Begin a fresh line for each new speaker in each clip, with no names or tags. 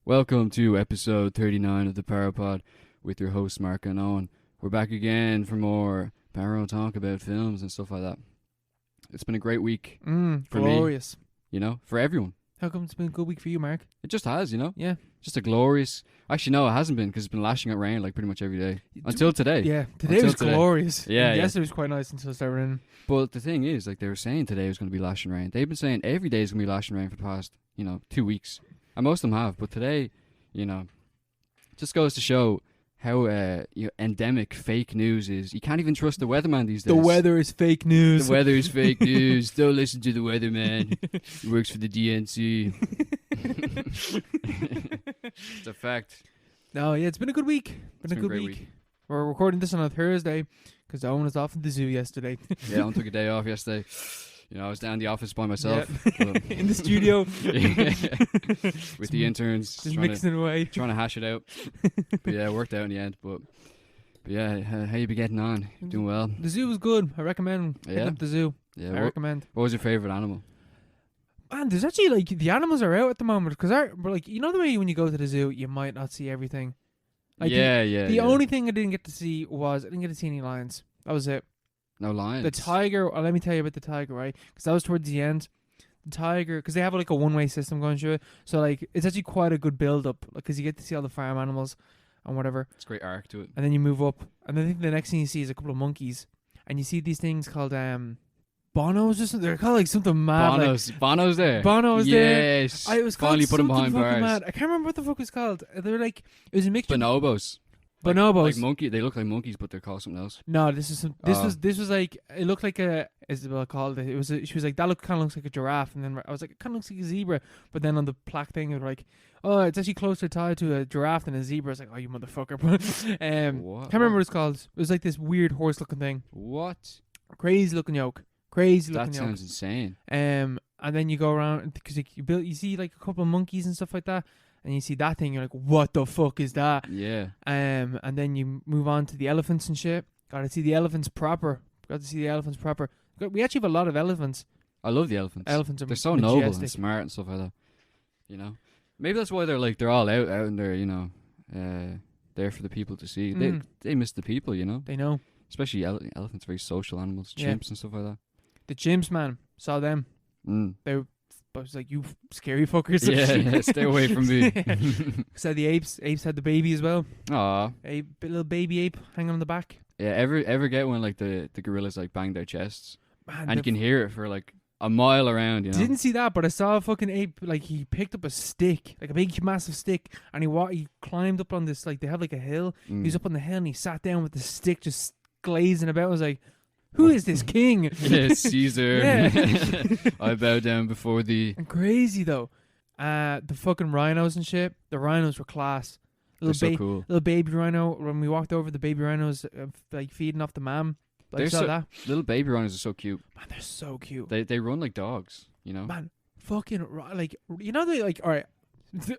Welcome to episode 39 of the Parapod with your hosts Mark and Owen. We're back again for more Paro talk about films and stuff like that. It's been a great week for
glorious.
me, you know, for everyone.
How come it's been a good week for you, Mark?
It just has, you know?
Yeah.
Just a glorious... Actually, no, it hasn't been because it's been lashing out rain like pretty much every day. Until today.
Yeah, today was glorious.
Yeah,
yesterday was quite nice until it started raining.
But the thing is, like they were saying today was going to be lashing rain. They've been saying every day is going to be lashing rain for the past, 2 weeks. And most of them have. But today, just goes to show how endemic fake news is. You can't even trust the weatherman these days.
The weather is fake news.
The weather is fake news. Don't listen to the weatherman. He works for the DNC. It's a fact.
No, yeah, it's been a good week. It's been a good week. We're recording this on a Thursday because Owen was off at the zoo yesterday.
Yeah, Owen took a day off yesterday. I was down in the office by myself.
Yeah. In the studio.
With the interns.
Just mixing it away.
Trying to hash it out. But yeah, it worked out in the end. But yeah, how you be getting on? Doing well?
The zoo was good. I recommend hitting up the zoo.
Yeah,
I recommend.
What was your favourite animal?
Man, there's actually, the animals are out at the moment. Because, the way when you go to the zoo, you might not see everything. The only thing I didn't get to see was, I didn't get to see any lions. That was it.
No lions?
The tiger, let me tell you about the tiger, right? Because that was towards the end. The tiger, because they have a one-way system going through it. So, it's actually quite a good build-up. Because you get to see all the farm animals and whatever.
It's a great arc to it.
And then you move up. And then I think the next thing you see is a couple of monkeys. And you see these things called, bonos or something. They're called something mad.
Bono's there?
Bono's there.
Yes.
It was
finally put them behind bars.
Mad. I can't remember what the fuck it was called. They were it was a mixture.
Bonobos.
Bonobos.
They look like monkeys, but they're called something else.
No, this was like, it looked like Isabel called it. She was like, that kind of looks like a giraffe. And then I was like, it kind of looks like a zebra. But then on the plaque thing, it was like, oh, it's actually closer tied to a giraffe than a zebra. I was like, oh, you motherfucker.
What?
Can't remember what it's called. It was like this weird horse looking thing.
What?
Crazy looking yoke. That
sounds insane.
And then you go around because you see like a couple of monkeys and stuff like that, and you see that thing. You're like, what the fuck is that?
Yeah.
And then you move on to the elephants and shit. Got to see the elephants proper. We actually have a lot of elephants.
I love the elephants.
Elephants are
they're so noble and smart and stuff like that. Maybe that's why they're all out in there. There for the people to see. They miss the people.
They know.
Especially elephants, very social animals, chimps and stuff like that.
The chimps, man, saw them. I was like, you scary fuckers.
Yeah, stay away from me.
So the apes had the baby as well.
Aww.
A little baby ape hanging on the back.
Yeah, ever get when the gorillas bang their chests? Man, and you can hear it for a mile around,
Didn't see that, but I saw a fucking ape, he picked up a stick, a big massive stick, and he climbed up on this, they have a hill. He was up on the hill and he sat down with the stick just glazing about. I was like, who is this king?
Yeah, Caesar. Yeah. I bow down before thee.
And crazy though. The fucking rhinos and shit. The rhinos were class.
They're so cool.
Little baby rhino. When we walked over, the baby rhinos feeding off the mam. That.
Little baby rhinos are so cute.
Man, they're so cute.
They run like dogs.
Man, fucking alright.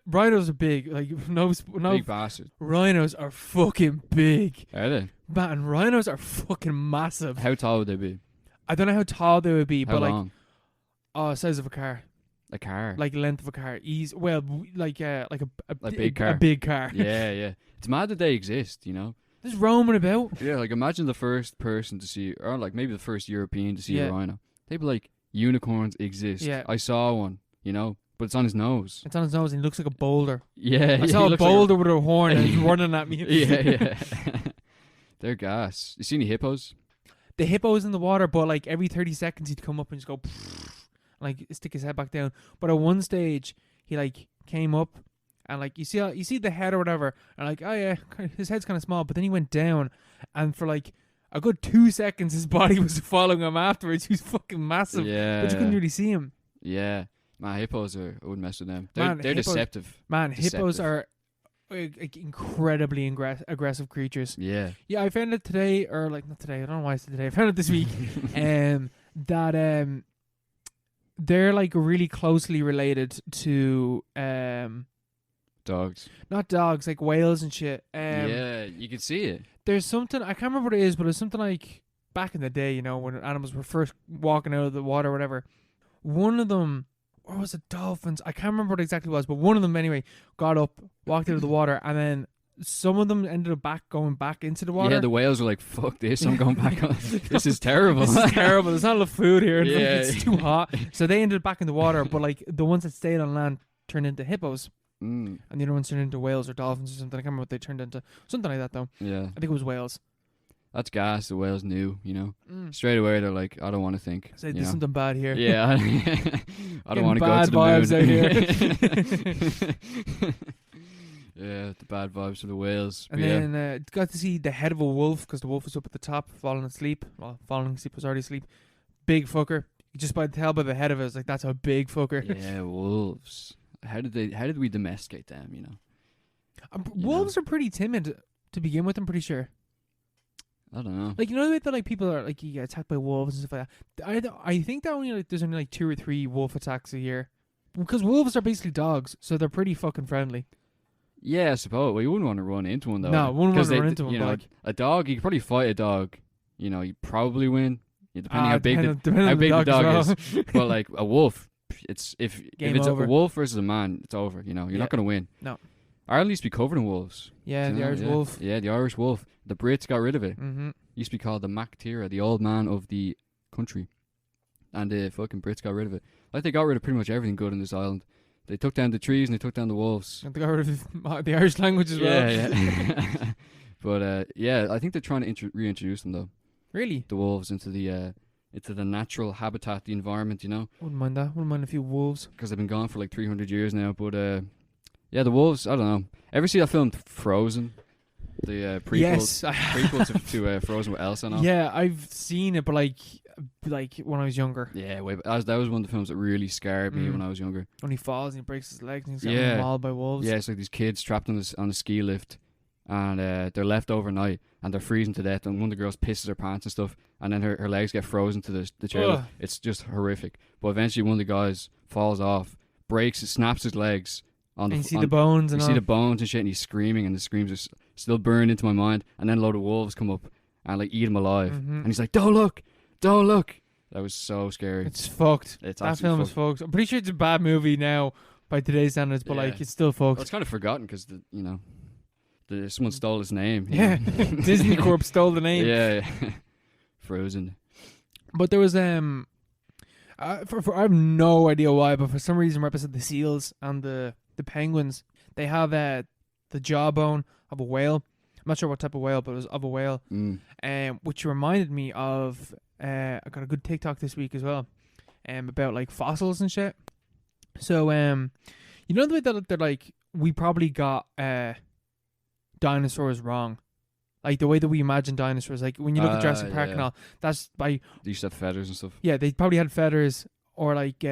Rhinos are big, no
big bastards.
Rhinos are fucking big.
Are they?
Man, rhinos are fucking massive.
How tall would they be?
I don't know how tall they would be,
how
but
long?
Size of a car.
A car?
Length of a car.
A big car.
A big car.
Yeah. It's mad that they exist,
Just roaming about.
Yeah, imagine the first person to see, or maybe the first European to see a rhino. They'd be like, unicorns exist. Yeah. I saw one, but it's on his nose.
It's on his nose and he looks like a boulder.
Yeah.
I saw a boulder with a horn and he's running at me.
Yeah. They're gas. You see any hippos?
The hippo's in the water, but every 30 seconds he'd come up and just go stick his head back down. But at one stage he came up and you see the head or whatever and oh yeah, his head's kind of small, but then he went down and for a good 2 seconds his body was following him afterwards. He was fucking massive. Yeah. But you couldn't really see him.
Yeah. Man, hippos I wouldn't mess with them. They're deceptive.
Man, hippos are incredibly aggressive creatures.
Yeah.
Yeah, I found it today, or not today, I don't know why I said today. I found it this week. That they're really closely related to
dogs.
Not dogs, whales and shit.
Yeah, you can see it.
There's something, I can't remember what it is, but it's something back in the day, when animals were first walking out of the water or whatever. One of them or was it dolphins? I can't remember what exactly it was, but one of them anyway got up, walked out of the water, and then some of them ended up going back into the water.
Yeah, the whales were like, "Fuck this! I'm going back on. This is terrible.
This is terrible. There's not enough food here. And
Yeah.
it's too hot." So they ended up back in the water, but like the ones that stayed on land turned into hippos,
Mm,
and the other ones turned into whales or dolphins or something. I can't remember what they turned into. Something like that though.
yeah,
I think it was whales.
that's gas. The whales knew, straight away. They're like, "I don't want to think."
Say
you
there's
know?
something bad here.
Yeah, I don't want to go
bad
to the
vibes
moon.
out here.
Yeah, the bad vibes for the whales.
And
But
then got to see the head of a wolf because the wolf was up at the top, falling asleep. Well, falling asleep was already asleep. Big fucker. You just by tell by the head of it, it's like that's a big fucker.
yeah, wolves. How did we domesticate them?
Wolves are pretty timid to begin with. I'm pretty sure.
I don't know.
Like, you know the way that like people are like you get attacked by wolves and stuff like that. I think that only there's only like 2 or 3 wolf attacks a year, because wolves are basically dogs, so they're pretty fucking friendly.
Yeah, I suppose. Well, you wouldn't want to run into one though.
No, wouldn't want to
'Cause
run into one.
You know,
Like,
a dog, you could probably fight a dog. You probably win. Depending how big
depending
how
on
big the dog
as well.
is. But like a wolf, if
Game
it's
over.
a wolf versus a man, it's over. You're
Yeah.
not gonna win.
No.
Ireland used to be covered in wolves.
Yeah,
Do you
the
know?
Irish wolf.
Yeah, the Irish wolf. The Brits got rid of it.
Mm-hmm.
Used to be called the Mac Tira, the old man of the country. And the fucking Brits got rid of it. Like they got rid of pretty much everything good on this island. They took down the trees and they took down the wolves.
And they got rid of the Irish language as well.
Yeah. But yeah, I think they're trying to reintroduce them though.
Really?
The wolves into the natural habitat, the environment,
Wouldn't mind that. Wouldn't mind a few wolves.
because they've been gone for like 300 years now. But yeah, the wolves. I don't know. Ever see that film Frozen? The prequel,
Yes.
prequel to Frozen with Elsa and all.
Yeah, I've seen it, but like when I was younger.
Yeah, that was one of the films that really scared me when I was younger.
When he falls and he breaks his legs and he's
Yeah.
getting mauled by wolves.
Yeah, it's like these kids trapped on a ski lift, and they're left overnight, and they're freezing to death. And one of the girls pisses her pants and stuff, and then her legs get frozen to the chairlift.
Ugh.
It's just horrific. But eventually, one of the guys falls off, snaps his legs.
And you see the bones and
you
all.
see the bones and shit, and he's screaming, and the screams are still burned into my mind. And then a load of wolves come up and like eat him alive, and he's like, "Don't look, don't look." That was so scary.
It's fucked.
It's
That film is fucked. I'm pretty sure it's a bad movie now by today's standards, but like
Yeah.
it's still
Well,
fucked.
it's kind of forgotten because someone stole his name.
Yeah, Disney Corp stole the name.
Yeah. Frozen.
But there was I have no idea why, but for some reason, represent the seals and the penguins, they have the jawbone of a whale. I'm not sure what type of whale, but it was of a whale. Which reminded me of I got a good TikTok this week as well, about like fossils and shit. So you know the way that they're like we probably got dinosaurs wrong. Like the way that we imagine dinosaurs, like when you look at Jurassic Park and all, that's by
They used to have feathers and stuff.
yeah, they probably had feathers or like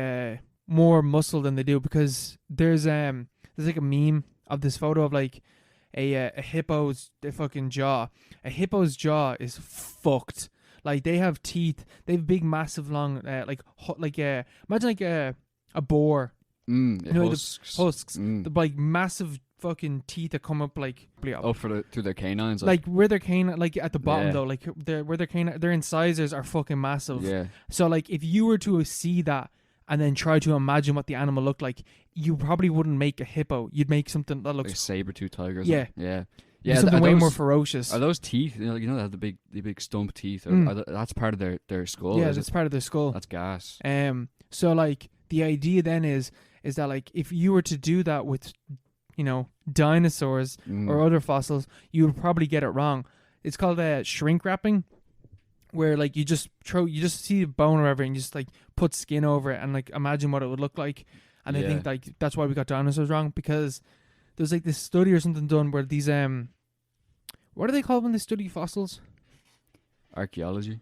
more muscle than they do, because there's like a meme of this photo of like a hippo's fucking jaw. A hippo's jaw is fucked. Like they have teeth. They have big, massive, long imagine like a boar. You know, the husks. The like massive fucking teeth that come up like
through their canines.
like where their canine, like at the bottom
Yeah.
though, like where their incisors are fucking massive.
Yeah.
So like if you were to see that and then try to imagine what the animal looked like, you probably wouldn't make a hippo. You'd make something that
Like
looks
a saber-tooth tiger. Or
Yeah.
something. Yeah.
something
are
way
those-
more ferocious.
Are those teeth? They have the big stump teeth. That's part of their skull.
Yeah,
is
that's
it?
part of their skull.
That's gas.
So like the idea then is that like if you were to do that with, dinosaurs or other fossils, you would probably get it wrong. It's called shrink wrapping, where like you just see a bone or whatever and you just like put skin over it and like imagine what it would look like. And I think like that's why we got dinosaurs wrong, because there's like this study or something done where these what do they call when they study fossils?
Archaeology.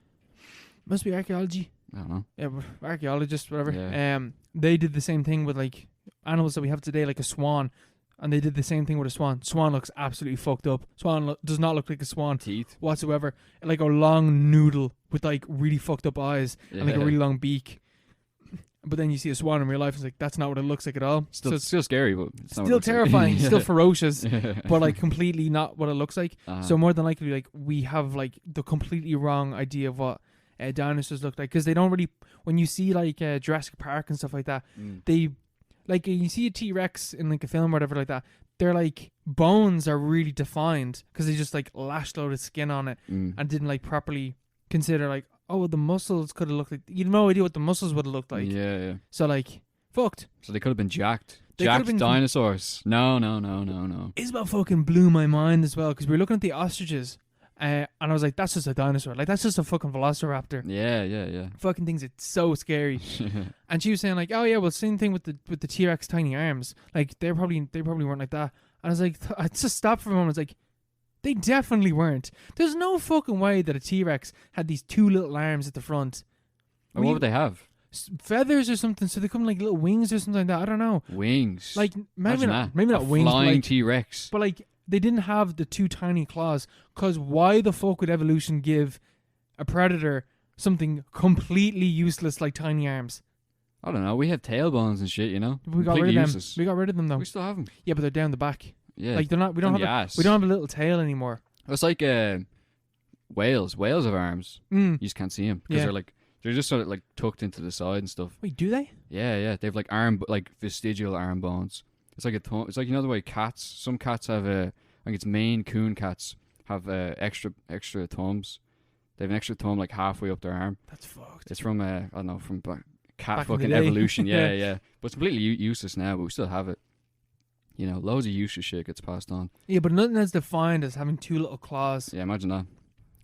Must be archaeology.
I don't know.
Yeah, archaeologists, whatever.
Yeah.
They did the same thing with like animals that we have today, like a swan, and they did the same thing with a swan. Swan looks absolutely fucked up. Swan does not look like a swan
Teeth.
whatsoever. Like a long noodle with like really fucked up eyes and like a really long beak. But then you see a swan in real life, it's like that's not what it looks like at all.
Still,
So
it's still scary, but it's not
still
what it looks like.
terrifying,
Yeah.
still ferocious, but like completely not what it looks like.
Uh-huh.
So more than likely, like we have like the completely wrong idea of what dinosaurs look like, because they don't really, when you see like Jurassic Park and stuff like that, they, like you see a T-Rex in like a film or whatever like that, their like bones are really defined because they just like lashed load of skin on it and didn't like properly consider like, oh, the muscles could have looked like, you have no idea what the muscles would have looked like.
Yeah.
So like, fucked.
So they could have been jacked.
They could have
Jacked
been
dinosaurs. No.
Isabel fucking blew my mind as well, because we were looking at the ostriches, and I was like, that's just a dinosaur. Like, that's just a fucking velociraptor.
Yeah.
Fucking things, it's so scary. And she was saying like, oh yeah, well, same thing with the T-Rex tiny arms. Like, they probably weren't like that. And I was like, I just stopped for a moment. I was like, they definitely weren't. There's no fucking way that a T-Rex had these two little arms at the front.
What would they have?
Feathers or something, so they come like little wings or something like that. I don't know.
Wings.
Like, maybe not
a
wings.
Flying
but like,
T-Rex.
But like, they didn't have the two tiny claws, because why the fuck would evolution give a predator something completely useless like tiny arms?
I don't know. We have tailbones and shit, you know.
We got rid of them.
Useless.
We got rid of them though.
We still have them.
Yeah, but they're down the back.
Yeah.
Like, they're not. We don't have a little tail anymore.
It's like whales. Whales have arms. You just can't see them because they're just sort of like tucked into the side and stuff.
Wait, do they?
Yeah. They have like vestigial arm bones. It's like a thumb. It's like, you know the way cats. Some cats have I think it's Maine Coon cats have extra thumbs. They have an extra thumb like halfway up their arm.
That's fucked.
It's from I don't know, from cat
Back
fucking evolution. Yeah. But it's completely useless now. But we still have it. You know, loads of useless shit gets passed on.
Yeah, but nothing as defined as having two little claws.
Yeah, imagine that.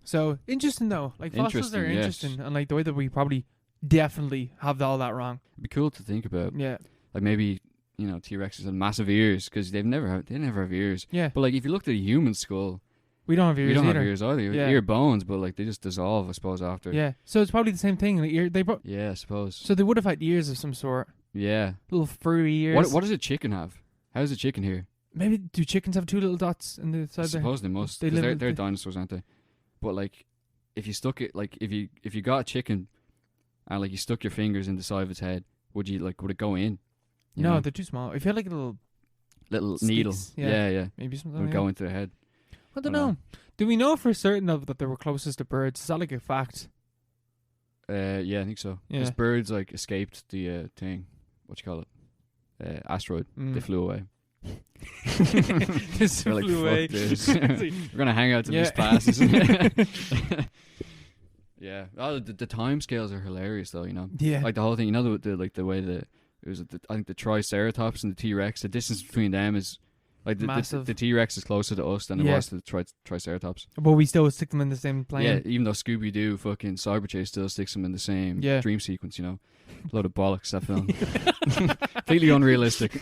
So interesting though. Like, fossils are interesting, and like the way that we probably definitely have all that wrong.
It'd be cool to think about.
Yeah.
Like, maybe, you know, T-Rexes had massive ears because they never have ears.
Yeah.
But like, if you looked at a human skull,
we don't have ears.
We don't
either.
have ears either.
Yeah.
Ear bones, but like they just dissolve, I suppose, after.
Yeah. So it's probably the same thing. Like,
yeah, I suppose.
So they would have had ears of some sort.
Yeah.
Little furry ears.
What does a chicken have? How does a chicken here?
Maybe do chickens have two little dots in the side?
I suppose they must. Because they're dinosaurs, aren't they? But like, if you stuck it, like if you got a chicken, and like you stuck your fingers in the side of its head, would it go in?
No, they're too small. If you had like a little sticks,
needle, yeah,
maybe something
would go into the head.
I don't know. Do we know for certain that they were closest to birds? Is that like a fact?
Yeah, I think so. Because birds like escaped the thing. What you call it? Asteroid. They flew away.
Just
They're like,
flew away.
fuck this. We're gonna hang out till this passes. Yeah. Oh, the time scales are hilarious though. You know.
Yeah.
Like the whole thing. You know the way that it was. I think the Triceratops and the T-Rex. The distance between them is like the T-Rex is closer to us than it was to the Triceratops.
But we still stick them in the same plane.
Yeah. Even though Scooby-Doo fucking Cyberchase still sticks them in the same dream sequence. You know. A load of bollocks, that film. Completely unrealistic.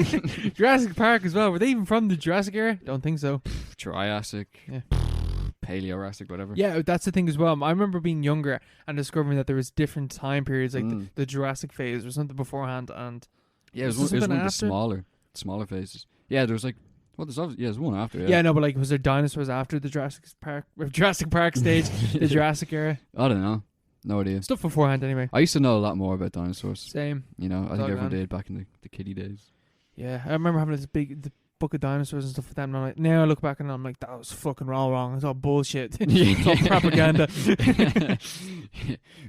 Jurassic Park as well. Were they even from the Jurassic era? Don't think so.
Triassic.
Yeah.
Paleorassic, whatever.
Yeah, that's the thing as well. I remember being younger and discovering that there was different time periods, like the Jurassic phase or something beforehand, and
it was one of the smaller phases. Yeah, there was like there's one after.
Yeah, no, but like, was there dinosaurs after the Jurassic Park stage, the Jurassic era?
I don't know. No idea.
Stuff beforehand, anyway.
I used to know a lot more about dinosaurs.
Same.
You know, I think everyone did back in the kiddie days.
Yeah, I remember having the book of dinosaurs and stuff like that. And I'm like, now I look back and I'm like, that was fucking all wrong. It's all bullshit. It's all propaganda.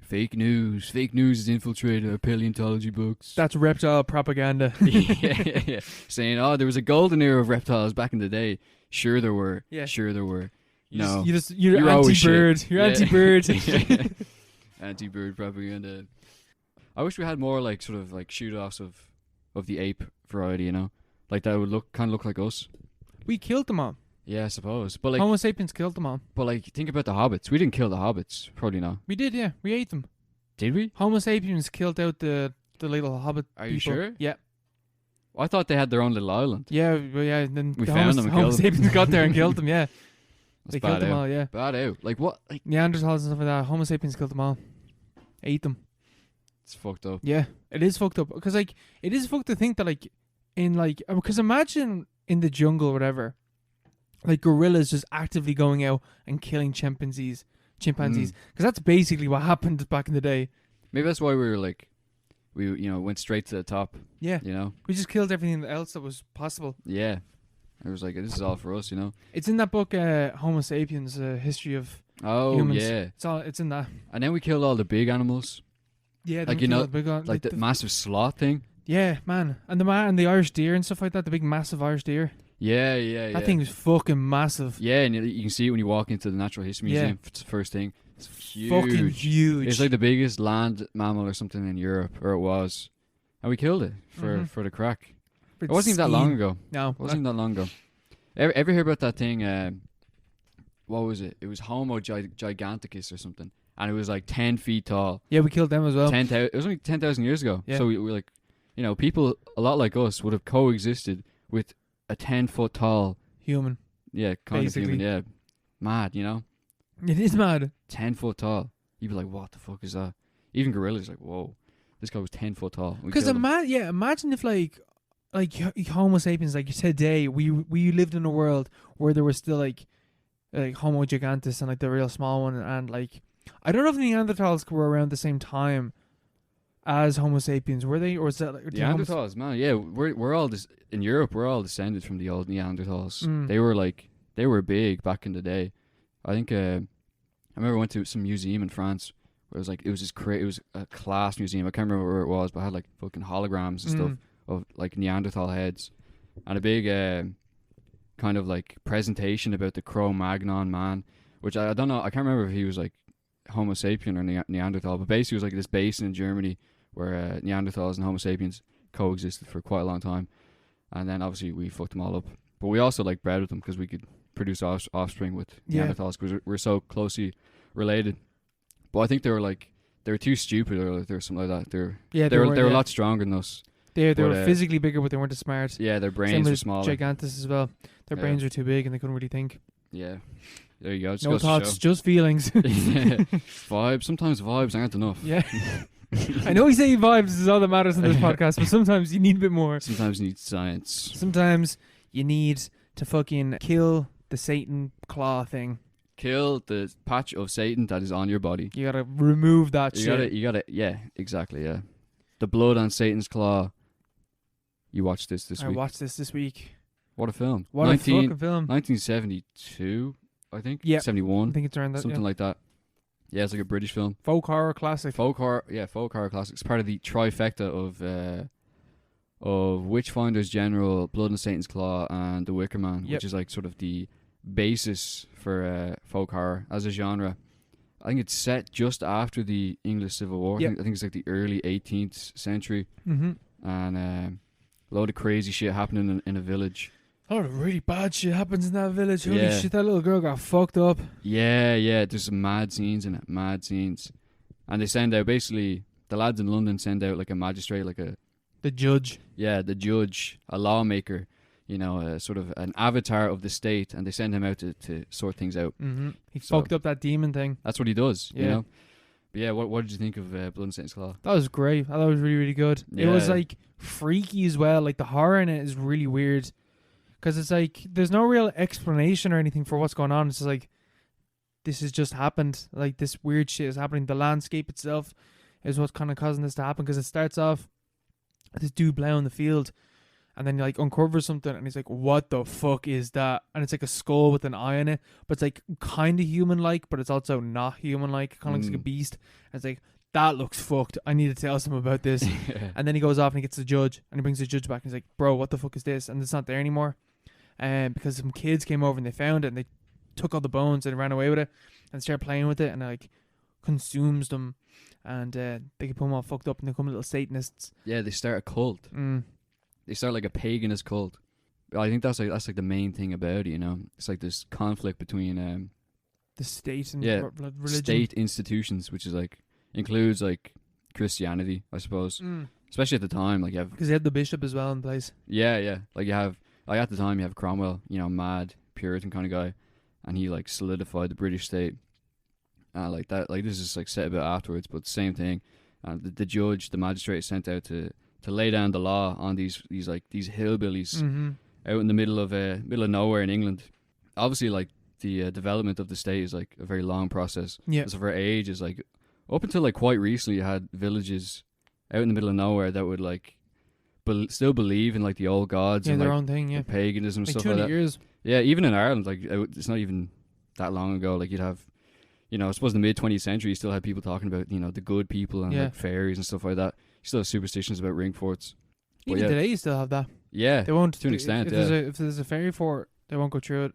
Fake news. Fake news has infiltrated our paleontology books.
That's reptile propaganda.
yeah. Saying, there was a golden era of reptiles back in the day. Sure there were.
Yeah.
Sure there were.
You're anti-bird. You're anti-bird.
Anti-bird propaganda. I wish we had more like sort of like shoot-offs of the ape variety, you know, like that would look like us.
We killed them all.
Yeah, I suppose. But like
Homo sapiens killed them all.
But like, think about the hobbits. We didn't kill the hobbits. Probably not.
We did, yeah. We ate them.
Did we?
Homo sapiens killed out the little hobbit.
Are you sure?
Yeah.
I thought they had their own little island.
Yeah, well, yeah. And then
we found them and
Homo
killed them.
sapiens got there and killed them. Yeah.
That's
they killed them all. Yeah.
Bad out. Like what? Like
Neanderthals and stuff like that. Homo sapiens killed them all. Ate them.
It's fucked up.
Yeah, it is fucked up. Because like, it is fucked to think that like, in like, because imagine in the jungle or whatever, like gorillas just actively going out and killing chimpanzees. Because that's basically what happened back in the day.
Maybe that's why we were like, we went straight to the top.
Yeah.
You know?
We just killed everything else that was possible.
Yeah. It was like, this is all for us, you know?
It's in that book, Homo Sapiens, History of
Oh
humans.
yeah.
It's in that.
And then we killed all the big animals,
Yeah,
like
them
you know,
big one-
like the massive sloth thing.
yeah, man, and the Irish deer and stuff like that. The big massive Irish deer.
Yeah, yeah,
That thing is fucking massive.
Yeah, and you can see it when you walk into the Natural History
Yeah.
Museum. It's the first thing. It's huge.
Fucking huge.
It's like the biggest land mammal or something in Europe, or it was, and we killed it for the crack. It wasn't even that long ago.
No,
It wasn't even that long ago. Ever hear about that thing? What was it? It was Homo giganticus or something, and it was like 10 feet tall.
yeah, we killed them as well.
10,000. It was only 10,000 years ago.
Yeah.
So we were like, people a lot like us would have coexisted with a 10-foot tall.
Human.
Yeah, kind
Basically.
of human. Yeah, mad.
It is mad.
10 foot tall. You'd be like, what the fuck is that? Even gorillas like, whoa, this guy was 10 foot tall.
Because imagine if like Homo sapiens, like today, we lived in a world where there was still like Homo gigantus and like the real small one, and like I don't know if Neanderthals were around the same time as Homo sapiens, were they, or was that like
Neanderthals, man? Yeah, we're all in Europe. We're all descended from the old Neanderthals.
Mm.
They were big back in the day. I think I remember I went to some museum in France where it was a class museum. I can't remember where it was, but it had like fucking holograms and stuff of like Neanderthal heads, and a big kind of like presentation about the Cro-Magnon man, which I don't know. I can't remember if he was like Homo sapien or Neanderthal, but basically it was like this basin in Germany where Neanderthals and Homo sapiens coexisted for quite a long time, and then obviously we fucked them all up. But we also like bred with them because we could produce offspring with Neanderthals because we're so closely related. But I think they were too stupid or they were something like that. They were a lot stronger than us.
They were physically bigger, but they weren't as smart.
Yeah, their
Same
brains
with
were smaller.
Gigantus as well. Their brains were too big and they couldn't really think.
Yeah, there you go. Just
No
goes to
thoughts,
show.
just feelings.
Vibes. Sometimes vibes aren't enough.
Yeah. I know we say vibes is all that matters in this podcast, but sometimes you need a bit more.
Sometimes you need science.
Sometimes you need to fucking kill the Satan claw thing.
Kill the patch of Satan that is on your body.
You gotta remove that
You
shit.
gotta. Yeah, exactly. Yeah, the blood on Satan's claw. You watched this
I
week.
watched this week.
What a film!
What a fucking film.
1972, I think.
Yeah.
71.
I think it's around that.
Something like that. Yeah, it's like a British film.
Folk horror classic.
Folk horror classic. It's part of the trifecta of Witchfinder's General, Blood and Satan's Claw, and The Wicker Man, which is like sort of the basis for folk horror as a genre. I think it's set just after the English Civil War. I think it's like the early 18th century, and a load of crazy shit happening in a village.
A lot of really bad shit happens in that village. Holy
Yeah.
shit, that little girl got fucked up.
Yeah, there's some mad scenes in it, and they send out basically the lads in London send out like a magistrate,
The judge.
the judge, a lawmaker, sort of an avatar of the state, and they send him out to sort things out.
He
So-
fucked up that demon thing.
That's what he does,
Yeah.
you know. But yeah, what did you think of Blood and Satan's Claw?
That was great. I thought it was really, really good. It was
Yeah.
like freaky as well. Like the horror in it is really weird. Because it's like, there's no real explanation or anything for what's going on. It's just like, this has just happened. Like this weird shit is happening. The landscape itself is what's kind of causing this to happen. Because it starts off with this dude playing in the field. And then he like uncovers something and he's like, what the fuck is that? And it's like a skull with an eye in it. But it's like kind of human-like, but it's also not human-like. Kind of looks like a beast. And it's like, that looks fucked. I need to tell someone about this. And then he goes off and he gets the judge. And he brings the judge back and he's like, bro, what the fuck is this? And it's not there anymore. Because some kids came over and they found it and they took all the bones and ran away with it and started playing with it and it like consumes them and they can put them all fucked up and they become little Satanists.
Yeah, they start a cult. They start like a paganist cult. I think that's like the main thing about it, you know. It's like this conflict between
The state and religion.
state institutions, which is like includes like Christianity, I suppose. Especially at the time, like you have
because they had the bishop as well in place.
yeah, like you have like at the time you have Cromwell, mad Puritan kind of guy, and he like solidified the British state. Like that, like this is like set a bit afterwards, but same thing. The judge, the magistrate, is sent out to lay down the law on these hillbillies out in the middle of nowhere in England. Obviously, like the development of the state is like a very long process.
Yeah.
So for age is like up until like quite recently, you had villages out in the middle of nowhere that would like still believe in like the old gods and
their
like
own thing. Yeah,
and paganism
like
stuff
200
like that.
years.
Yeah, even in Ireland, like it's not even that long ago. Like you'd have I suppose the mid 20th century, you still had people talking about, the good people and like fairies and stuff like that. You still have superstitions about ring forts. But
Even today, you still have that.
Yeah,
they won't
to an extent.
If there's a fairy fort, they won't go through it.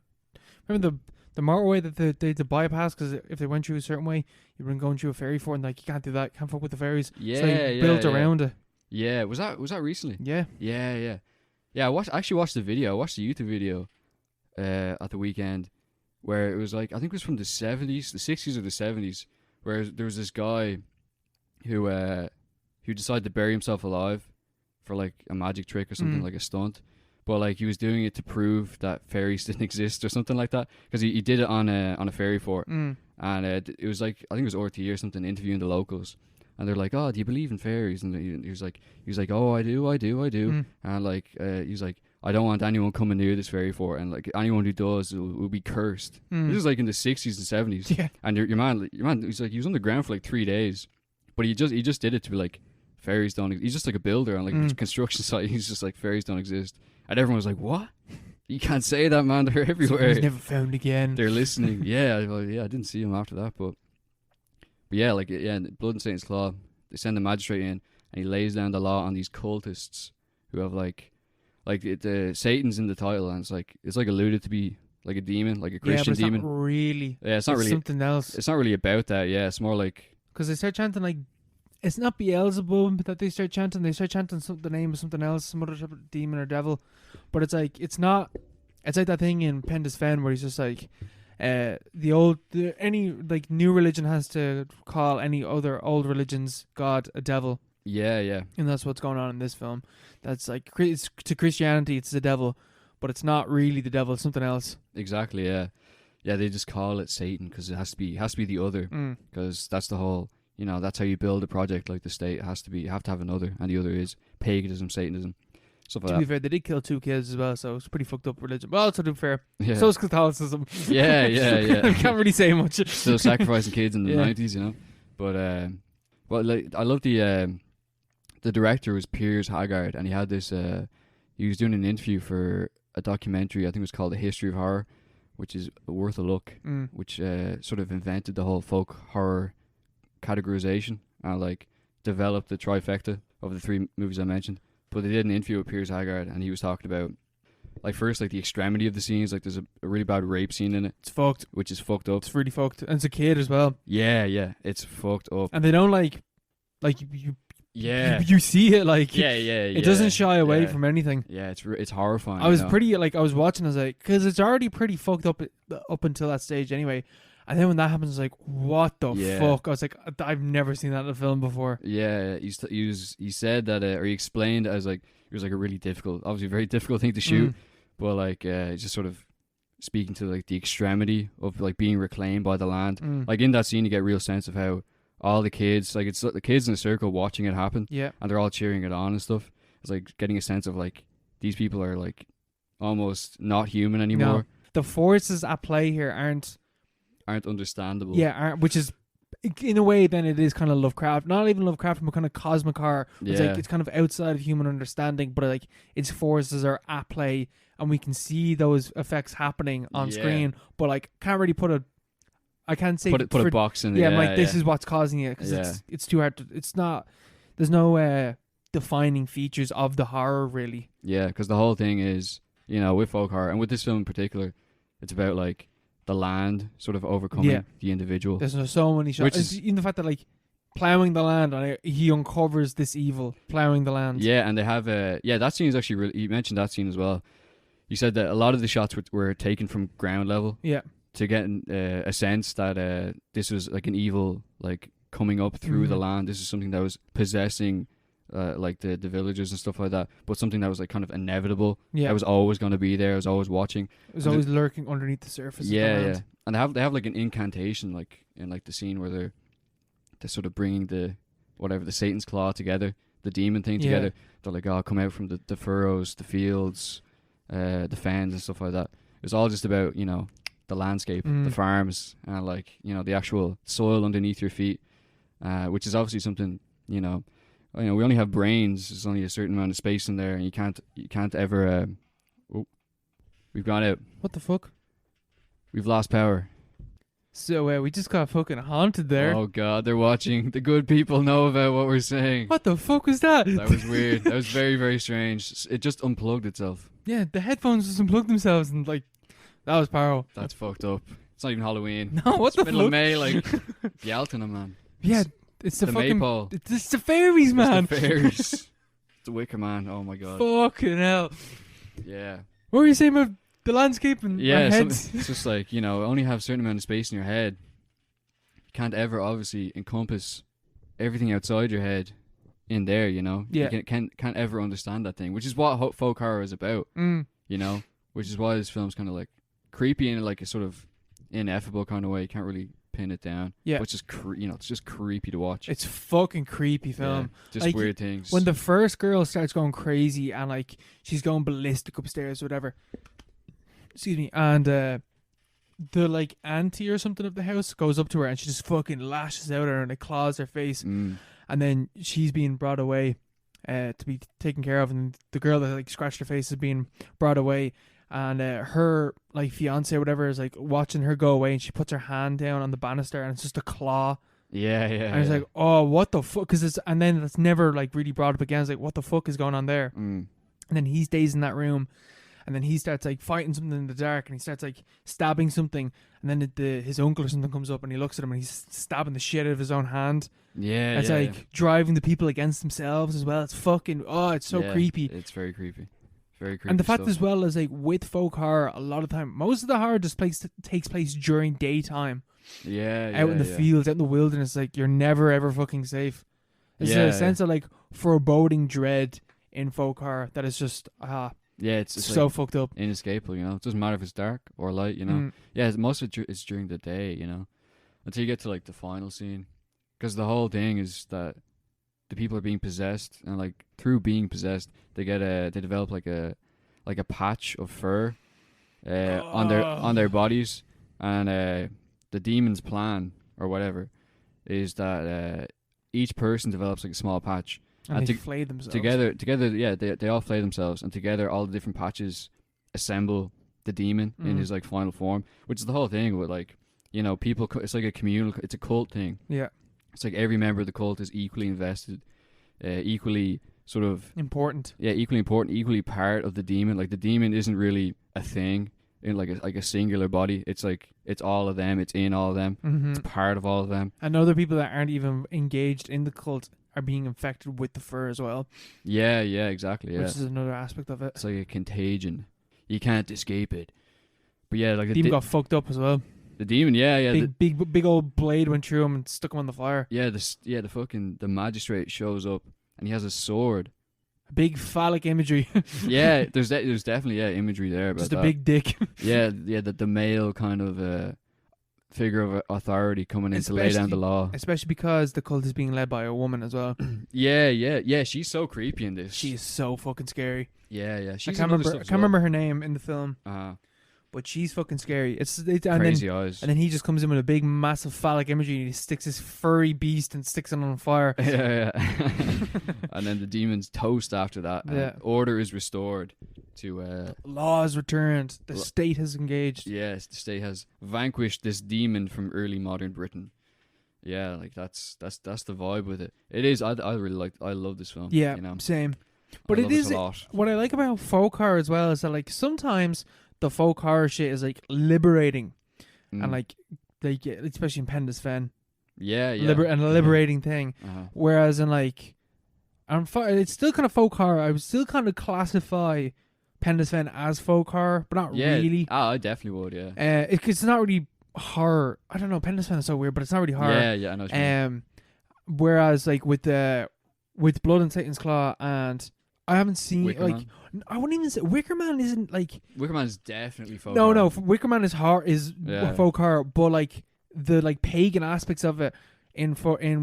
Remember the motorway that they had to bypass, because if they went through a certain way, you've been going through a fairy fort, and like, you can't do that. Can't fuck with the fairies.
Yeah,
so they built around it.
Yeah, was that recently?
Yeah.
Yeah. I actually watched the video. I watched the YouTube video at the weekend, where it was like, I think it was from the 70s, the 60s or the 70s, where there was this guy who decided to bury himself alive for like a magic trick or something, like a stunt. But like, he was doing it to prove that fairies didn't exist or something like that, because he did it on a fairy fort. And it was like, I think it was RT or something, interviewing the locals, and they're like, "Oh, do you believe in fairies?" And he was like, "Oh, I do." And like, he's like, "I don't want anyone coming near this fairy fort, and like, anyone who does will be cursed." This is like in the 60s and 70s.
Yeah.
And your man, he's like, he was underground for like 3 days, but he just did it to be like, fairies don't. He's just like a builder on like a construction site. He's just like, fairies don't exist, and everyone was like, "What? You can't say that, man. They're everywhere."
He's never found again.
They're listening. Yeah, I didn't see him after that, but yeah, like, Blood and Satan's Claw, they send the magistrate in, and he lays down the law on these cultists who have like Satan's in the title, and it's like alluded to be like a demon, like a Christian demon.
Not really.
Yeah, it's not really
something else.
It's not really about that. Yeah, it's more like,
because they start chanting like, it's not Beelzebub that they start chanting. They start chanting the name of something else, some other type of demon or devil. But it's like, it's not. It's like that thing in Penda's Fen where he's just like, any like new religion has to call any other old religion's god a devil.
Yeah.
And that's what's going on in this film. That's like, to Christianity, it's the devil, but it's not really the devil. It's something else.
Exactly. Yeah. They just call it Satan because it has to be the other, because that's the whole. That's how you build a project like the state. It has to be. You have to have another, and the other is paganism, Satanism, stuff like that.
To be fair, they did kill 2 kids as well, so it's pretty fucked up religion. But also, to be fair,
yeah.
so is Catholicism.
Yeah.
I can't really say much.
Still sacrificing kids in the 90s, But like, I love the director was Piers Haggard, and he had this. He was doing an interview for a documentary. I think it was called The History of Horror, which is worth a look. Which sort of invented the whole folk horror categorization and like developed the trifecta of the 3 movies I mentioned. But they did an interview with Piers Haggard, and he was talking about, like, first, like, the extremity of the scenes. Like, there's a really bad rape scene in it.
It's fucked.
Which is fucked up.
It's really fucked. And it's a kid as well.
Yeah. It's fucked up.
And they don't like you see it, like, it doesn't shy away from anything.
Yeah, it's horrifying.
I was I was watching, I was like, because it's already pretty fucked up until that stage anyway. And then when that happens, it's like, what the fuck? I was like, I've never seen that in a film before.
Yeah, he said that, or he explained it as like, it was like a really difficult, obviously very difficult thing to shoot, but like, just sort of speaking to like the extremity of like being reclaimed by the land. Like in that scene, you get a real sense of how all the kids, like, it's the kids in a circle watching it happen, and they're all cheering it on and stuff. It's like getting a sense of like, these people are like almost not human anymore.
No. The forces at play here aren't
understandable.
Yeah, which is, in a way, then it is kind of Lovecraft. Not even Lovecraft, but kind of cosmic horror. It's like, it's kind of outside of human understanding, but like, its forces are at play, and we can see those effects happening on screen, but like, can't really I can't say...
Put a box in it.
Yeah, like, this is what's causing it, because it's too hard to... It's not... There's no defining features of the horror, really. Yeah,
because the whole thing is, with folk horror, and with this film in particular, it's about like the land sort of overcoming the individual.
There's so many shots. Even the fact that like plowing the land, and he uncovers this evil, plowing the land.
Yeah, and they have that scene is actually really, you mentioned that scene as well. You said that a lot of the shots were taken from ground level.
Yeah.
To get a sense that this was like an evil like coming up through the land. This is something that was possessing like the villagers and stuff like that, but something that was like kind of inevitable. That was always going to be there. I was always watching.
It was always lurking underneath the surface.
Yeah. And they have like an incantation, like in like the scene where they're sort of bringing the Satan's claw together, the demon thing together. They're like, oh, come out from the furrows, the fields, the fens and stuff like that. It's all just about the landscape, the farms, and like the actual soil underneath your feet, which is obviously something we only have brains. There's only a certain amount of space in there, and you can't ever. We've gone out.
What the fuck?
We've lost power.
So we just got fucking haunted there.
Oh god, they're watching. The good people know about what we're saying.
What the fuck was that?
That was weird. That was very, very strange. It just unplugged itself.
Yeah, the headphones just unplugged themselves and like that was powerful.
That's fucked up. It's not even Halloween.
No, what
It's
the
middle
fuck?
of May, like Yalton, man.
Yeah, it's the fucking
maypole.
it's the fairies, man.
It's the fairies. It's the Wicker Man. Oh my god.
Fucking hell.
Yeah.
What were you saying about the landscape and
Yeah,
our heads?
it's just like, only have a certain amount of space in your head. You can't ever obviously encompass everything outside your head in there,
Yeah.
You can't ever understand that thing, which is what folk horror is about, which is why this film's kind of like creepy in like a sort of ineffable kind of way. You can't really pin it down.
Yeah.
Which is, it's just creepy to watch.
It's fucking creepy film.
Yeah, just
Like,
weird things.
When the first girl starts going crazy and like she's going ballistic upstairs or whatever. Excuse me. And the like auntie or something of the house goes up to her and she just fucking lashes out at her and like claws her face.
Mm.
And then she's being brought away to be taken care of, and the girl that like scratched her face is being brought away, and her like fiance or whatever is like watching her go away, and she puts her hand down on the banister and it's just a claw.
Yeah.
And it's like, oh, what the fuck? And then it's never like really brought up again. It's like, what the fuck is going on there?
Mm.
And then he stays in that room, and then he starts like fighting something in the dark, and he starts like stabbing something, and then his uncle or something comes up and he looks at him and he's stabbing the shit out of his own hand.
Yeah,
It's like driving the people against themselves as well. It's fucking it's so creepy.
It's very creepy. Very creepy.
And the fact
stuff.
as well is like with folk horror, a lot of time, most of the horror just takes place during daytime, out in the fields, out in the wilderness. Like you're never ever fucking safe. There's a sense of like foreboding dread in folk horror that is just
it's
so
like
fucked up.
inescapable. It doesn't matter if it's dark or light.
Mm.
Yeah, most of it is during the day. Until you get to like the final scene. Because the whole thing is that the people are being possessed, and like through being possessed, they develop like a patch of fur on their bodies, and the demon's plan or whatever is that each person develops like a small patch,
And they flay themselves.
together, they all flay themselves, and together all the different patches assemble the demon in his like final form, which is the whole thing with like people. It's like it's a cult thing.
Yeah.
It's like every member of the cult is equally invested, equally sort of
important.
Yeah, equally important, equally part of the demon. Like the demon isn't really a thing in like a singular body. It's like it's all of them. It's in all of them.
Mm-hmm.
It's part of all of them.
And other people that aren't even engaged in the cult are being infected with the fur as well.
Yeah, exactly. Yeah,
which is another aspect of it.
It's like a contagion. You can't escape it. But yeah, like
the demon got fucked up as well.
The demon,
Big old blade went through him and stuck him on the fire.
Yeah, the magistrate shows up and he has a sword.
Big phallic imagery.
Yeah, there's definitely imagery there about
just
that.
a big dick.
the male kind of figure of authority coming in to lay down the law.
Especially because the cult is being led by a woman as well.
Yeah. She's so creepy in this.
She is so fucking scary.
Yeah.
I can't remember her name in the film. But she's fucking scary. It's
crazy eyes.
And then he just comes in with a big, massive phallic imagery. And he sticks his furry beast and sticks it on fire.
Yeah. And then the demon's toast after that.
Yeah.
Order is restored to.
Law is returned. The state has engaged.
Yes, the state has vanquished this demon from early modern Britain. Yeah, like that's the vibe with it. It is. I really I love this film.
Yeah, same. But it is what I like about folk horror as well is that like sometimes the folk horror shit is like liberating, and like especially in Penda's Fen, and a liberating thing. Whereas in like, it's still kind of folk horror. I would still kind of classify Penda's Fen as folk horror, but not really.
I definitely would. Yeah.
It's not really horror. I don't know. Penda's Fen is so weird, but it's not really horror.
Yeah. I know what you mean.
Whereas like with Blood and Satan's Claw and. I haven't seen
Wicker Man.
I wouldn't even say Wicker Man isn't like
Wicker Man is definitely folk horror.
No, Wicker Man is folk horror, but like the like pagan aspects of it in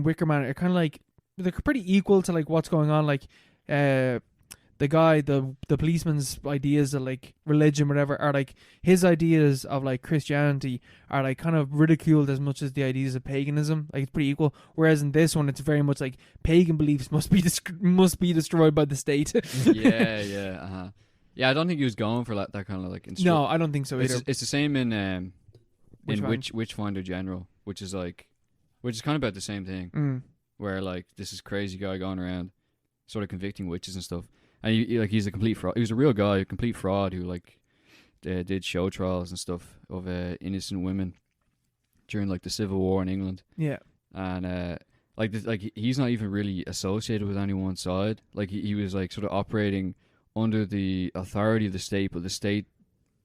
Wicker Man are kind of like they're pretty equal to like what's going on. Like the guy, the policeman's ideas of like religion, whatever, are like his ideas of like Christianity are like kind of ridiculed as much as the ideas of paganism. Like it's pretty equal. Whereas in this one, it's very much like pagan beliefs must be destroyed by the state.
Yeah, I don't think he was going for that kind of like.
No, I don't think so either.
It's the same in Witchfinder General, which is kind of about the same thing, where like this is crazy guy going around, sort of convicting witches and stuff, and he's a complete fraud. He was a real guy, a complete fraud who like did show trials and stuff of innocent women during like the Civil War in England.
Yeah,
and he's not even really associated with any one side. Like he was like sort of operating under the authority of the state, but the state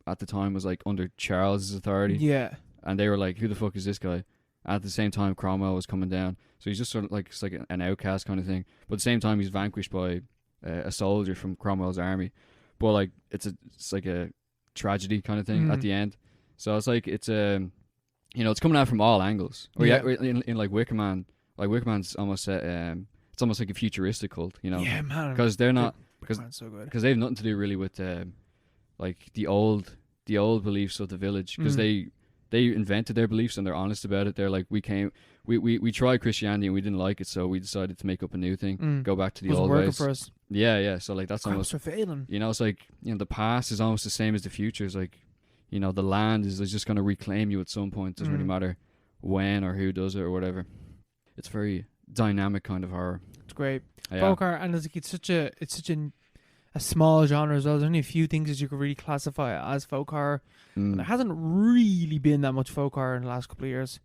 at the time was like under Charles's authority.
Yeah.
And they were like, who the fuck is this guy? At the same time, Cromwell was coming down. So he's just sort of like, it's like an outcast kind of thing. But at the same time, he's vanquished by a soldier from Cromwell's army. But like, it's like a tragedy kind of thing at the end. So it's like, it's it's coming out from all angles. In like Wicker Man, like Wicker Man's almost it's almost like a futuristic cult, you know?
Yeah, man.
Because they're not,
so good.
Because they have nothing to do really with like the old beliefs of the village, because they invented their beliefs and they're honest about it. They're like, we tried Christianity and we didn't like it, so we decided to make up a new thing, go back to the old ways.
For us.
Yeah. So like that's
Cramps
almost
are failing.
You know, it's like, you know, the past is almost the same as the future. It's like, you know, the land is just going to reclaim you at some point. It doesn't really matter when or who does it or whatever. It's very dynamic kind of horror.
It's great.
Yeah.
Folk horror, and it's such a small genre as well. There's only a few things that you could really classify it as folk horror. There hasn't really been that much folk horror in the last couple of years.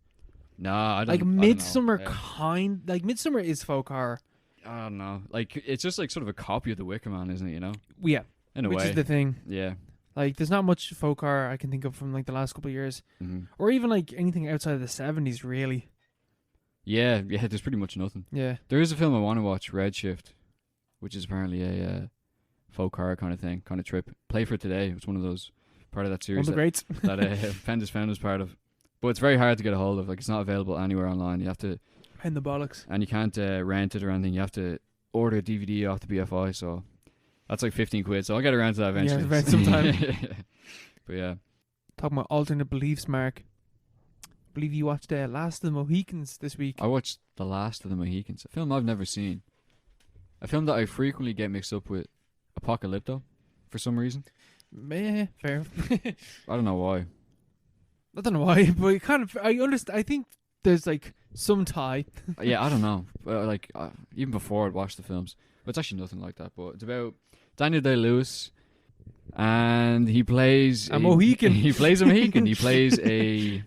No, I don't.
Like Midsummer,
yeah.
Midsummer is folk horror.
I don't know. Like it's just like sort of a copy of The Wicker Man, isn't it? You know?
Yeah,
in a way.
Which is the thing.
Yeah.
Like there's not much folk horror I can think of from like the last couple of years, or even like anything outside of the 70s, really.
Yeah. There's pretty much nothing.
Yeah.
There is a film I want to watch, Redshift, which is apparently a folk horror kind of thing, kind of trip. Play for Today. It's one of those part of that series.
One of the greats.
that Pendus Found was part of. But it's very hard to get a hold of. Like, it's not available anywhere online. You have to...
And the bollocks.
And you can't rent it or anything. You have to order a DVD off the BFI, so... That's like 15 quid, so I'll get around to that eventually.
Yeah, eventually sometime.
But yeah.
Talking about alternate beliefs, Mark. I believe you watched Last of the Mohicans this week.
I watched The Last of the Mohicans, a film I've never seen. A film that I frequently get mixed up with Apocalypto, for some reason.
Yeah, fair.
I don't know why.
I don't know why, but I understand. I think there's like some tie.
Yeah, I don't know. Even before I'd watched the films, but it's actually nothing like that. But it's about Daniel Day-Lewis, and he plays
a Mohican.
He plays a Mohican. He plays a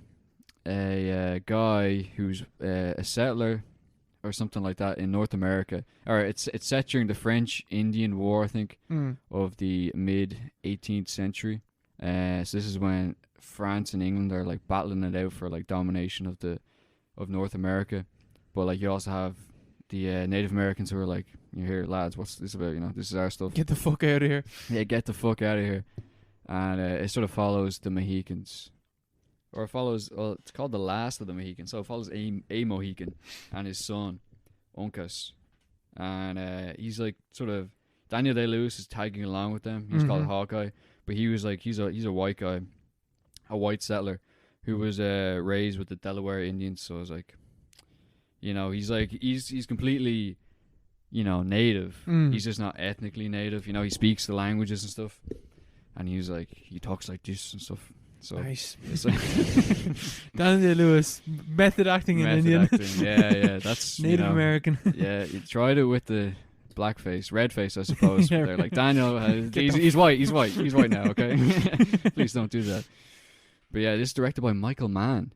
guy who's a settler or something like that in North America. Or it's set during the French-Indian War, I think, of the mid-18th century. So this is when France and England are like battling it out for like domination of North America. But like you also have the Native Americans who are like, "You're here, lads. What's this about? You know, this is our stuff.
Get the fuck out of here."
Yeah, get the fuck out of here. And it sort of follows the Mohicans. Or it follows, well, it's called The Last of the Mohicans. So it follows a Mohican and his son, Uncas. And he's like sort of, Daniel Day-Lewis is tagging along with them. He's called Hawkeye. But he was like, he's a white guy, a white settler who was raised with the Delaware Indians. So I was like, you know, he's completely, you know, native. He's just not ethnically native. You know, he speaks the languages and stuff. And he was like, he talks like this and stuff. So
nice.
It's like
Daniel Day-Lewis, method acting in Indian.
Acting. Yeah, that's
Native American.
Yeah, he tried it with the blackface, red face, I suppose.
Yeah,
they're like, Daniel, he's white now, okay? Please don't do that. But yeah, this is directed by Michael Mann.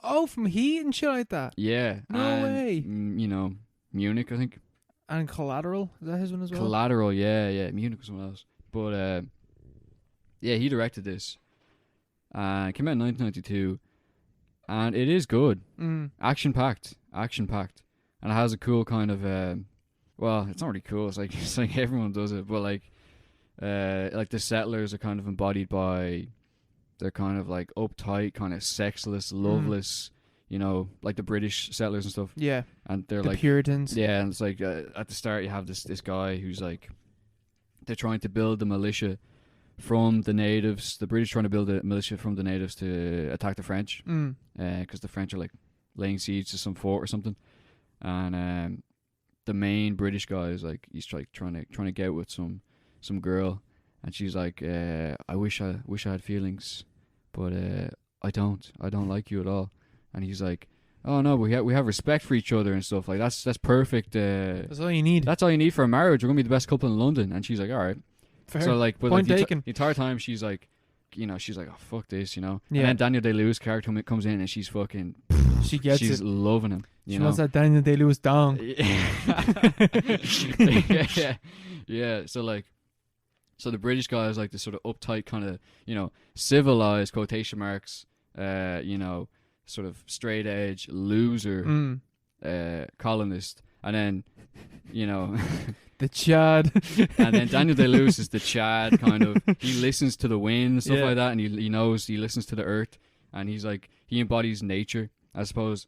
Oh, from Heat and shit like that.
Yeah.
No way.
You know, Munich, I think.
And Collateral, is that his one as well?
Collateral, yeah. Munich was someone else. But yeah, he directed this. It came out in 1992, and it is good. Action packed, and it has a cool kind of well, it's not really cool. It's like everyone does it, but like the settlers are kind of embodied by, they're kind of like uptight, kind of sexless, loveless, you know, like the British settlers and stuff.
Yeah,
and they're
the
like
Puritans.
Yeah, and it's like at the start you have this guy who's like, they're trying to build a militia from the natives. The British trying to build a militia from the natives to attack the French, because the French are like laying siege to some fort or something, and the main British guy is like, he's like trying to get out with some girl, and she's like, I wish I had feelings, but I don't like you at all. And he's like, oh no, we have respect for each other and stuff. Like that's perfect.
That's all you need.
That's all you need for a marriage. We're gonna be the best couple in London. And she's like, all right.
Fair.
So like, but
Point
like,
taken.
the entire time she's like, she's like, oh fuck this,
Yeah.
And then Daniel Day-Lewis' character comes in and she's fucking,
She gets
she's
it.
loving him.
She wants that Daniel Day-Lewis dong.
Yeah. So the British guy is like this sort of uptight kind of, civilized quotation marks, sort of straight edge loser, colonist, and then,
the Chad.
and then Daniel Day-Lewis is the Chad kind of. He listens to the wind and stuff
Yeah.
like that, and he listens to the earth, and he's like, he embodies nature, I suppose,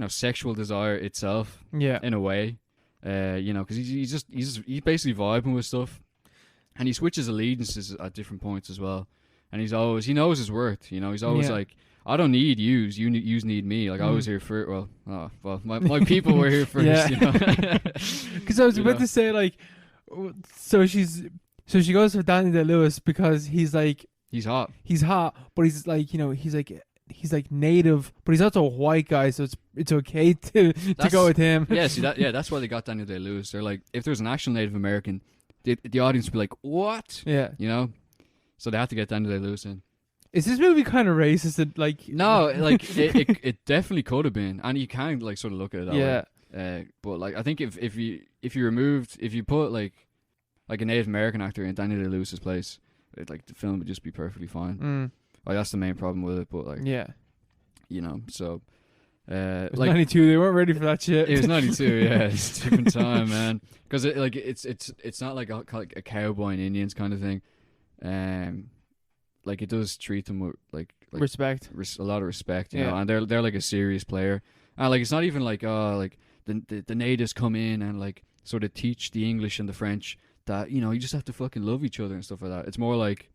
sexual desire itself
Yeah.
in a way, because he's basically vibing with stuff, and he switches allegiances at different points as well, and he knows his worth, he's always
Yeah.
like, I don't need yous, yous need me, like I was here for, my people were here first,
Yeah. Because I was about to say, like, so she goes for Daniel Day-Lewis because he's like,
he's hot.
he's hot, but he's like, he's like native, but he's also a white guy, so it's okay to go with him.
That's why they got Daniel Day-Lewis. They're like, if there's an actual Native American, the audience would be like, what?
Yeah.
So they have to get Daniel Day-Lewis in.
Is this movie kind of racist? Like,
No, like it definitely could have been, and you can like sort of look at it that
yeah.
way. But like I think if you put like a Native American actor in Daniel Day-Lewis's place, like the film would just be perfectly fine. Like that's the main problem with it. But like
Yeah.
So
It was
like
92. They weren't ready for that shit.
it was 92. Yeah, it's a different time, man. Because it's not like a cowboy and Indians kind of thing. Like it does treat them with like
Respect.
a lot of respect, you
Yeah.
know, and they're like a serious player, and like it's not even like like the natives come in and like sort of teach the English and the French that you just have to fucking love each other and stuff like that. It's more like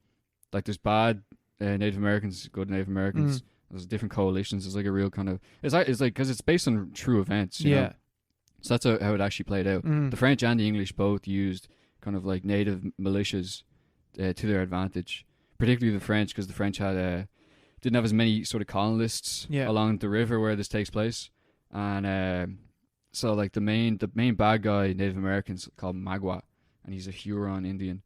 there's bad Native Americans, good Native Americans. There's different coalitions. It's like a real kind of it's like because it's based on true events. You know? So that's how it actually played out. The French and the English both used kind of like native militias to their advantage. Particularly the French, because the French had didn't have as many sort of colonists along the river where this takes place, and so like the main bad guy, Native Americans, called Magua, and he's a Huron Indian,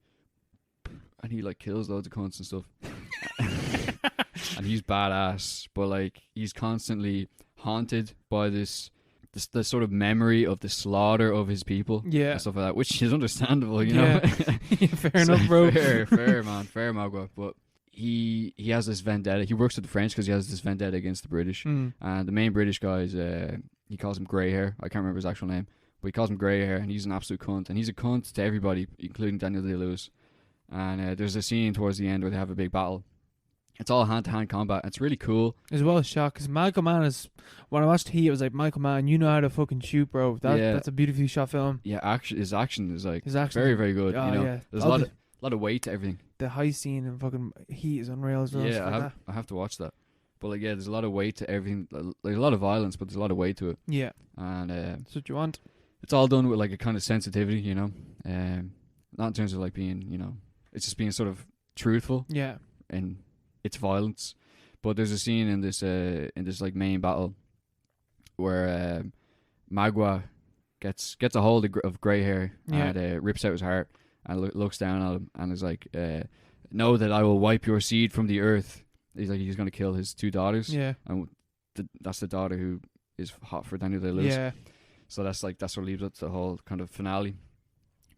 and he like kills loads of cunts and stuff, and he's badass, but like he's constantly haunted by this sort of memory of the slaughter of his people, and stuff like that, which is understandable, you know.
Fair enough, bro.
Fair man, fair Magua. But he has this vendetta. He works with the French because he has this vendetta against the British. And the main British guy is he calls him Grey Hair. I can't remember his actual name, but he calls him Grey Hair, and he's an absolute cunt. And he's a cunt to everybody, including Daniel Day-Lewis. And there's a scene towards the end where they have a big battle. It's all hand-to-hand combat. It's really cool.
As well as shot, because Michael Mann is... When I watched Heat, it was like, Michael Mann, you know how to fucking shoot, bro. That's a beautifully shot film.
Yeah, his action is like
His action
very, very good.
Oh,
you know?
yeah.
There's a lot of weight to everything.
The heist scene in fucking Heat is unreal as well.
Yeah, I have to watch that. But like, there's a lot of weight to everything. Like a lot of violence, but there's a lot of weight to it.
Yeah.
And
that's what you want.
It's all done with like a kind of sensitivity, you know. Not in terms of like being, it's just being sort of truthful.
Yeah.
And it's violence. But there's a scene in this like main battle where Magua gets a hold of Grey Hair and rips out his heart and looks down at him and is like, know that I will wipe your seed from the earth. He's like, he's going to kill his two daughters.
Yeah.
And that's the daughter who is hot for Daniel Day-Lewis.
Yeah.
So that's what leads up to the whole kind of finale.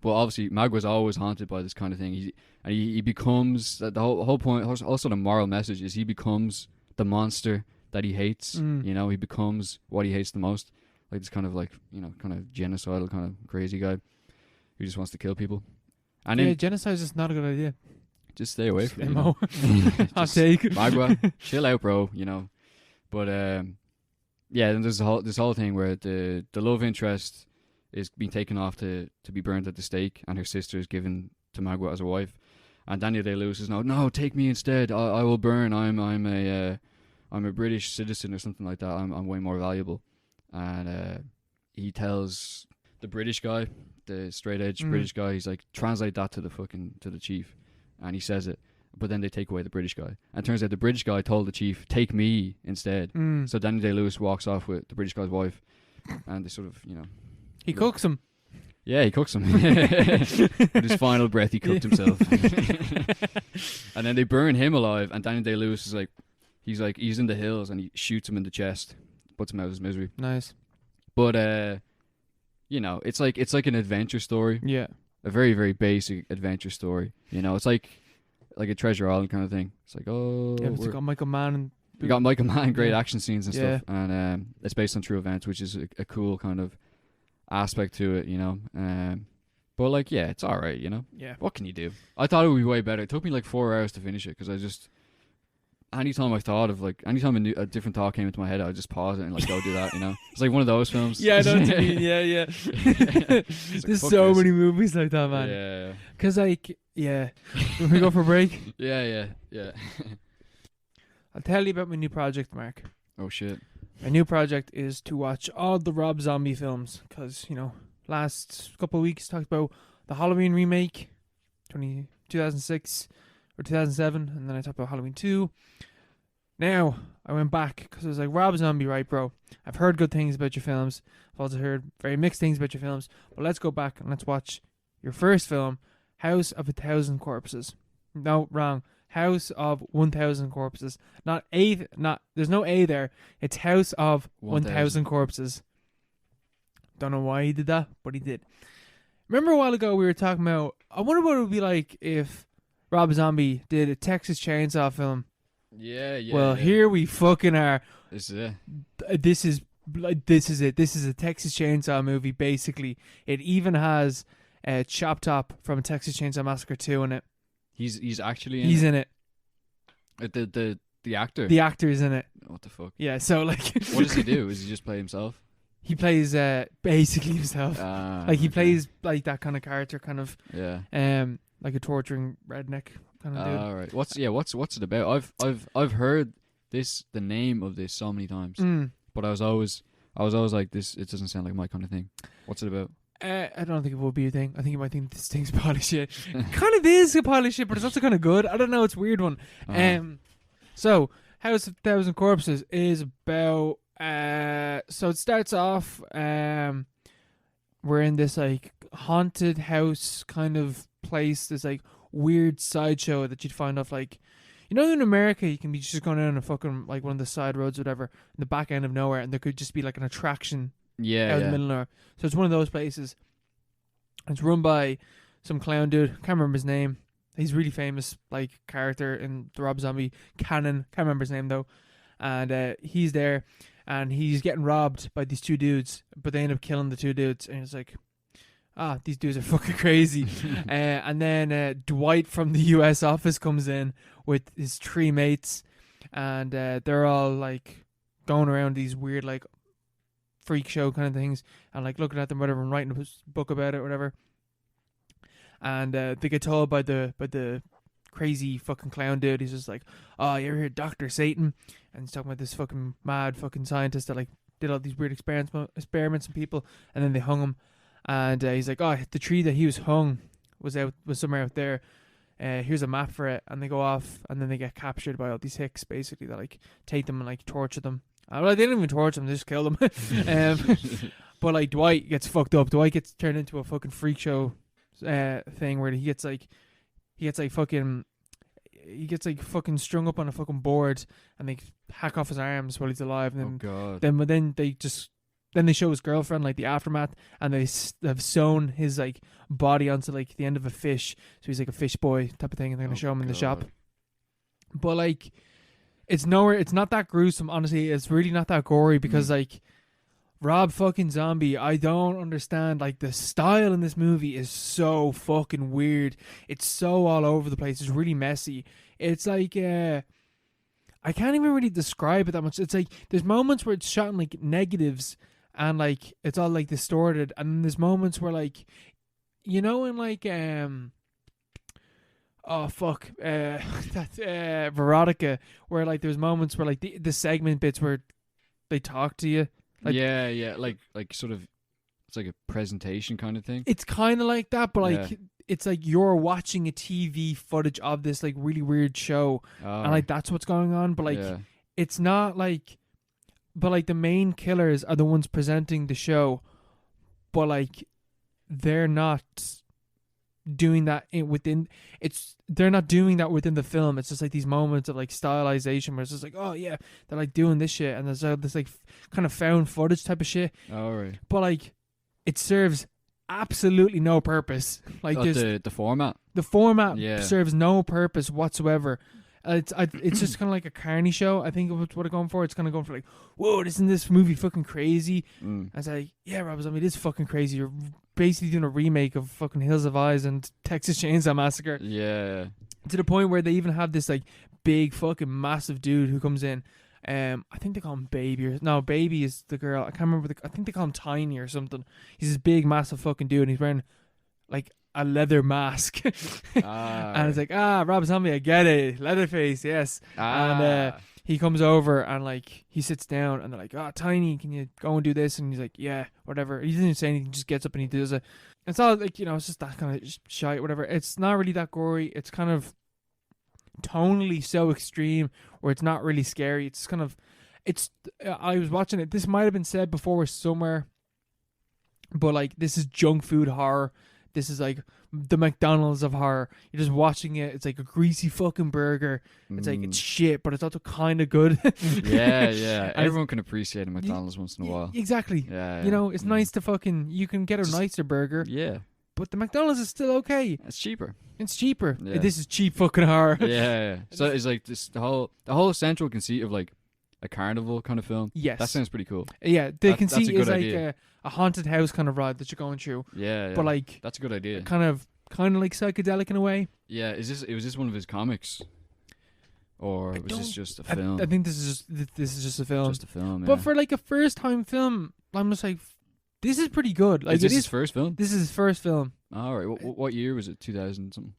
But obviously, Magua's always haunted by this kind of thing. He becomes the whole point. Also, the moral message is he becomes the monster that he hates. You know, he becomes what he hates the most. Like this kind of kind of genocidal, kind of crazy guy who just wants to kill people. And
genocide is just not a good idea.
Just stay away from it.
Hot take.
Magua, chill out, bro. You know, but then there's this whole thing where the love interest is being taken off to be burned at the stake, and her sister is given to Magua as a wife. And Daniel Day-Lewis is no, take me instead. I will burn. I'm a British citizen or something like that. I'm way more valuable. And he tells the British guy, the straight edge British guy, he's like, translate that to the chief, and he says it. but then they take away the British guy. And it turns out the British guy told the chief, take me instead. So Daniel Day-Lewis walks off with the British guy's wife, and they sort of,
He cooks him.
Yeah, he cooks him. With his final breath, he cooked himself. And then they burn him alive, and Daniel Day-Lewis is like, he's in the hills, and he shoots him in the chest, puts him out of his misery.
Nice.
But, it's like an adventure story.
Yeah.
A very, very basic adventure story. It's like a Treasure Island kind of thing. It's like,
It's got Michael Mann and
you got Michael Mann, great action scenes and
Yeah.
stuff, and it's based on true events, which is a cool kind of aspect to it, but like, yeah, it's all right,
Yeah.
What can you do? I thought it would be way better. It took me like 4 hours to finish it, because anytime a different thought came into my head, I would just pause it and like go do that, It's like one of those films.
Yeah, I know what you mean. Yeah. There's so many movies like that, man.
Yeah.
Cause like, yeah. When we go for a break,
Yeah.
I'll tell you about my new project, Mark.
Oh shit.
My new project is to watch all the Rob Zombie films, because, last couple of weeks talked about the Halloween remake, 2006 or 2007, and then I talked about Halloween 2. Now, I went back, because I was like, Rob Zombie, right, bro? I've heard good things about your films. I've also heard very mixed things about your films, but let's go back and let's watch your first film, House of 1,000 Corpses. No, wrong. House of 1,000 Corpses. There's no A there. It's House of 1,000 Corpses. Don't know why he did that, but he did. Remember a while ago we were talking about, I wonder what it would be like if Rob Zombie did a Texas Chainsaw film.
Yeah.
Well, here we fucking are.
This is it.
This is it. This is a Texas Chainsaw movie, basically. It even has Chop Top from Texas Chainsaw Massacre 2 in it.
He's actually in
He's
it.
in it.
The actor.
The actor is in it.
What the fuck?
Yeah, so like
What does he do? Does he just play himself?
He plays basically himself. Like he
okay.
plays like that kind of character, kind of
Yeah.
like a torturing redneck kind of dude.
All right. What's it about? I've heard the name of this so many times, but I was always like, this. It doesn't sound like my kind of thing. What's it about?
I don't think it will be a thing. I think you might think this thing's pile of shit. Kind of is a pile of shit, but it's also kind of good. I don't know. It's a weird one. So House of 1,000 Corpses is about. So it starts off. We're in this like haunted house kind of place. This like weird sideshow that you'd find off like. In America, you can be just going down a fucking like one of the side roads, or whatever, in the back end of nowhere, and there could just be like an attraction.
Yeah,
out in the middle of nowhere. So it's one of those places. It's run by some clown dude. Can't remember his name. He's a really famous like character in the Rob Zombie canon. Can't remember his name though. And he's there, and he's getting robbed by these two dudes, but they end up killing the two dudes. And it's like, these dudes are fucking crazy. And then Dwight from the US office comes in with his 3 mates, and they're all like going around these weird like freak show kind of things, and like looking at them, whatever, and writing a book about it, whatever. And they get told by the crazy fucking clown dude. He's just like, "Oh, you ever heard Dr. Satan?" And he's talking about this fucking mad fucking scientist that like did all these weird experiments on people, and then they hung him. And he's like, "Oh, the tree that he was hung was somewhere out there. Here's a map for it." And they go off, and then they get captured by all these hicks, basically, that like take them and like torture them. Well, they didn't even torture them; they just kill them. But like Dwight gets fucked up. Dwight gets turned into a fucking freak show thing where he gets fucking strung up on a fucking board, and they hack off his arms while he's alive. And then then they show his girlfriend like the aftermath, and they have sewn his like body onto like the end of a fish, so he's like a fish boy type of thing, and they're gonna show him in the shop. But like, it's not that gruesome, honestly. It's really not that gory, because like Rob fucking Zombie, I don't understand. Like, the style in this movie is so fucking weird. It's so all over the place. It's really messy. It's like I can't even really describe it that much. It's like there's moments where it's shot in like negatives, and like it's all like distorted, and then there's moments where like, in like that's Veronica, where like there's moments where like the segment bits where they talk to you. Like,
yeah, like sort of, it's like a presentation kind of thing.
It's kind of like that, but like it's like you're watching a TV footage of this like really weird show, and like that's what's going on. But like it's not like, but like the main killers are the ones presenting the show, but like they're not doing that they're not doing that within the film. It's just like these moments of like stylization where it's just like, oh yeah, they're like doing this shit, and there's this like kind of found footage type of shit.
Right.
But like it serves absolutely no purpose. Like
the format
serves no purpose whatsoever. It's just kind of like a carny show. I think what I'm going for. It's kind of going for like, whoa, isn't this movie fucking crazy? I was like, yeah, Rob, I mean, it is fucking crazy. You're basically doing a remake of fucking Hills of Eyes and Texas Chainsaw Massacre.
Yeah.
To the point where they even have this like big fucking massive dude who comes in. I think they call him Baby. Baby is the girl. I can't remember. I think they call him Tiny or something. He's this big, massive fucking dude, and he's wearing like a leather mask. And it's like, Rob Zombie, I get it. Leatherface, yes. And he comes over and like he sits down, and they're like, Tiny, can you go and do this? And he's like, yeah, whatever. He doesn't say anything, just gets up and he does it. It's all like, it's just that kind of shite, whatever. It's not really that gory. It's kind of tonally so extreme where it's not really scary. It's kind of, I was watching it. This might have been said before somewhere, but like this is junk food horror. This is like the McDonald's of horror. You're just watching it. It's like a greasy fucking burger. It's like, it's shit, but it's also kind of good.
Yeah. Everyone can appreciate a McDonald's once in a while.
Exactly.
Yeah.
It's nice to fucking, you can get a nicer burger.
Yeah.
But the McDonald's is still okay.
It's cheaper.
Yeah. This is cheap fucking horror.
Yeah. So it's like this, the whole central conceit of like a carnival kind of film.
Yes.
That sounds pretty cool.
Yeah. The conceit is like a haunted house kind of ride that you're going through.
Yeah.
But like,
that's a good idea.
Kind of like psychedelic in a way.
Yeah. Was this one of his comics? Or was this just a film?
I think this is just a film.
Just a film, yeah.
But for like a first time film, I'm just like, this is pretty good. Like,
is this his first film?
This is his first film.
All right. What year was it? 2000 something?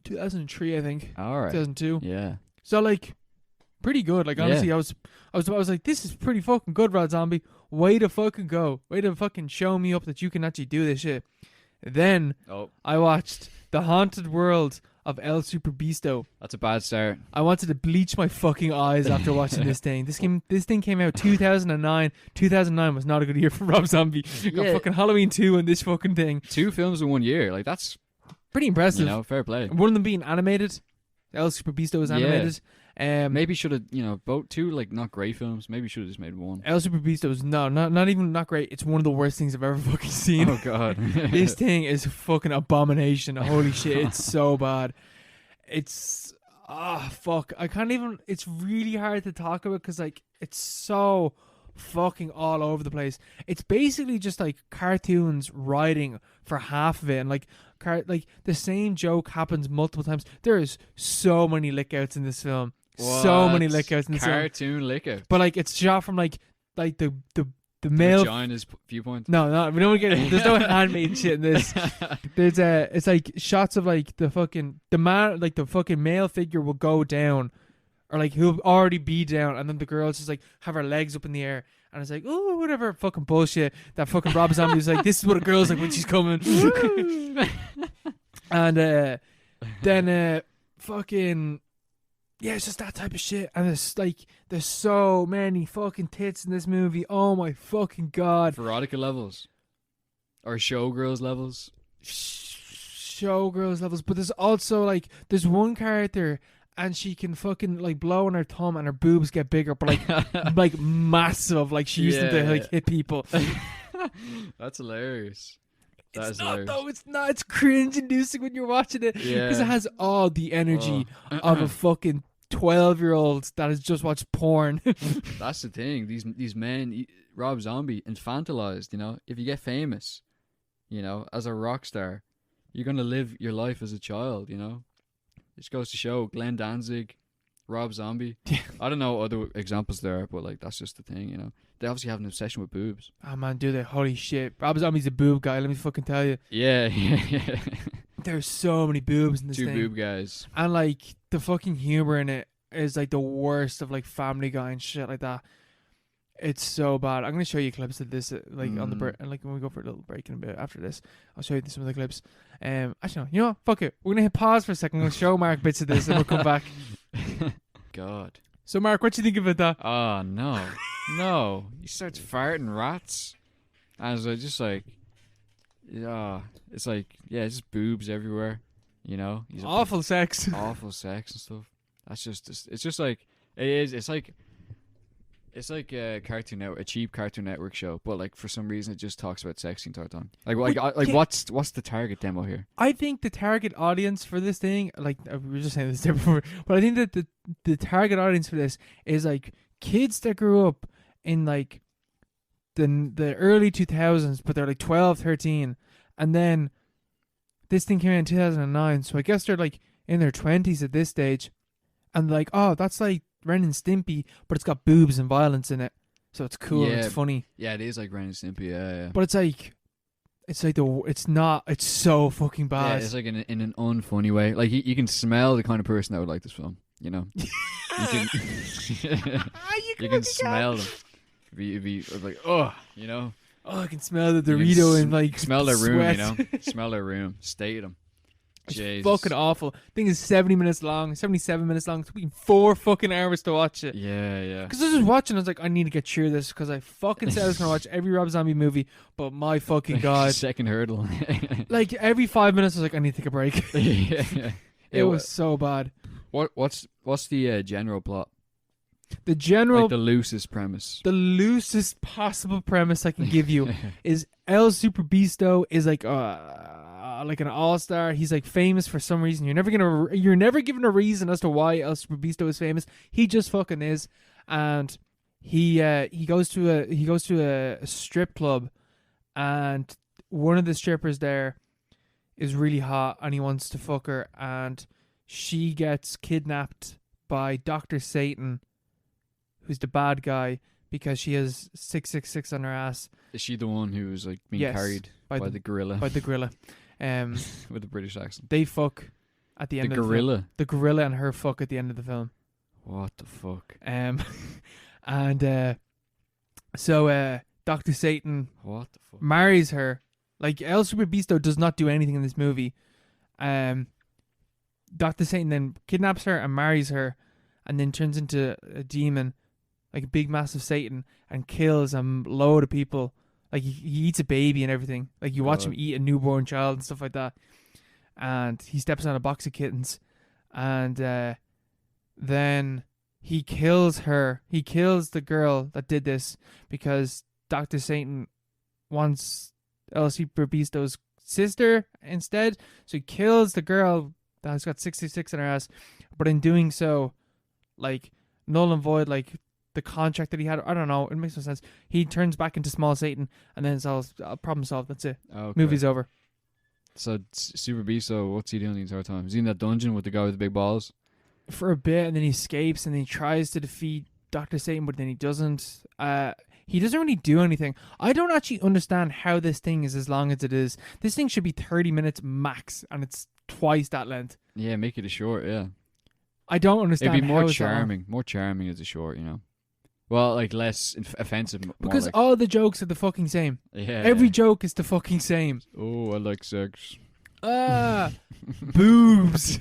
2003, I think.
All right.
2002.
Yeah.
So like, pretty good. Like honestly, I was like, this is pretty fucking good, Rob Zombie. Way to fucking go. Way to fucking show me up that you can actually do this shit. Then I watched The Haunted World of El Superbeasto.
That's a bad start.
I wanted to bleach my fucking eyes after watching this thing. This thing came out 2009. 2009 was not a good year for Rob Zombie. Got fucking Halloween 2 and this fucking thing.
2 films in 1 year. Like, that's
pretty impressive.
Fair play.
One of them being animated. El Superbeasto was animated.
Maybe should have, both 2 like not great films. Maybe should have just made 1.
El Superbeasto is not even not great. It's one of the worst things I've ever fucking seen.
Oh god,
this thing is a fucking abomination. Holy shit, it's so bad. It's fuck. I can't even. It's really hard to talk about because like it's so fucking all over the place. It's basically just like cartoons writing for half of it, and like the same joke happens multiple times. There is so many lick outs in this film.
What?
So many lick outs in this
cartoon lick out.
But like it's shot from like the male
vagina's viewpoint.
No, we don't get it. There's no handmade shit in this. There's it's like shots of like the fucking male figure will go down, or like he'll already be down, and then the girls just like have her legs up in the air, and it's like, oh, whatever fucking bullshit that fucking Rob Zombie is like. This is what a girl's like when she's coming. And then fucking. Yeah, it's just that type of shit. And there's so many fucking tits in this movie. Oh my fucking god.
Veronica levels. Or showgirls levels.
Showgirls levels. But there's also like, there's one character and she can fucking like blow on her thumb and her boobs get bigger. But like, like massive. Like she used to like hit people.
That's hilarious.
It's not though. It's not. It's cringe-inducing when you're watching it because it has all the energy of a fucking 12-year-old that has just watched porn.
That's the thing. These men, Rob Zombie, infantilized. If you get famous, as a rock star, you're gonna live your life as a child. It just goes to show. Glenn Danzig, Rob Zombie. I don't know other examples there, but like that's just the thing. They obviously have an obsession with boobs.
Oh man, do they? Holy shit. Rob Zombie's a boob guy, let me fucking tell you.
Yeah.
There's so many boobs in this
2
thing.
boob guys.
And like the fucking humor in it is like the worst of like Family Guy and shit like that. It's so bad. I'm gonna show you clips of this, on the break, and like when we go for a little break in a bit after this, I'll show you some of the clips. Actually, no, you know what? Fuck it. We're gonna hit pause for a second. I'm gonna show Mark bits of this, and we'll come back.
God.
So, Mark, what do you think about that?
Oh no, no! He starts farting rats, and it's like, just like, yeah, it's like, yeah, it's just boobs everywhere. You know, he's
Awful sex.
awful sex and stuff. That's just, it's just like it is. It's like a Cartoon Network, a cheap Cartoon Network show, but like for some reason it just talks about sex the entire time. What's the target demo here?
I think the target audience for this thing, like we were just saying this before, but I think that the target audience for this is like kids that grew up in like the early 2000s, but they're like 12, 13, and then this thing came out in 2009, so I guess they're like in their 20s at this stage, and like, oh, that's like Ren and Stimpy, but it's got boobs and violence in it, so it's cool and it's funny.
Yeah, it is like Ren and Stimpy. Yeah.
But it's so fucking bad.
Yeah, it's like in an unfunny way. Like you can smell the kind of person that would like this film. You know, you can smell them. Be like, oh, you know.
Oh, I can smell the Dorito and like
smell their room.
sweat.
You know, smell their room. Stay at them.
It's fucking awful. Thing is 70 minutes long, 77 minutes long. It's taking 4 fucking hours to watch it.
Yeah.
Because I was just watching, I was like, I need to get through this because I fucking said I was going to watch every Rob Zombie movie, but my fucking God.
Second hurdle.
Like every 5 minutes, I was like, I need to take a break.
Yeah.
It was so bad.
What's the general plot?
The general,
like the loosest premise.
The loosest possible premise I can give you is El Superbeasto is like an all-star. He's like famous for some reason. You're never given a reason as to why El Superbeasto is famous. He just fucking is. And he goes to a strip club, and one of the strippers there is really hot and he wants to fuck her, and she gets kidnapped by Dr. Satan, who's the bad guy, because she has 666 on her ass.
Is she the one who was like being carried by the gorilla?
By the gorilla.
With a British accent.
They fuck at the end of the film. The gorilla and her fuck at the end of the film.
What the fuck?
So Dr. Satan
what the fuck?
marries her. Like, El Superbeasto does not do anything in this movie. Dr. Satan then kidnaps her and marries her, and then turns into a demon, like a big massive Satan, and kills a load of people. Like he eats a baby and everything. Like you watch him eat a newborn child and stuff like that. And he steps on a box of kittens, and then he kills her. He kills the girl that did this because Dr. Satan wants El Superbeasto's sister instead. So he kills the girl that has got 66 in her ass. But in doing so, like, null and void, like, the contract that he had. I don't know. It makes no sense. He turns back into small Satan, and then it's all problem solved. That's it.
Okay.
Movie's over.
So Superbeasto, what's he doing the entire time? Is he in that dungeon with the guy with the big balls?
For a bit, and then he escapes, and then he tries to defeat Dr. Satan, but then he doesn't. He doesn't really do anything. I don't actually understand how this thing is as long as it is. This thing should be 30 minutes max, and it's twice that length.
Yeah, make it a short, yeah.
I don't understand.
It'd be more charming. More charming as a short, you know. Well, like less offensive.
Because
like,
all the jokes are the fucking same.
Yeah.
Every joke is the fucking same.
Oh, I like sex.
Boobs.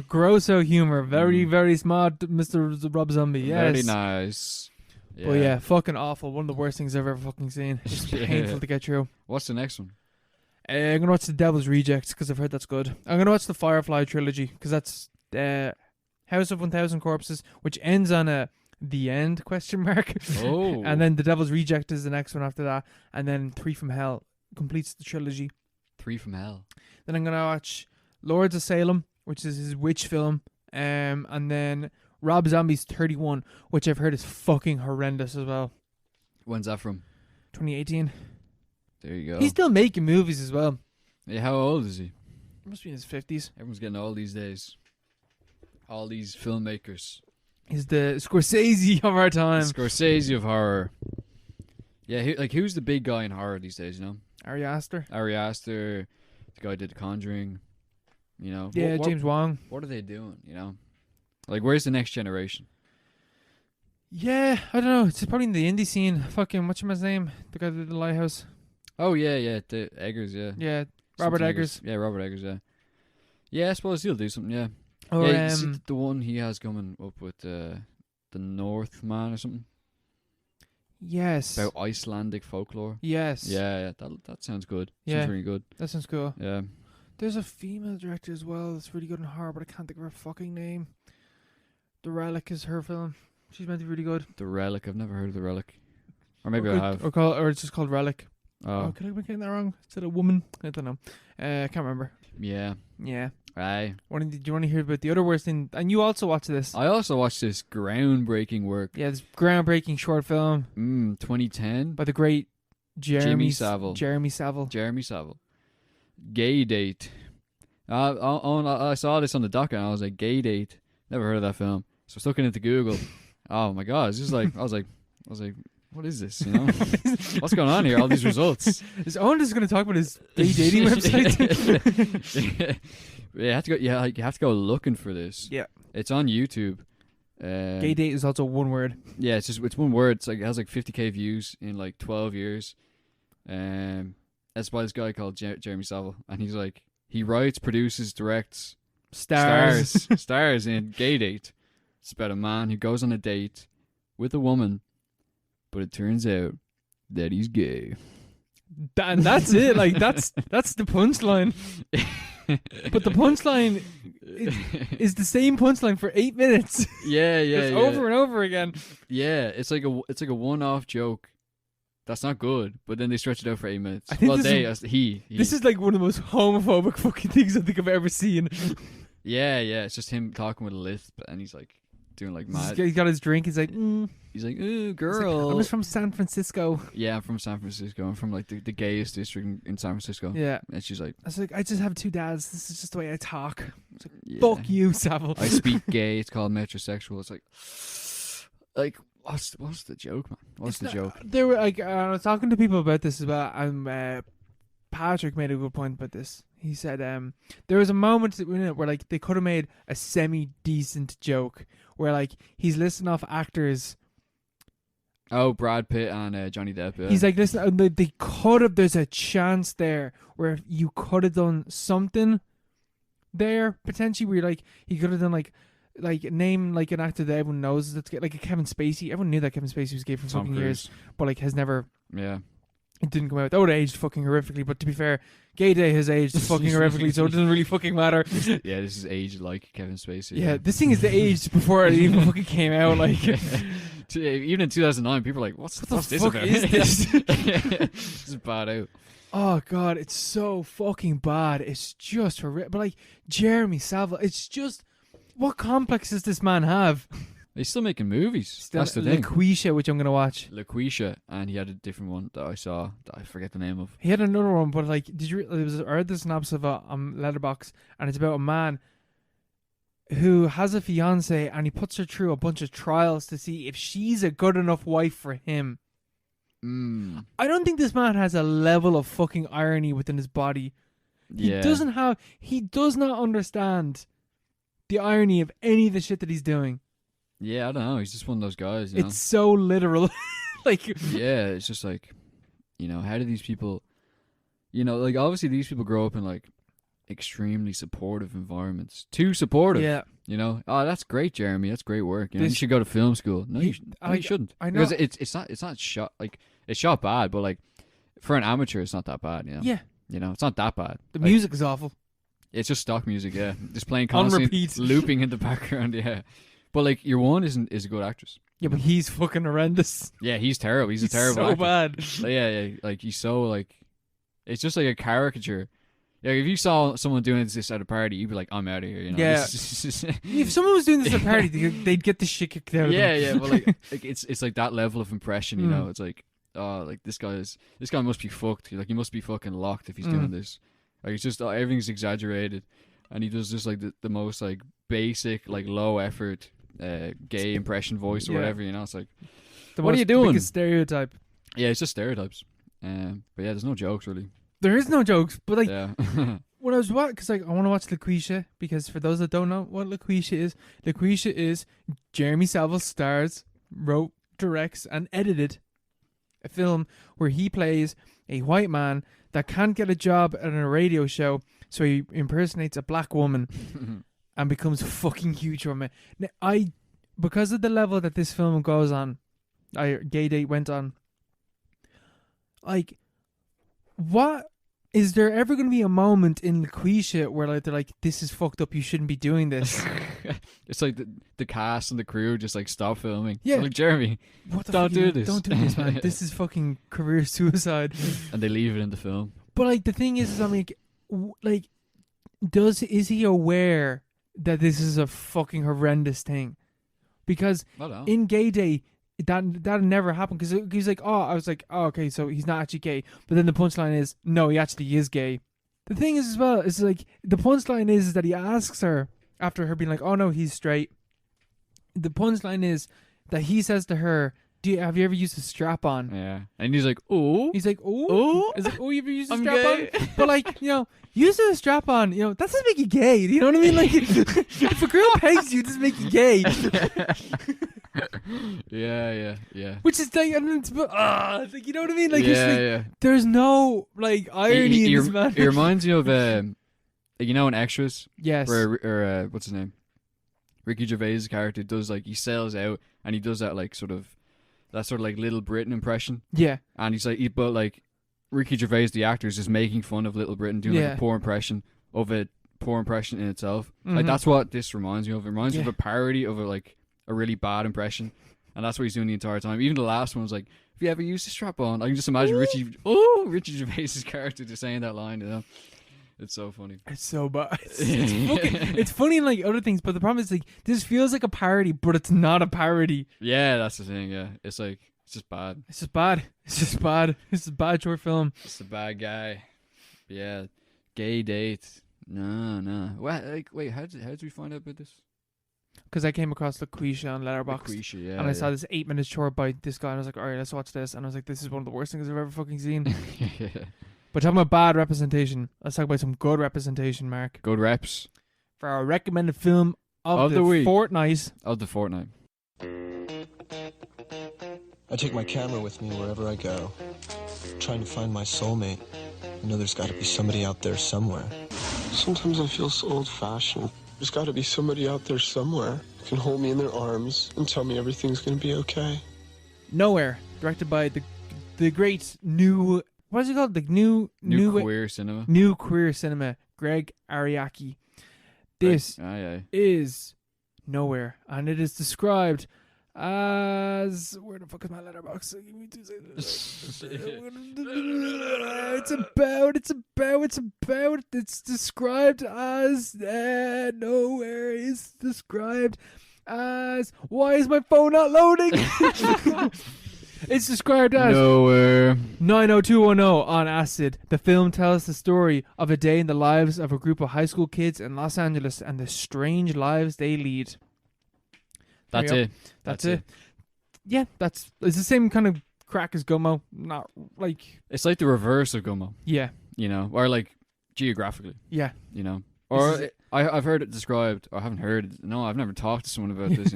Grosso humor. Very, very smart, Mr. Rob Zombie. Yes.
Very nice. Yeah.
But yeah, fucking awful. One of the worst things I've ever fucking seen. It's painful to get through.
What's the next one?
I'm going to watch The Devil's Rejects because I've heard that's good. I'm going to watch the Firefly trilogy because that's House of 1000 Corpses, which ends on the end ?
Oh.
And then The Devil's Reject is the next one after that. And then 3 from Hell completes the trilogy.
3 from Hell.
Then I'm going to watch Lords of Salem, which is his witch film. And then Rob Zombie's 31, which I've heard is fucking horrendous as well.
When's that from?
2018.
There you go.
He's still making movies as well.
Yeah, how old is he?
Must be in his 50s.
Everyone's getting old these days. All these filmmakers.
He's the Scorsese of our time.
Scorsese of horror. Yeah, who's the big guy in horror these days, you know?
Ari Aster.
Ari Aster, the guy who did The Conjuring, you know?
Yeah, James Wong.
What are they doing, you know? Like, where's the next generation?
Yeah, I don't know. It's probably in the indie scene. Fucking what's his name? The guy that did The Lighthouse.
Oh yeah, the Eggers, yeah.
Yeah, Robert
Something
Eggers.
Yeah, Robert Eggers, yeah. Yeah, I suppose he'll do something, yeah.
Or
Yeah, you see the one he has coming up with the Northman or something
yes,
about Icelandic folklore.
yes,
Yeah, that sounds good.
Yeah.
Sounds really good.
that sounds cool.
Yeah.
There's a female director as well that's really good in horror, but I can't think of her fucking name. The Relic is her film. She's meant to be really good.
The Relic. I've never heard of The Relic. Or maybe
or
I have.
or it's just called Relic.
Oh,
Could I be getting that wrong? Is it a woman? I don't know. I can't remember.
yeah.
Yeah.
Aye.
Do you want to hear about the other worst thing? And you also watched this.
I also watched this groundbreaking work.
Yeah, this groundbreaking short film
2010.
by the great
Jimmy Savile.
Jeremy Savile.
Jeremy Savile. GayDate. I saw this on the docket and I was like, GayDate. Never heard of that film. So I was looking into Google. Oh my god, it's just like I was like, what is this? You know, what's going on here? All these results.
Is Owen just going to talk about his gay dating website?
Yeah, you have to go. Yeah, like, you have to go looking for this.
Yeah,
it's on YouTube.
GayDate is also one word.
Yeah, it's one word. It's like it has like 50,000 views in like 12 years. That's by this guy called Jeremy Savile, and he's like he writes, produces, directs, stars in GayDate. It's about a man who goes on a date with a woman, but it turns out that he's gay.
And that's it. Like that's the punchline. But the punchline is the same punchline for 8 minutes.
Yeah.
It's over and over again.
Yeah, it's like a one-off joke. That's not good, but then they stretch it out for 8 minutes.
I think
he.
This is like one of the most homophobic fucking things I think I've ever seen.
Yeah, it's just him talking with a lisp, and he's like doing like mad.
He's got his drink. He's like,
He's like, ooh,
He's
girl.
like, I'm just from San Francisco.
Yeah, I'm from San Francisco. I'm from like the gayest district in San Francisco.
Yeah.
And she's like,
I was like, I just have 2 dads. This is just the way I talk. It's like,
yeah.
fuck you, Savile.
I speak gay. It's called metrosexual. It's like what's the joke, man? What's the joke?
There were like I was talking to people about this as well. Patrick made a good point about this. He said there was a moment where like they could have made a semi-decent joke where like he's listing off actors.
Oh, Brad Pitt and Johnny Depp. Yeah.
He's like, listen, they could have. There's a chance there where you could have done something there potentially. Where like he could have done like name like an actor that everyone knows that's gay, like a Kevin Spacey. Everyone knew that Kevin Spacey was gay for
Tom
fucking
Cruise.
years, but like has never.
Yeah.
It didn't come out. That would have aged fucking horrifically. But to be fair, GayDate has aged fucking horrifically, so it doesn't really fucking matter.
Yeah, this is aged like Kevin Spacey.
Yeah, this thing is the aged before it even fucking came out. Like,
even in 2009, people are like, what's
the
this
fuck
about?
is this?
This is bad out.
Oh god, it's so fucking bad. It's just horrific. But like Jeremy Savile, it's just what complex does this man have?
He's still making movies.
Still,
That's the thing.
LaQuisha, which I'm gonna watch.
LaQuisha, and he had a different one that I saw that I forget the name of.
He had another one, but like, I read the synopsis of a Letterboxd, and it's about a man who has a fiance, and he puts her through a bunch of trials to see if she's a good enough wife for him. I don't think this man has a level of fucking irony within his body. He does not understand the irony of any of the shit that he's doing.
Yeah, I don't know. He's just one of those guys, you know?
It's so literal. Like,
yeah, it's just like, you know, how do these people, you know, like obviously these people grow up in like extremely supportive environments. Too supportive.
yeah.
You know, oh, that's great, Jeremy. That's great work. You know, you should go to film school. No, you shouldn't.
I know.
Because it's not shot like it's shot bad, but like for an amateur, it's not that bad. You know.
Yeah.
You know, it's not that bad.
The
Like,
music is awful.
it's just stock music. Yeah, just playing
On
constantly,
repeat.
looping in the background. Yeah, but like your one is a good actress.
Yeah, but he's fucking horrendous.
Yeah, he's terrible. He's a terrible
so
actor.
bad.
Like, yeah, like he's so like, it's just like a caricature. Yeah, if you saw someone doing this at a party, you'd be like, "I'm out of here." You know?
Yeah. If someone was doing this at a party, they'd get the shit kicked out of them.
Yeah, but like it's like that level of impression. You know, it's like, oh, like this guy must be fucked. Like he must be fucking locked if he's doing this. Like it's just everything's exaggerated, and he does just like the most like basic like low effort gay impression voice or whatever. You know, it's like, what are you doing?
Biggest stereotype.
Yeah, it's just stereotypes. But yeah, there's no jokes really.
There is no jokes, but like
Yeah.
when I was watching, because like I want to watch LaQuisha, because for those that don't know what LaQuisha is Jeremy Savile stars wrote, directs, and edited a film where he plays a white man that can't get a job at a radio show, so he impersonates a black woman and becomes fucking huge from it. Now, because of the level that this film goes on, GayDate went on, like, what is there ever going to be a moment in Laquisha where like they're like, this is fucked up, you shouldn't be doing this?
It's like the cast and the crew just like stop filming.
Yeah.
Like, Jeremy, don't do this.
Don't do this, man. This is fucking career suicide.
And they leave it in the film.
But like the thing is I'm like, is he aware that this is a fucking horrendous thing? Because in GayDate, that never happened, because he's like, I was like, okay, so he's not actually gay. But then the punchline is, no, he actually is gay. The thing is as well, is like, the punchline is that he asks her, after her being like, oh no, he's straight. The punchline is that he says to her, have you ever used a strap on?
Yeah. And he's like, oh.
He's like,
oh.
He's like, oh, you ever used a
I'm
strap
gay.
on? But like, using a strap on, that doesn't make you gay. You know what I mean? Like, if a girl pegs you, it doesn't make you gay.
Yeah.
Which is like, like, you know what I mean? Like, it's like,
yeah.
there's no like irony in this man.
It reminds me of in Extras.
Yes.
Where what's his name? Ricky Gervais' character does like, he sells out and he does that like sort of like Little Britain impression.
Yeah.
And he's like, but like Ricky Gervais, the actor, is just making fun of Little Britain, doing like a poor impression of a poor impression in itself.
Mm-hmm.
Like, that's what this reminds me of. It reminds me of a parody of a really bad impression. And that's what he's doing the entire time. Even the last one was like, have you ever used a strap on? I can just imagine Richie Gervais' character just saying that line, It's so funny.
It's so bad. It's funny in like other things, but the problem is like, this feels like a parody, but it's not a parody.
Yeah, that's the thing, yeah. It's like, it's just bad.
It's just bad. It's a bad short film.
It's a bad guy. Yeah. GayDate. No. Wait, how did we find out about this?
Because I came across Laquisha on Letterboxd.
Laquisha, yeah.
And I saw this 8-minute short by this guy, and I was like, alright, let's watch this. And I was like, this is one of the worst things I've ever fucking seen.
Yeah.
But talking about bad representation, let's talk about some good representation, Mark.
Good reps.
For our recommended film of the
week.
fortnight.
Of the fortnight.
I take my camera with me wherever I go, trying to find my soulmate. I know there's got to be somebody out there somewhere. Sometimes I feel so old-fashioned. There's got to be somebody out there somewhere who can hold me in their arms and tell me everything's going to be okay.
Nowhere, directed by the great new... What is it called? The new
queer cinema.
New queer cinema. Greg Ariaki. This is Nowhere, and it is described as, where the fuck is my letterbox? Give me 2 seconds. It's described as Nowhere is described as, why is my phone not loading? It's described as
Nowhere.
90210 on acid. The film tells the story of a day in the lives of a group of high school kids in Los Angeles and the strange lives they lead.
That's it.
That's it. Yeah, it's the same kind of crack as Gummo. Not like...
It's like the reverse of Gummo.
Yeah.
Or like geographically.
Yeah.
Or I've heard it described, or I haven't heard it. No, I've never talked to someone about this,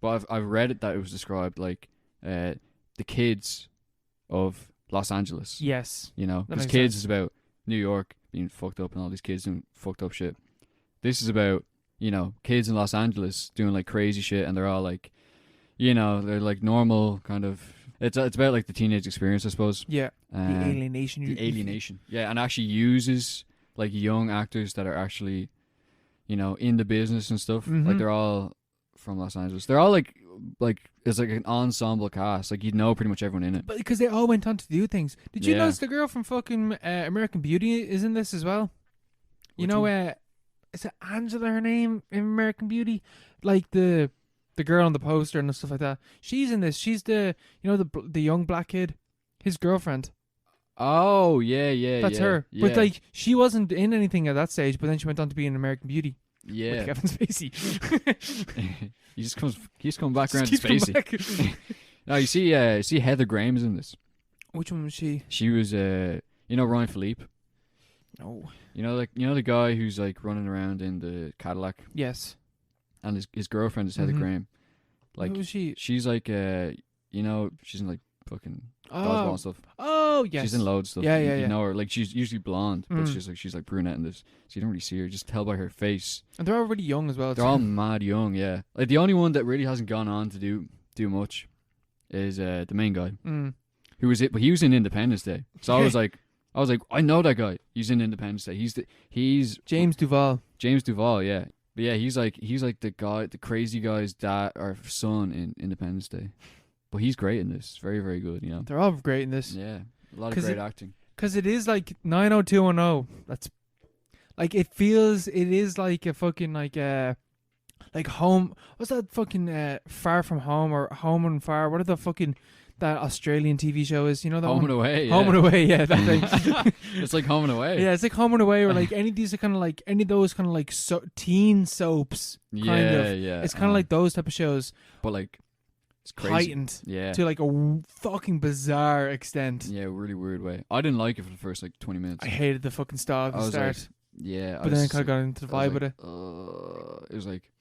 But I've read it that it was described like the kids of Los Angeles.
Yes.
Because kids is about New York being fucked up and all these kids doing fucked up shit. This is about, kids in Los Angeles doing like crazy shit, and they're all like, they're like normal kind of. It's about like the teenage experience, I suppose.
Yeah. The alienation.
The alienation. Yeah, and actually uses like young actors that are actually, in the business and stuff.
Mm-hmm.
Like they're all from Los Angeles. They're all like it's like an ensemble cast. Like, you'd know pretty much everyone in it.
But because they all went on to do things. Did you notice the girl from fucking American Beauty is in this as well? Is it Angela, her name, in American Beauty? Like the girl on the poster and stuff like that. She's in this. She's the young black kid, his girlfriend.
Oh, yeah.
That's her.
Yeah.
But like, she wasn't in anything at that stage, but then she went on to be in American Beauty.
Yeah.
With Kevin Spacey.
He's come back around to Spacey. No, you see Heather Graham's in this.
Which one was she?
She was Ryan Philippe.
No.
The guy who's like running around in the Cadillac.
Yes.
And his girlfriend is Heather Graham. Like
Who was she?
she's like you know, she's in like fucking dodgeball and stuff.
Oh, yes.
She's in loads of stuff.
Yeah,
you,
yeah,
you
yeah.
know her. Like she's usually blonde, but
Mm.
she's like brunette in this. So you don't really see her. Just tell by her face.
And they're all really young as well.
They're
too.
all mad young. Yeah. Like the only one that really hasn't gone on to do much is the main guy
Mm.
who was it, but he was in Independence Day. So I was like, I know that guy. He's in Independence Day. He's
James Duval.
James Duval. Yeah. But yeah, he's like the guy, the crazy guy's dad or son in Independence Day. But he's great in this. Very, very good, you know.
They're all great in this.
Yeah. A lot of
'Cause
great acting.
Because it is like 90210. That's like it is like a fucking like home. What's that fucking Far From Home or Home and Far? What are the fucking that Australian TV show is? You know that
Home
one?
and Away.
Home
yeah.
and Away. Yeah, that thing.
It's like Home and Away.
Yeah, it's like Home and Away, or like any of these are kind of like any of those kind of like teen soaps. Kind of.
Yeah.
It's kind of like those type of shows,
but like it's crazy.
heightened
Yeah.
to like a fucking bizarre extent.
Yeah, really weird way. I didn't like it for the first like 20 minutes.
I hated the fucking start at
I
the
was
start,
Yeah,
but then I kind of got into the
I was
vibe with
like,
it.
it was like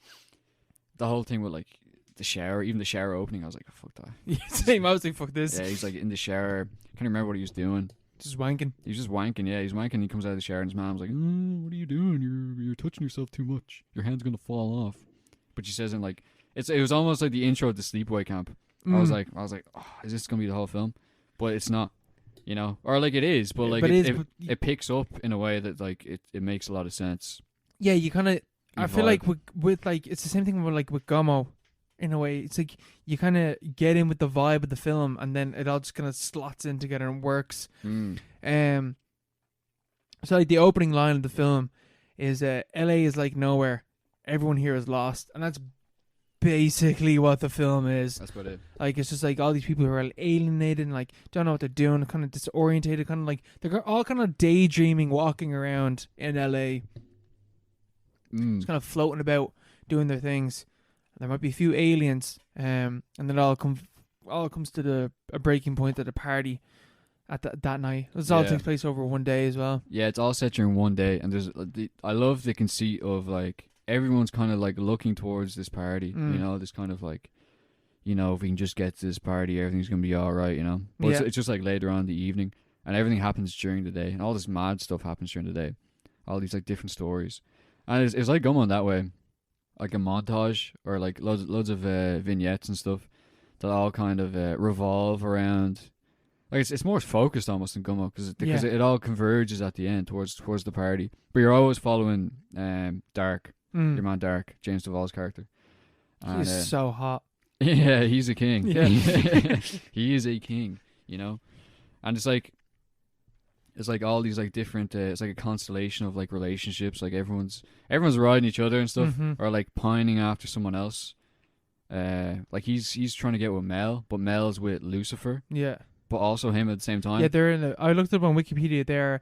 the whole thing with like the shower, even the shower opening. I was like, oh, fuck that.
Yeah, same. I was like, fuck this.
Yeah, he's like in the shower. Can't remember what he was doing.
Just wanking.
He was just wanking. Yeah, he's wanking. He comes out of the shower and his mom's like, "What are you doing? You're touching yourself too much. Your hand's gonna fall off." But she says in like it was almost like the intro to Sleepaway Camp. I was like, oh, is this gonna be the whole film? But it's not, you know, or like it is, but like it picks up in a way that like it makes a lot of sense.
Yeah, you kind of. I
You
feel
vibe.
like with like it's the same thing with like with Gummo, in a way. It's like you kind of get in with the vibe of the film, and then it all just kind of slots in together and works. So like the opening line of the film is LA is like nowhere. Everyone here is lost, and that's basically what the film is.
That's about it.
Like it's just like all these people who are alienated and like don't know what they're doing, kind of disorientated, kind of like they're all kind of daydreaming, walking around in LA, just kind of floating about, doing their things. There might be a few aliens, and then it all comes to a breaking point at a party at that night. This all takes place over one day as well.
Yeah, it's all set during one day, and I love the conceit of like everyone's kind of like looking towards this party. You know, this kind of like, you know, if we can just get to this party, everything's gonna be all right. You know, but it's just like later on in the evening, and everything happens during the day, and all this mad stuff happens during the day. All these like different stories, and it's like Gummo that way, like a montage or like loads of vignettes and stuff that all kind of revolve around. Like it's more focused almost than Gummo because it all converges at the end towards the party. But you're always following Dark, your man Dark, James Duvall's character. And,
He's so hot.
Yeah, he's a king.
Yeah.
He is a king, you know. And it's like all these like different. It's like a constellation of like relationships. Like everyone's riding each other and stuff, or like pining after someone else. Like he's trying to get with Mel, but Mel's with Lucifer.
Yeah.
But also him at the same time.
Yeah, they're in. I looked up on Wikipedia. They're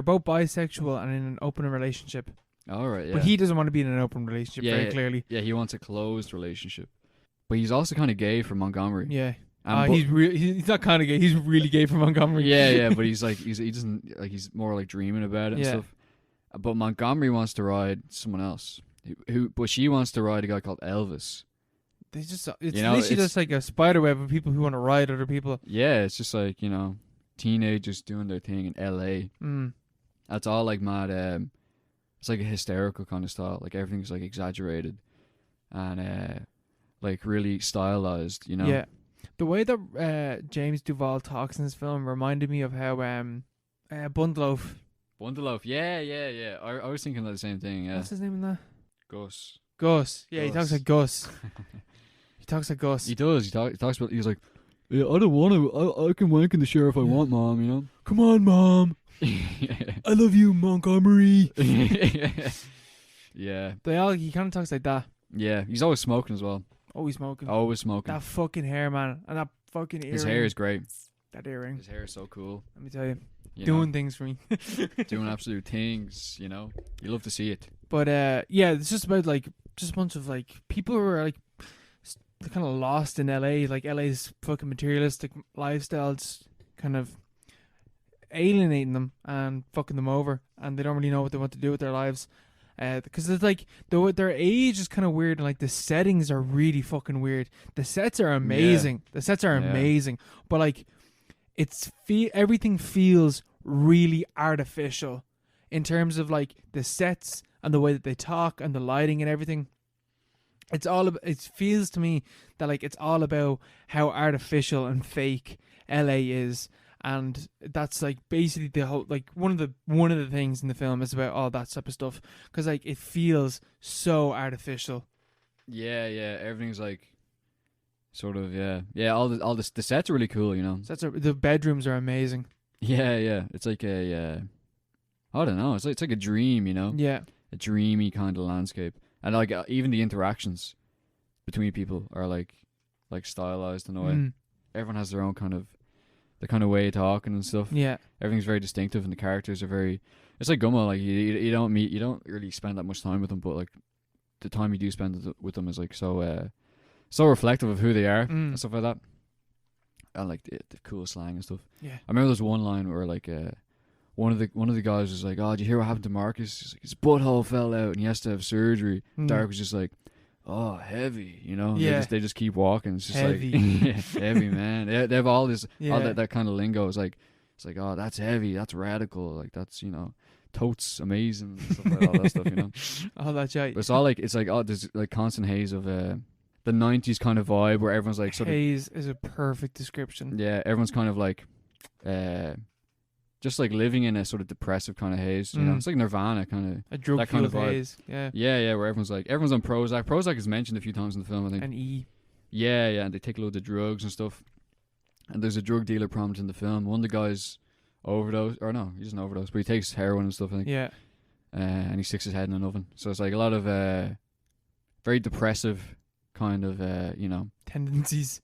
both bisexual and in an open relationship.
All right, yeah.
But he doesn't want to be in an open relationship. Very clearly.
Yeah, he wants a closed relationship. But he's also kind of gay for Montgomery.
Yeah.
But
He's not kind of gay. He's really gay for Montgomery.
Yeah. But he's like he doesn't like he's more like dreaming about it and stuff. But Montgomery wants to ride someone else. But she wants to ride a guy called Elvis.
It's
literally
just like a spider web of people who want to ride other people.
Yeah, it's just like, you know, teenagers doing their thing in LA. That's all like mad. It's like a hysterical kind of style. Like everything's like exaggerated and like really stylized, you know.
Yeah, the way that James Duval talks in this film reminded me of how Bundloaf.
Yeah. I was thinking of the same thing. Yeah.
What's his name in that?
Gus.
Yeah, he talks like Gus. He talks like Gus.
He does. He talks about. He's like, yeah, I don't want to. I can wank in the shower if I want, Mom. You know.
Come on, Mom. I love you, Montgomery.
Yeah.
He kind of talks like that.
Yeah, he's always smoking as well.
Always smoking.
That
fucking hair, man, and that fucking earring.
His hair is great.
That earring.
His hair is so cool.
Let me tell you,
doing
things for me.
Doing absolute things. You know, you love to see it.
But yeah, it's just about like just a bunch of like people who are like they're kind of lost in LA. Like LA's fucking materialistic lifestyles kind of alienating them and fucking them over, and they don't really know what they want to do with their lives. Because it's like their age is kind of weird, and like the settings are really fucking weird. The sets are amazing. The sets are amazing, but like everything feels really artificial in terms of like the sets and the way that they talk and the lighting and everything. It feels to me that like it's all about how artificial and fake LA is, and that's like basically the whole like one of the things in the film is about all that type of stuff, because like it feels so artificial.
Yeah, everything's like sort of all the sets are really cool, you know.
The bedrooms are amazing.
Yeah, it's like a I don't know, it's like a dream, you know.
Yeah,
a dreamy kind of landscape. And like even the interactions between people are like stylized in a way. Everyone has their own kind of way of talking and stuff.
Yeah,
everything's very distinctive, and the characters are very. It's like Gummo. Like you don't really spend that much time with them, but like the time you do spend with them is like so reflective of who they are and stuff like that. And like the cool slang and stuff.
Yeah,
I remember there's one line where like one of the guys was like, "Oh, did you hear what happened to Marcus? He's like, his butthole fell out and he has to have surgery." Dark was just like, "Oh, heavy," you know.
Yeah.
They just keep walking. It's just
heavy.
Like heavy, man. They have all this all that kind of lingo. It's like, "Oh, that's heavy. That's radical. Like that's, you know, totes amazing," and stuff like all that stuff, you know.
All that shit.
But it's like there's like constant haze of the 90s kind of vibe where everyone's like sort
haze is a perfect description.
Yeah, everyone's kind of like just like living in a sort of depressive kind of haze, you know. It's like Nirvana kind of,
a drug
that kind of vibe.
haze. Yeah,
where everyone's on Prozac. Prozac is mentioned a few times in the film, I think.
and E.
Yeah, and they take loads of drugs and stuff. And there's a drug dealer prominent in the film. One of the guys overdose, or no, he doesn't overdose, but he takes heroin and stuff, I think.
Yeah.
And he sticks his head in an oven. So it's like a lot of very depressive kind of, you know,
tendencies.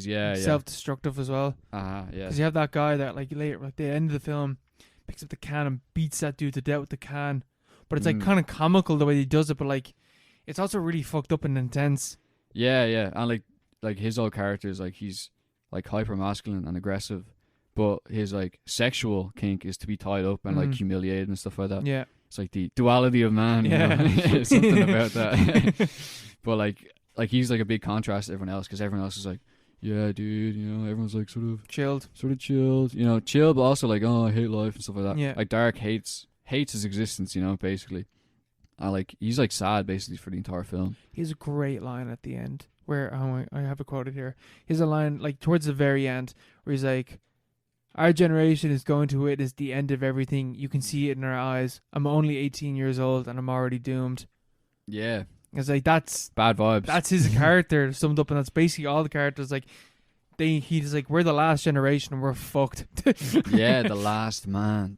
Yeah,
Self-destructive as well.
Yeah.
Because you have that guy that like later, like the end of the film, picks up the can and beats that dude to death with the can. But it's like kind of comical the way he does it, but like it's also really fucked up and intense.
Yeah, and like his whole character is like he's like hyper masculine and aggressive, but his like sexual kink is to be tied up and like humiliated and stuff like that.
Yeah,
it's like the duality of man.
Yeah,
you know? Something about that. But like he's like a big contrast to everyone else, because everyone else is like, yeah, dude, you know, everyone's like sort of chilled, you know, chill, but also like, oh, I hate life and stuff like that.
Yeah,
like Dark hates his existence, you know, basically. And like he's like sad basically for the entire film.
He has a great line at the end where I have it quoted here. He has a line like towards the very end where he's like, "Our generation is going to witness the end of everything. You can see it in our eyes. I'm only 18 years old and I'm already doomed."
Yeah.
It's like that's
bad vibes.
That's his character summed up, and that's basically all the characters. Like he's like, we're the last generation and we're fucked.
Yeah, the last man.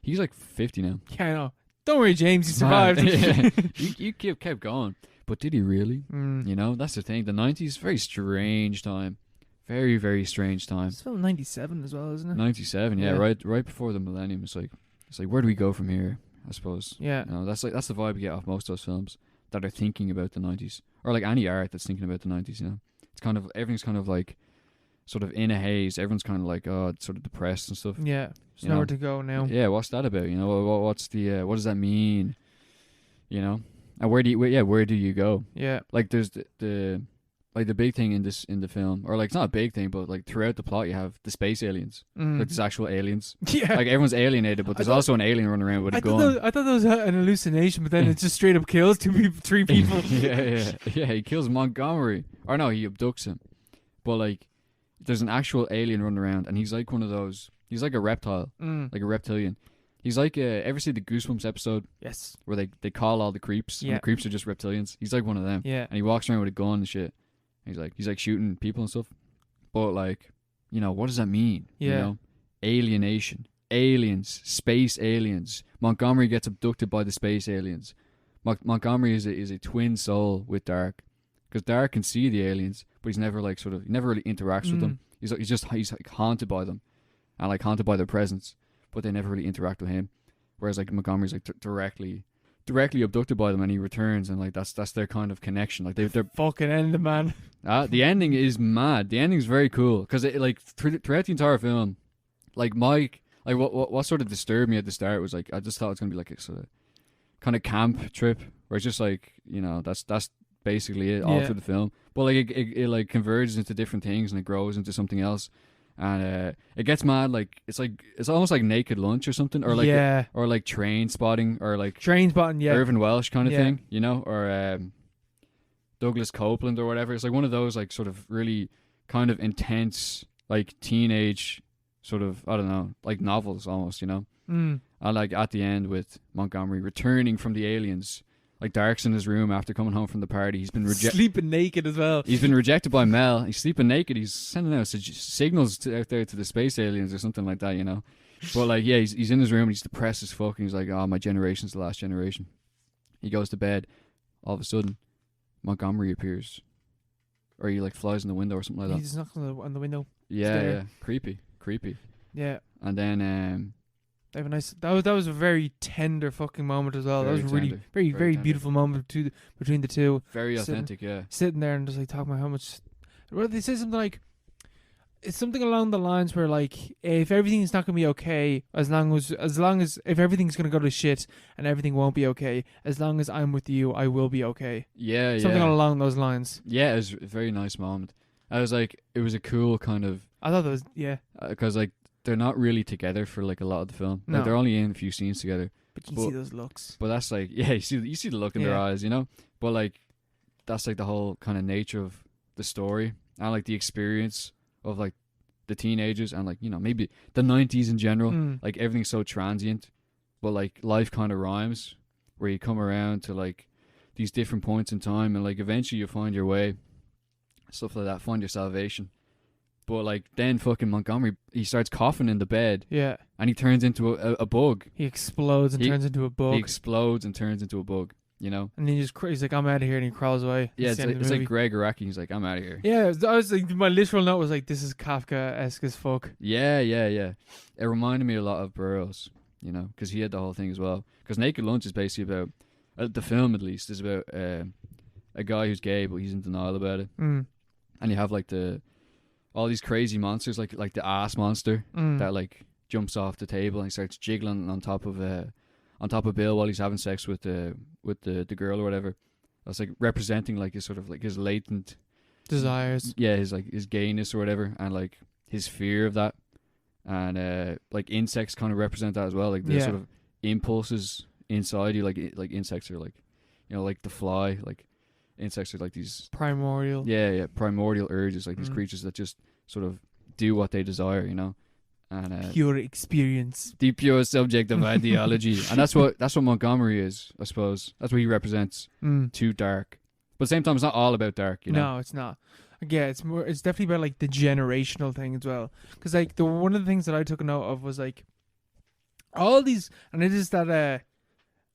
He's like 50 now.
Yeah, I know. Don't worry, James, he survived.
Yeah. You kept going, but did he really? You know, that's the thing. The 90s, very strange time, very very strange time.
It's film 97 as well, isn't it?
97, yeah. Right before the millennium. It's like where do we go from here? I suppose.
Yeah.
You know, that's the vibe you get off most of those films that are thinking about the 90s, or like any art that's thinking about the 90s, you know. It's kind of, everything's kind of like sort of in a haze. Everyone's kind of like, oh, it's sort of depressed and stuff.
Yeah, there's nowhere to go now.
Yeah, what's that about? You know, what's the what does that mean? You know, and where do you go?
Yeah,
like there's the big thing in the film, or like it's not a big thing, but like throughout the plot you have the space aliens, like there's actual aliens.
Yeah,
like everyone's alienated, but there's also an alien running around with a gun.
I thought that was an hallucination, but then it just straight up kills three people.
yeah. He kills Montgomery, or no, he abducts him. But like, there's an actual alien running around, and he's like one of those. He's like a reptile, like a reptilian. He's like ever see the Goosebumps episode?
Yes.
Where they call all the creeps, and the creeps are just reptilians. He's like one of them.
Yeah.
And he walks around with a gun and shit. He's like shooting people and stuff. But like, you know, what does that mean?
Yeah.
You know? Alienation. Aliens. Space aliens. Montgomery gets abducted by the space aliens. Montgomery is a twin soul with Dark. Because Dark can see the aliens, but he's never like he never really interacts with them. He's like haunted by them. And like haunted by their presence. But they never really interact with him. Whereas like Montgomery's like directly abducted by them, and he returns, and like that's their kind of connection. Like they're
fucking ending, man.
The ending is mad. The ending's very cool because it like throughout the entire film, like Mike, like what sort of disturbed me at the start was like I just thought it was gonna be like a sort of kind of camp trip where it's just like, you know, that's basically it all through the film. But like it like converges into different things and it grows into something else. And it gets mad, like it's almost like Naked Lunch or something, or like or like Train Spotting, or like
Train Spotting,
Irvin Welsh kind of thing, you know, or Douglas Copeland or whatever. It's like one of those like sort of really kind of intense like teenage sort of, I don't know, like novels almost, you know. And like at the end with Montgomery returning from the aliens. Like Dark's in his room after coming home from the party. He's been
sleeping naked as well.
He's been rejected by Mel. He's sleeping naked. He's sending out signals out there to the space aliens or something like that, you know. But like, yeah, he's in his room and he's depressed as fuck. And he's like, oh, my generation's the last generation. He goes to bed. All of a sudden, Montgomery appears, or he like flies in the window or something like that.
He just knocks on the window.
Yeah, creepy.
Yeah.
And then
they have a nice. That was a very tender fucking moment as well. That was really
tender.
very beautiful moment between the two.
Very authentic,
Sitting there and just like talking about how much. Well, they say something like, it's something along the lines where like, if everything's not gonna be okay, as long as if everything's gonna go to shit and everything won't be okay, as long as I'm with you, I will be okay.
Yeah,
something along those lines.
Yeah, it was a very nice moment. I was like, it was a cool kind of.
I thought that was
because like they're not really together for like a lot of the film.
No.
Like, they're only in a few scenes together.
But you see those looks.
But that's like, yeah, you see the look in their eyes, you know. But like, that's like the whole kind of nature of the story and like the experience of like the teenagers and like, you know, maybe the 90s in general. Like everything's so transient, but like life kind of rhymes where you come around to like these different points in time and like eventually you find your way, stuff like that, find your salvation. But like then fucking Montgomery, he starts coughing in the bed.
Yeah.
And he turns into a bug.
He explodes and turns into a bug.
He explodes and turns into a bug, you know?
And then he's like, I'm out of here, and he crawls away.
Yeah, it's like Greg Araki. He's like, I'm out of here.
Yeah, I was like, my literal note was like, this is Kafka-esque as fuck.
Yeah. It reminded me a lot of Burroughs, you know, because he had the whole thing as well. Because Naked Lunch is basically about, the film at least, is about a guy who's gay, but he's in denial about it. And you have like all these crazy monsters, like the ass monster that like jumps off the table and he starts jiggling on top of Bill while he's having sex with the girl or whatever. That's like representing like his sort of like his latent
desires.
Yeah, his gayness or whatever, and like his fear of that. And like insects kind of represent that as well, like the sort of impulses inside you, like insects are like, you know, like the fly, like insects are like these
primordial
primordial urges, like these creatures that just sort of do what they desire, you know. And
pure experience,
the pure subject of ideology. And that's what Montgomery is, I suppose. That's what he represents. Too dark, but at the same time it's not all about dark, you know.
No, it's not. Yeah, it's definitely about like the generational thing as well, because like one of the things that I took a note of was like all these, and it is that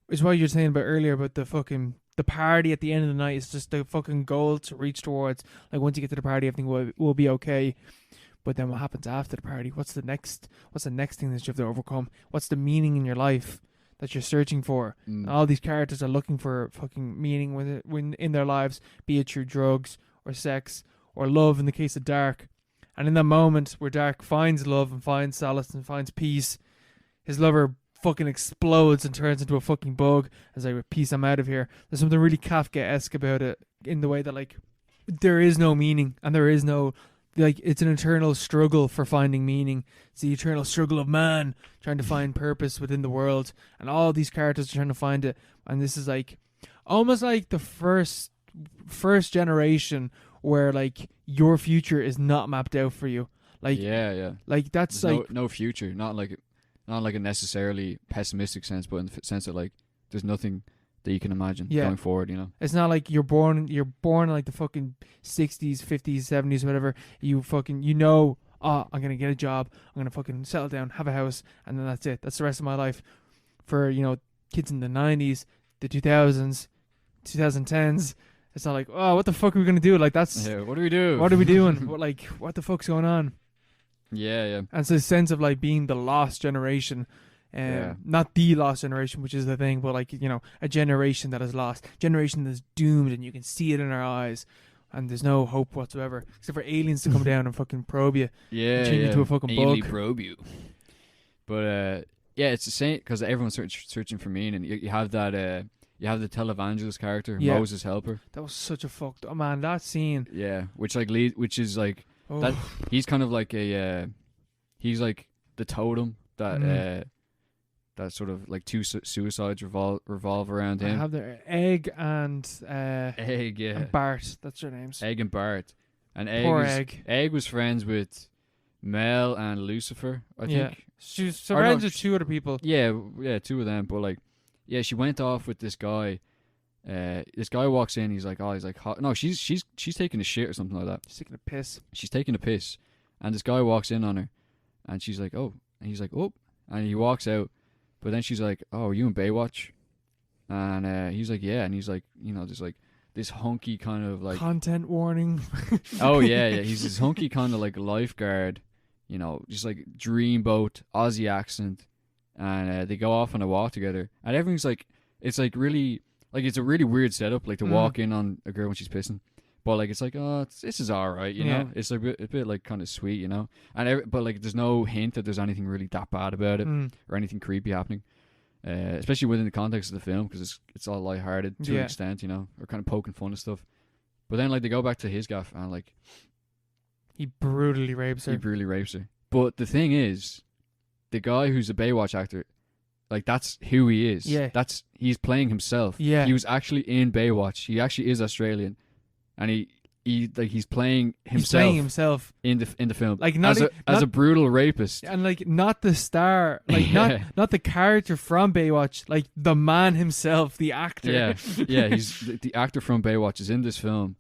is what you're saying about earlier about the party at the end of the night is just the fucking goal to reach towards. Like once you get to the party, everything will be okay. But then what happens after the party? What's the next thing that you have to overcome? What's the meaning in your life that you're searching for? All these characters are looking for fucking meaning when in their lives, be it through drugs or sex or love in the case of Dark. And in that moment where Dark finds love and finds solace and finds peace, his lover fucking explodes and turns into a fucking bug. As like, peace, I'm out of here. There's something really Kafka-esque about it in the way that like there is no meaning and there is no, like, it's an eternal struggle for finding meaning. It's the eternal struggle of man trying to find purpose within the world, and all these characters are trying to find it. And this is like almost like the first generation where like your future is not mapped out for you. Like like that's
there's
like
no future, not like a necessarily pessimistic sense, but in the sense that like there's nothing that you can imagine going forward, you know.
It's not like you're born in like the fucking 60s, 50s, 70s, whatever. You fucking, you know, I'm going to get a job. I'm going to fucking settle down, have a house, and then that's it. That's the rest of my life. For, you know, kids in the 90s, the 2000s, 2010s, it's not like, oh, what the fuck are we going to do? Like, that's...
Yeah, what do we do?
What are we doing? What the fuck's going on?
Yeah.
And it's a sense of, like, being the lost generation. Not the lost generation, which is the thing, but like, you know, a generation that is lost, generation that's doomed, and you can see it in our eyes, and there's no hope whatsoever except for aliens to come down and fucking probe you,
and
change you into a fucking bug,
probe you. But Yeah, it's the same because everyone's searching for meaning. You have that. You have the televangelist character,
Yeah.
Moses Helper.
That was such a fucked up man. That scene.
Yeah, which is like
Oh.
that. He's kind of like a. He's like the totem that. That sort of like two suicides revolve around
I
him.
have their Egg and
Egg, yeah.
and Bart. That's their names.
Egg and Bart. And
Poor Egg.
Egg was friends with Mel and Lucifer, I think.
She was surrounded with two other people.
Yeah, two of them. But like, yeah, she went off with this guy. This guy walks in. He's like, hot. No, she's taking a shit or something like that.
She's taking a piss.
She's taking a piss, and this guy walks in on her, and she's like, oh, and he's like, oh, and he walks out. But then she's like, oh, are you in Baywatch? And he's like, yeah. And he's like, there's like this hunky kind of like...
Content warning.
Oh, yeah. He's this hunky kind of like lifeguard, just like dreamboat, Aussie accent. And they go off on a walk together. And everything's like, it's like really, like it's a really weird setup, like to walk in on a girl when she's pissing. But like, it's like, oh, this is all right, you know? It's like a bit like kind of sweet, And but like, there's no hint that there's anything really that bad about it or anything creepy happening. Especially within the context of the film, because it's all lighthearted to an extent, or kind of poking fun and stuff. But then like they go back to his gaff and like
he brutally rapes her.
But the thing is, the guy who's a Baywatch actor, like that's who he is.
Yeah.
He's playing himself.
Yeah.
He was actually in Baywatch. He actually is Australian. And he's playing himself.
He's playing himself
in the film,
like
as a brutal rapist,
and like not the star, like not the character from Baywatch, like the man himself, the actor.
Yeah. He's the actor from Baywatch is in this film.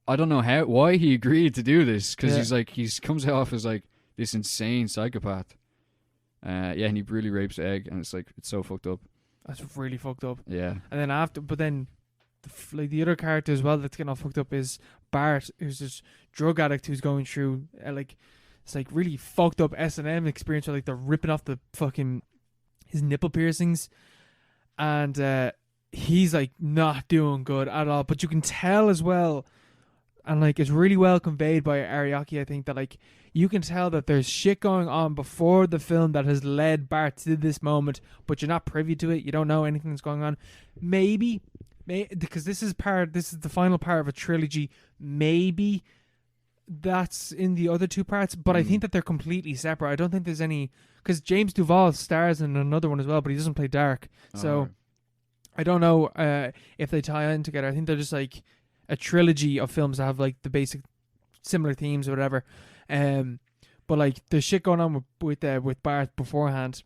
I don't know why he agreed to do this because he comes off as like this insane psychopath. And he brutally rapes Egg, and it's so fucked up.
That's really fucked up.
Yeah,
and then the other character as well that's getting all fucked up is Bart, who's this drug addict who's going through it's like really fucked up S&M experience where like they're ripping off the fucking his nipple piercings, and he's like not doing good at all. But you can tell as well, and like it's really well conveyed by Ariaki, I think, that like you can tell that there's shit going on before the film that has led Bart to this moment, but you're not privy to it. You don't know anything that's going on. Maybe because this is the final part of a trilogy. Maybe that's in the other two parts, but I think that they're completely separate. I don't think there's any, because James Duval stars in another one as well, but he doesn't play Dark. So I don't know if they tie in together. I think they're just like a trilogy of films that have like the basic similar themes or whatever. But like there's shit going on with Bart beforehand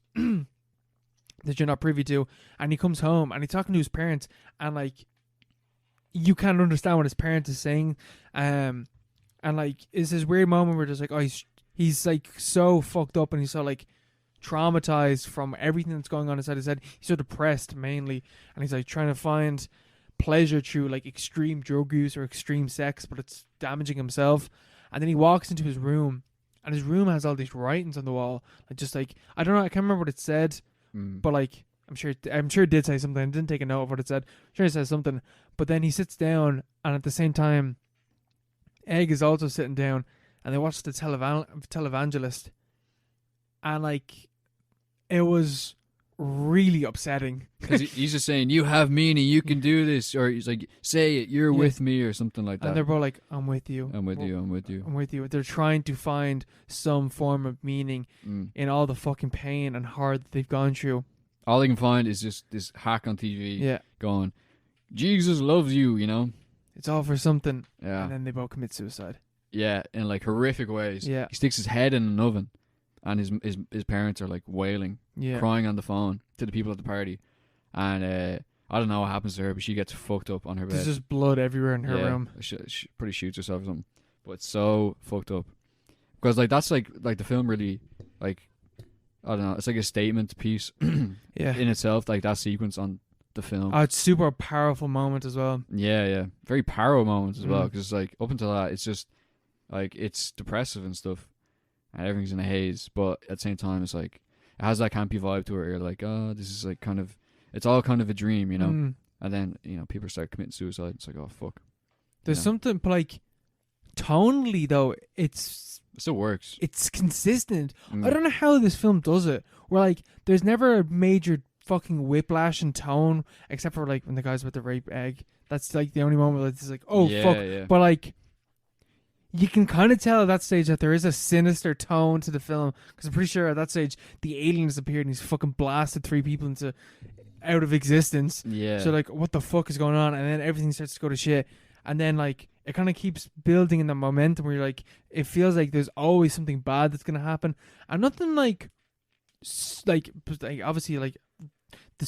that you're not privy to, and he comes home and he's talking to his parents, and like you can't understand what his parents is saying, and like it's this weird moment where there's like, oh, he's like so fucked up and he's so like traumatized from everything that's going on inside his head. He's so depressed mainly, and he's like trying to find pleasure through like extreme drug use or extreme sex, but it's damaging himself. And then he walks into his room, and his room has all these writings on the wall, like just like, I don't know, I can't remember what it said. But like I'm sure it did say something. I didn't take a note of what it said. I'm sure it says something. But then he sits down, and at the same time, Egg is also sitting down, and they watch the televangelist, and like it was really upsetting
because he's just saying, you have meaning, you can do this, or he's like, say it, you're with me, or something like that.
And they're both like, I'm with you. They're trying to find some form of meaning in all the fucking pain and hard that they've gone through.
All they can find is just this hack on TV going, Jesus loves you,
It's all for something.
Yeah.
And then they both commit suicide.
Yeah, in like horrific ways.
Yeah.
He sticks his head in an oven, and his parents are like wailing, crying on the phone to the people at the party, and I don't know what happens to her, but she gets fucked up on her bed.
There's just blood everywhere in her room.
She pretty shoots herself or something, but it's so fucked up because like that's like the film really, like, I don't know, it's like a statement piece in itself, like that sequence on the film.
Oh, it's super powerful moment as well.
Yeah, very powerful moments as well, because it's like up until that it's just like it's depressive and stuff, and everything's in a haze, but at the same time it's like it has that campy vibe to it. You're like, oh, this is like kind of, it's all kind of a dream, And then people start committing suicide. It's like, oh fuck.
There's something, but like tonally though,
It still works.
it's consistent.
Mm.
I don't know how this film does it. Where like there's never a major fucking whiplash in tone, except for like when the guy's with the rape egg. That's like the only moment where it's like, oh
Yeah,
fuck.
yeah.
But like, you can kind of tell at that stage that there is a sinister tone to the film, because I'm pretty sure at that stage the alien has appeared and he's fucking blasted 3 people into out of existence.
Yeah.
So like, what the fuck is going on? And then everything starts to go to shit. And then like it kind of keeps building in the momentum where you're like, it feels like there's always something bad that's gonna happen, and nothing like obviously like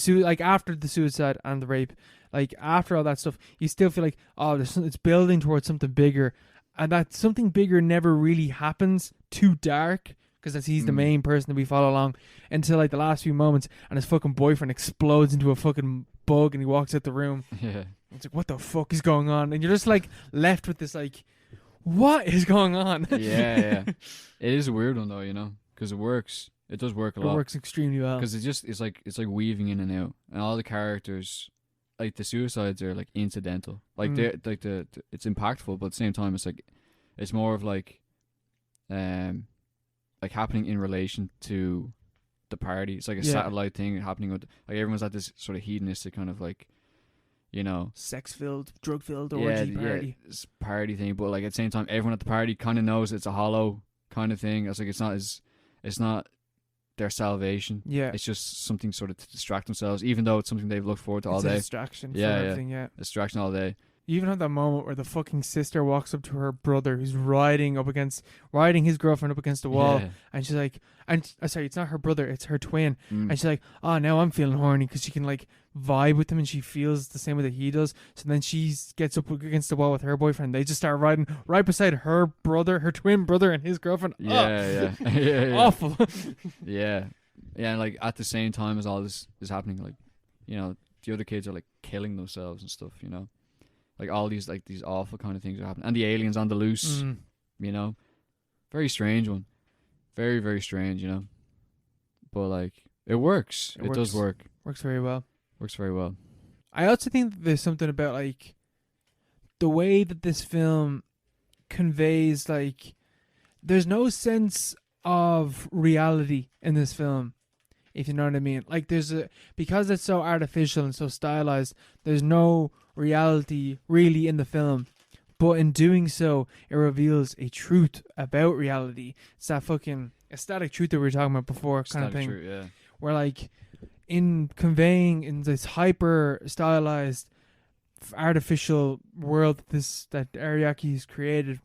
like after the suicide and the rape, like after all that stuff, you still feel like, oh, it's building towards something bigger, and that something bigger never really happens too dark, because he's the main person that we follow along until like the last few moments, and his fucking boyfriend explodes into a fucking bug and he walks out the room.
Yeah.
It's like, what the fuck is going on? And you're just like left with this like, what is going on?
Yeah. It is a weird one though, you know, because it works. It does work a lot.
It works extremely well.
Because it's like weaving in and out, and all the characters, like the suicides are like incidental. Like they're like it's impactful, but at the same time, it's like it's more of like happening in relation to the party. It's like a satellite thing happening with, like, everyone's at this sort of hedonistic kind of like, you know,
sex-filled, drug-filled orgy party.
Yeah, it's party thing, but like at the same time, everyone at the party kind of knows it's a hollow kind of thing. It's like it's not their salvation.
Yeah,
it's just something sort of to distract themselves, even though it's something they've looked forward to all
it's
day.
A distraction.
Yeah,
for everything, yeah.
Distraction all day.
You even have that moment where the fucking sister walks up to her brother who's riding his girlfriend up against the wall, and she's like, sorry, it's not her brother, it's her twin, and she's like, oh, now I'm feeling horny, because she can like vibe with him and she feels the same way that he does. So then she gets up against the wall with her boyfriend. They just start riding right beside her twin brother, and his girlfriend.
Yeah.
Awful.
Yeah, and like at the same time as all this is happening, like, you know, the other kids are like killing themselves and stuff, you know. Like all these awful kind of things are happening, and the aliens on the loose, you know, very strange one, very, very strange, you know, but like it works. It does work.
Works very well.
Works very well.
I also think that there's something about like the way that this film conveys, like, there's no sense of reality in this film, if you know what I mean. Like because it's so artificial and so stylized, there's no reality really in the film, but in doing so it reveals a truth about reality. It's that fucking aesthetic truth that we were talking about before, kind of thing.
Truth, yeah.
Where like in conveying in this hyper stylized artificial world that Ariaki's created,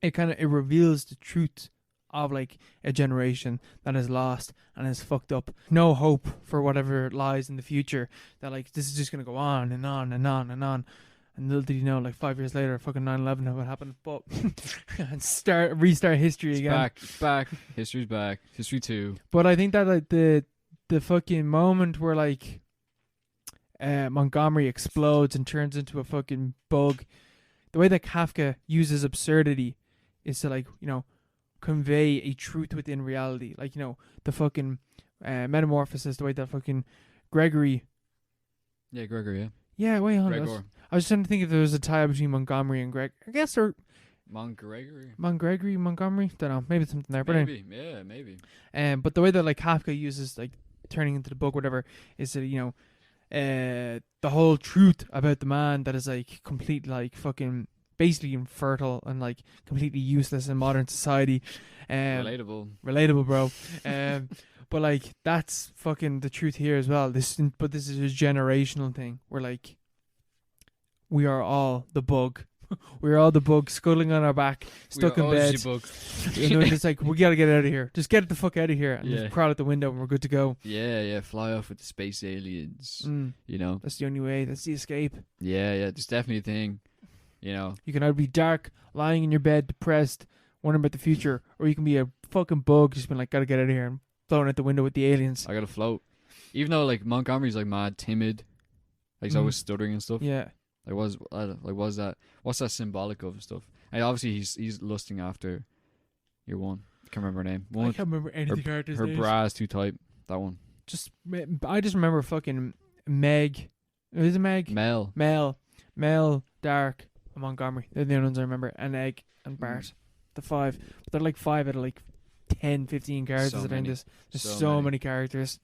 it reveals the truth of like a generation that is lost and is fucked up. No hope for whatever lies in the future. That like this is just gonna go on and on and on and on. And little did you know, like 5 years later, fucking 9/11 would happen. But and restart history again.
It's back. History's back. History 2.
But I think that like the fucking moment where like Montgomery explodes and turns into a fucking bug, the way that Kafka uses absurdity is to, like, you know, convey a truth within reality. Like, you know, the fucking metamorphosis, the way that fucking Gregory.
Yeah, Gregory, yeah.
Yeah, wait, hold on.
Gregor.
I was trying to think if there was a tie between Montgomery and Greg. I guess they're
Montgomery.
Montgomery. Don't know. Maybe something there. But
Maybe, yeah, maybe.
But the way that like Kafka uses like turning into the book, whatever, is that, you know, the whole truth about the man that is like complete, like fucking basically infertile and like completely useless in modern society. Relatable, bro. But like that's fucking the truth here as well. This is a generational thing where like we are all the bug. We're all the bug scuttling on our back, stuck in bed. And we're just like, we gotta get out of here. Just get the fuck out of here and just crawl out the window and we're good to go.
Yeah, fly off with the space aliens. You know,
that's the only way. That's the escape.
Yeah, there's definitely a thing. You know,
you can either be dark, lying in your bed, depressed, wondering about the future, or you can be a fucking bug, just being like, gotta get out of here and floating out the window with the aliens.
I gotta float. Even though like Montgomery's like mad timid, like he's always stuttering and stuff.
Yeah.
What's that symbolic of and stuff? And obviously he's lusting after your one. I can't remember her name.
I can't remember any of the characters' names.
Her bra is too tight. That one.
I just remember fucking Meg. Is it Meg?
Mel,
dark, Montgomery. They're the only ones I remember. And Egg and Bart. The 5. But they're like 5 out of like 10, 15 characters
So
that are in
many.
this. There's
So
so
many.
many characters.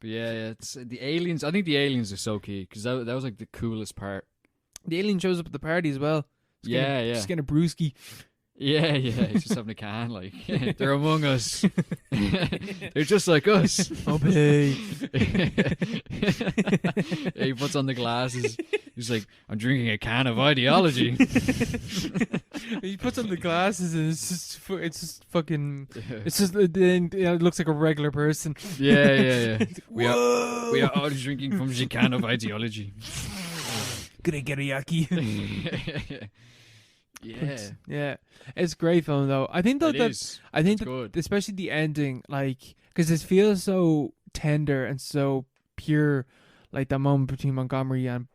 But yeah, it's the aliens. I think the aliens are so key because that was like the coolest part.
The alien shows up at the party as well.
Yeah.
Just getting a brewski.
Yeah, he's just having a can, like, they're among us. They're just like us.
Okay.
He puts on the glasses. He's like, I'm drinking a can of ideology.
He puts on the glasses and it's just fucking. It's just it looks like a regular person.
Yeah. We are all drinking from the can of ideology.
Gonna get a yaki.
Yeah.
It's a great film though. I think though
It
that
is.
I think
It's
that
good.
especially the ending, like, because it feels so tender and so pure, like that moment between Montgomery and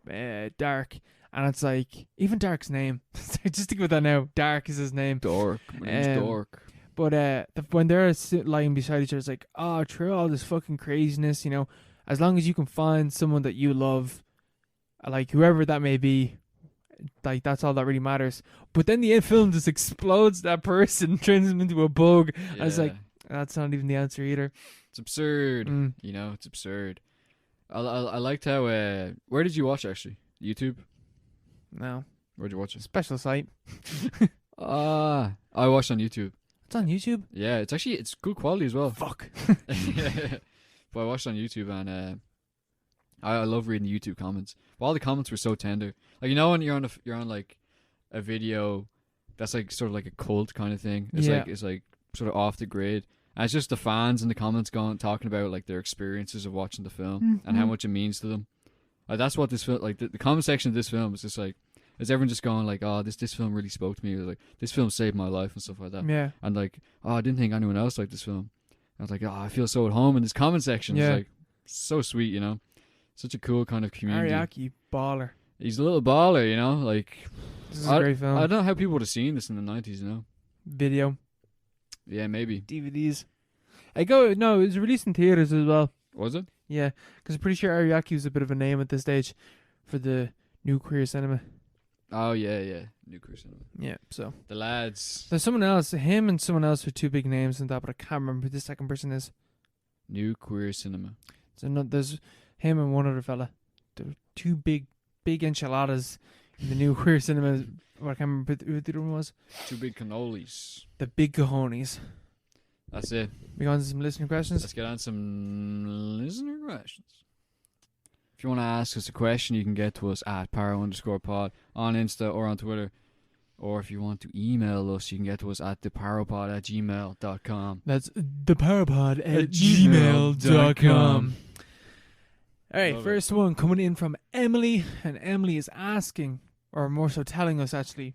Dark, and it's like even Dark's name. Just think about that now. Dark is his name.
Dork. My name's Dork.
But when they're lying beside each other, it's like, oh, through all this fucking craziness, you know, as long as you can find someone that you love, like whoever that may be, like that's all that really matters. But then the film just explodes that person, turns him into a bug. I was like, that's not even the answer either.
It's absurd. You know, it's absurd. I liked how. Where did you watch actually? YouTube?
No.
Where'd you watch it?
Special site.
I watched on YouTube.
It's on YouTube.
Yeah, it's good quality as well.
Fuck.
But I watched on YouTube and I love reading the YouTube comments. But all the comments were so tender. Like, you know when you're on like a video that's like sort of like a cult kind of thing. It's like sort of off the grid. And it's just the fans in the comments talking about like their experiences of watching the film and how much it means to them. Like, that's what this film, like the comment section of this film is just like, is everyone just going like, oh, this film really spoke to me. It was like, this film saved my life and stuff like that.
Yeah.
And like, oh, I didn't think anyone else liked this film. I was like, oh, I feel so at home in this comment section.
Yeah.
It's like so sweet, you know. Such a cool kind of community.
Ariaki, baller.
He's a little baller, you know. Like,
This is a great film.
I don't know how people would have seen this in the 90s, you know.
Video.
Yeah, maybe.
DVDs. No, it was released in theaters as well.
Was it?
Yeah, because I'm pretty sure Ariaki was a bit of a name at this stage for the new queer cinema.
Oh, yeah. New Queer Cinema.
Yeah, so.
The lads.
There's someone else, him and someone else are two big names in that, but I can't remember who the second person is.
New Queer Cinema.
There's him and one other fella. There were two big enchiladas in the new queer cinema. I can't remember who the other one was.
Two big cannolis.
The big cojones.
That's it.
We go on to some listener questions.
Let's get on some listener questions. If you want to ask us a question, you can get to us at @paro_pod on Insta or on Twitter. Or if you want to email us, you can get to us at theparopod@gmail.com.
That's theparopod@gmail.com. Alright,
Love
first one coming in from Emily, and Emily is asking, or more so telling us actually,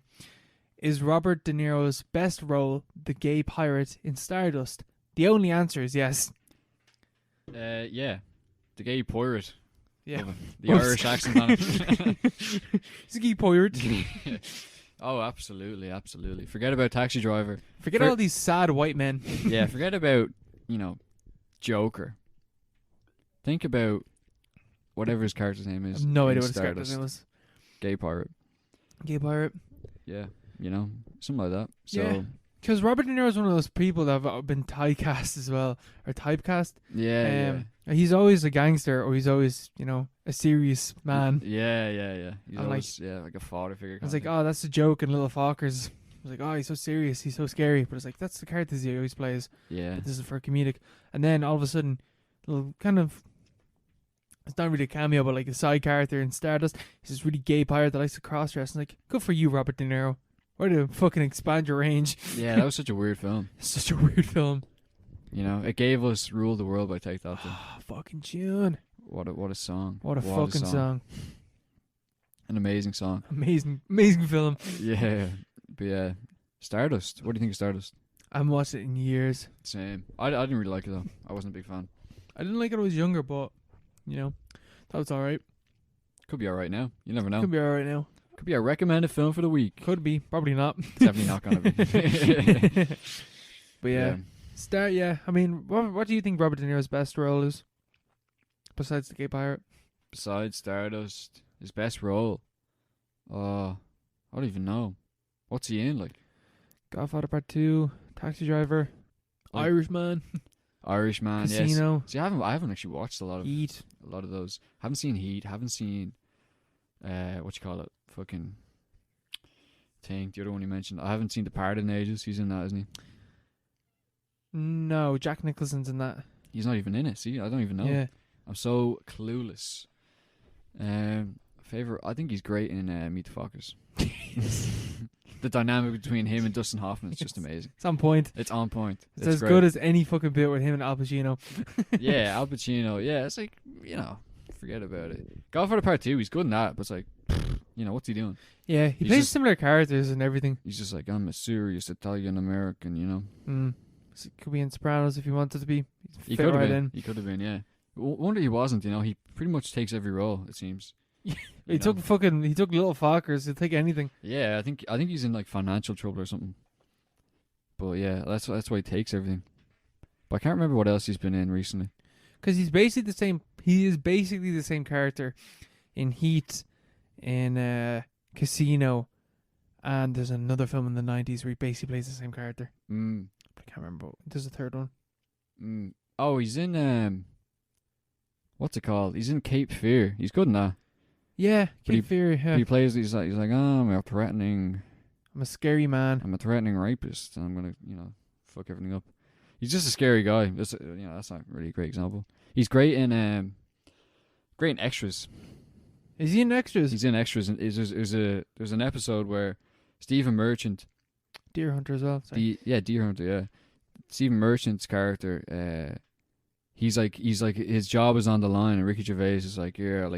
is Robert De Niro's best role the gay pirate in Stardust? The only answer is yes.
Yeah. The gay pirate.
Yeah.
The Irish accent on it.
He's a gay pirate.
Oh, absolutely. Forget about Taxi Driver.
Forget all these sad white men.
Yeah, forget about, Joker. Think about whatever his character's name
I
is.
have no
in
idea what his
Stardust.
character's name was.
Gay pirate.
Gay pirate.
Yeah, something like that. So,
Yeah. Because Robert De Niro is one of those people that have been typecast as well, or typecast.
yeah.
He's always a gangster, or he's always, a serious man.
Yeah. He's
And
always, like a father figure.
It's like, oh, that's a joke in Little Fockers. It's like, oh, he's so serious, he's so scary. But it's like, that's the characters he always plays.
yeah.
This is for comedic. And then all of a sudden, little kind of, it's not really a cameo, but like a side character in Stardust. He's this really gay pirate that likes to cross dress. And like, good for you, Robert De Niro. Way to fucking expand your range.
Yeah, that was such a weird film.
It's such a weird film.
It gave us "Rule the World" by Take That.
Fucking June.
What a song!
What a fucking song.
An amazing song.
Amazing film.
Yeah, but yeah, Stardust. What do you think of Stardust?
I haven't watched it in years.
Same. I didn't really like it though. I wasn't a big fan.
I didn't like it when I was younger, but, that was alright.
Could be alright now. You never know.
Could be alright now.
Could be a recommended film for the week.
Could be. Probably not.
Definitely not gonna be.
But yeah. I mean, what do you think Robert De Niro's best role is? Besides the gay pirate?
Besides Stardust, his best role. I I don't even know. What's he in? Like
Godfather Part 2, Taxi Driver,
Like-
Irishman,
Irishman. Yes.
Casino,
See, I haven't actually watched a lot
Heat.
of those. Haven't seen Heat. Haven't seen what you call it? Fucking thing. The other one you mentioned. I haven't seen Departed in ages. He's in that, isn't he?
No, Jack Nicholson's in that.
He's not even in it. See, I don't even know.
Yeah.
I'm so clueless. Favorite? I think he's great in Meet the Fockers. The dynamic between him and Dustin Hoffman is just amazing.
It's on point.
It's on point.
It's as good as any fucking bit with him and Al Pacino.
Yeah, Al Pacino. Yeah, it's like, forget about it. Godfather Part 2, he's good in that, but it's like, what's he doing?
Yeah, he
He's
plays
just-
similar characters and everything.
He's just like, I'm a serious Italian American,
So it could be in Sopranos if he wanted to be.
He
Fit
could have
right
been.
in.
He could have been, yeah. Wonder he wasn't, He pretty much takes every role, it seems.
He took Little Fockers. He'll take anything.
Yeah, I think he's in like financial trouble or something. But yeah, that's why he takes everything. But I can't remember what else he's been in recently.
Because he's basically the same. He is basically the same character in Heat, in Casino, and there's another film in the 90s where he basically plays the same character.
Mm.
But I can't remember. There's a third one.
Mm. Oh, he's in what's it called? He's in Cape Fear. He's good in that.
Yeah,
But
Cape Fear. Yeah.
He plays. He's like, oh, I'm a threatening rapist, and I'm gonna, fuck everything up. He's just a scary guy. That's not really a great example. He's great in extras.
Is he in Extras?
He's in extras, and there's an episode where Stephen Merchant,
Deer Hunter as well. Sorry.
Deer Hunter, yeah. Stephen Merchant's character, he's like his job is on the line, and Ricky Gervais is like, you're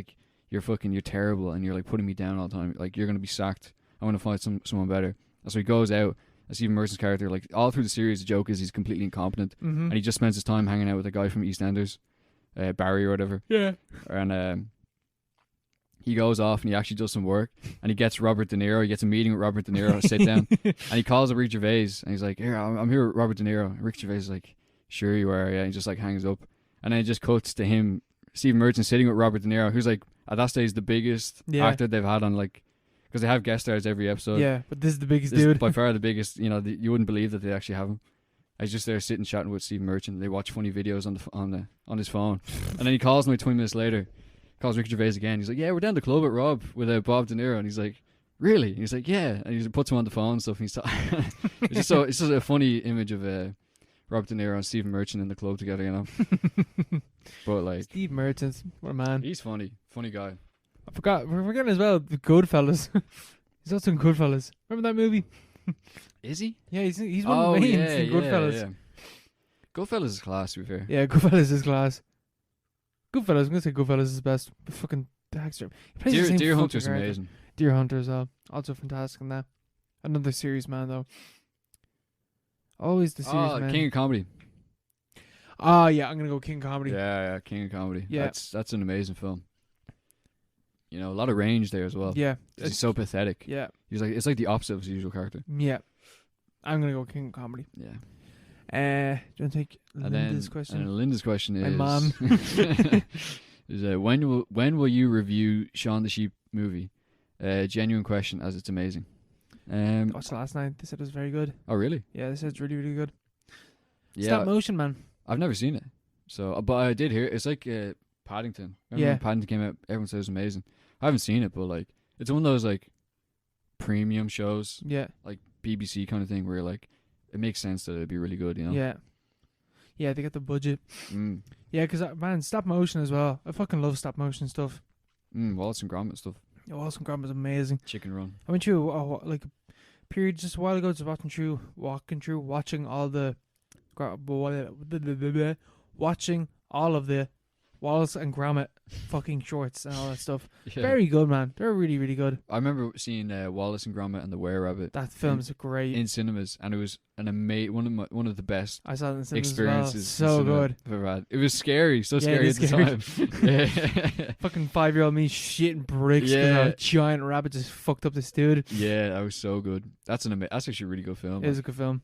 terrible, and you're like putting me down all the time. Like, you're gonna be sacked. I want to find someone better. And so he goes out. And Stephen Merchant's character, like all through the series, the joke is he's completely incompetent, and he just spends his time hanging out with a guy from EastEnders, Barry or whatever.
Yeah.
And he goes off and he actually does some work, and he gets Robert De Niro. He gets a meeting with Robert De Niro, sit down, and he calls up Ricky Gervais, and he's like, "Here, I'm here with Robert De Niro." And Ricky Gervais is like, "Sure you are, yeah." And he just like hangs up, and then it just cuts to him, Stephen Merchant, sitting with Robert De Niro, who's like at that stage the biggest actor they've had on, like, because they have guest stars every episode.
Yeah, but this is the biggest
This is
dude.
by far the biggest. You wouldn't believe that they actually have him. He's just there sitting chatting with Stephen Merchant. They watch funny videos on his phone, and then he calls me 20 minutes later. Calls Ricky Gervais again. He's like, "Yeah, we're down the club at Rob with Bob De Niro," and he's like, "Really?" And he's like, "Yeah," and he puts him on the phone and stuff. And he's it's just a funny image of Rob De Niro and Stephen Merchant in the club together, But like,
Steve Merchant, what a man.
he's funny guy.
I forgot. We're forgetting as well the Goodfellas. He's also in Goodfellas. Remember that movie?
Is he?
Yeah, he's one of the mains in Goodfellas.
Yeah. Goodfellas is class, to be fair.
Yeah, Goodfellas is class. Goodfellas, I'm gonna say Goodfellas is best. But fucking Dexter.
Deer Hunter's amazing.
Deer Hunter as well. Also fantastic in that. Another series man though. Always the series man.
King of Comedy.
Oh yeah, I'm gonna go King Comedy.
Yeah, King of Comedy.
Yeah.
That's an amazing film. A lot of range there as well.
Yeah.
'Cause he's so pathetic.
Yeah.
It's like the opposite of his usual character.
Yeah. I'm gonna go King Comedy.
Yeah.
Do you want to take Linda's question?
And Linda's question is,
My mom.
is when will you review Shaun the Sheep movie? Genuine question, as it's amazing.
I watched it last night. They said it was very good.
Oh really?
Yeah, they said it's really, really good.
Yeah.
Stop motion, man.
I've never seen it, but I did hear it's like Paddington. Remember when Paddington came out? Everyone said it was amazing. I haven't seen it, but like it's one of those like premium shows,
Yeah.
like BBC kind of thing, where like it makes sense that it'd be really good,
Yeah. Yeah, they got the budget.
Mm.
Yeah, because, man, stop motion as well. I fucking love stop motion stuff.
Wallace and Gromit stuff.
Wallace and Gromit is amazing.
Chicken Run.
I went through like a period just a while ago, just watching all the watching all of the Wallace and Gromit fucking shorts and all that stuff.
Yeah.
Very good, man. They're really, really good.
I remember seeing Wallace and Gromit and the Were-Rabbit
That film's great.
in cinemas, and it was an one of the best
I saw it in cinemas
experiences.
as well. So
in cinema
good.
I've ever had. It was scary, so
Yeah,
scary
it
at
is
the time. Yeah.
Fucking 5-year-old me shitting bricks because
Yeah.
a giant rabbit just fucked up this dude.
Yeah, that was so good. That's actually a really good film.
It is a good film.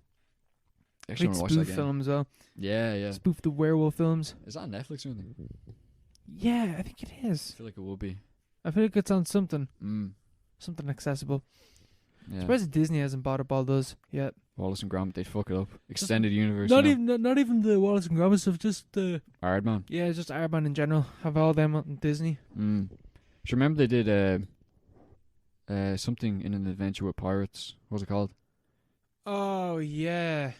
I actually
Great
want to watch
spoof
that again.
film as well.
Yeah.
Spoof the werewolf films.
Is that on Netflix or anything?
Yeah, I think it
I
is.
feel like it would be.
I feel like it's on something
Mm.
accessible.
Yeah.
Surprised Disney hasn't bought up all those yet.
Wallace and Gromit, they fuck it up. Extended universe.
Not
you know?
not even the Wallace and Gromit stuff. Just the
Aardman.
just Aardman in general. Have all them on Disney.
Mm. Do you remember they did something in an adventure with pirates? What was it called?
Oh yeah,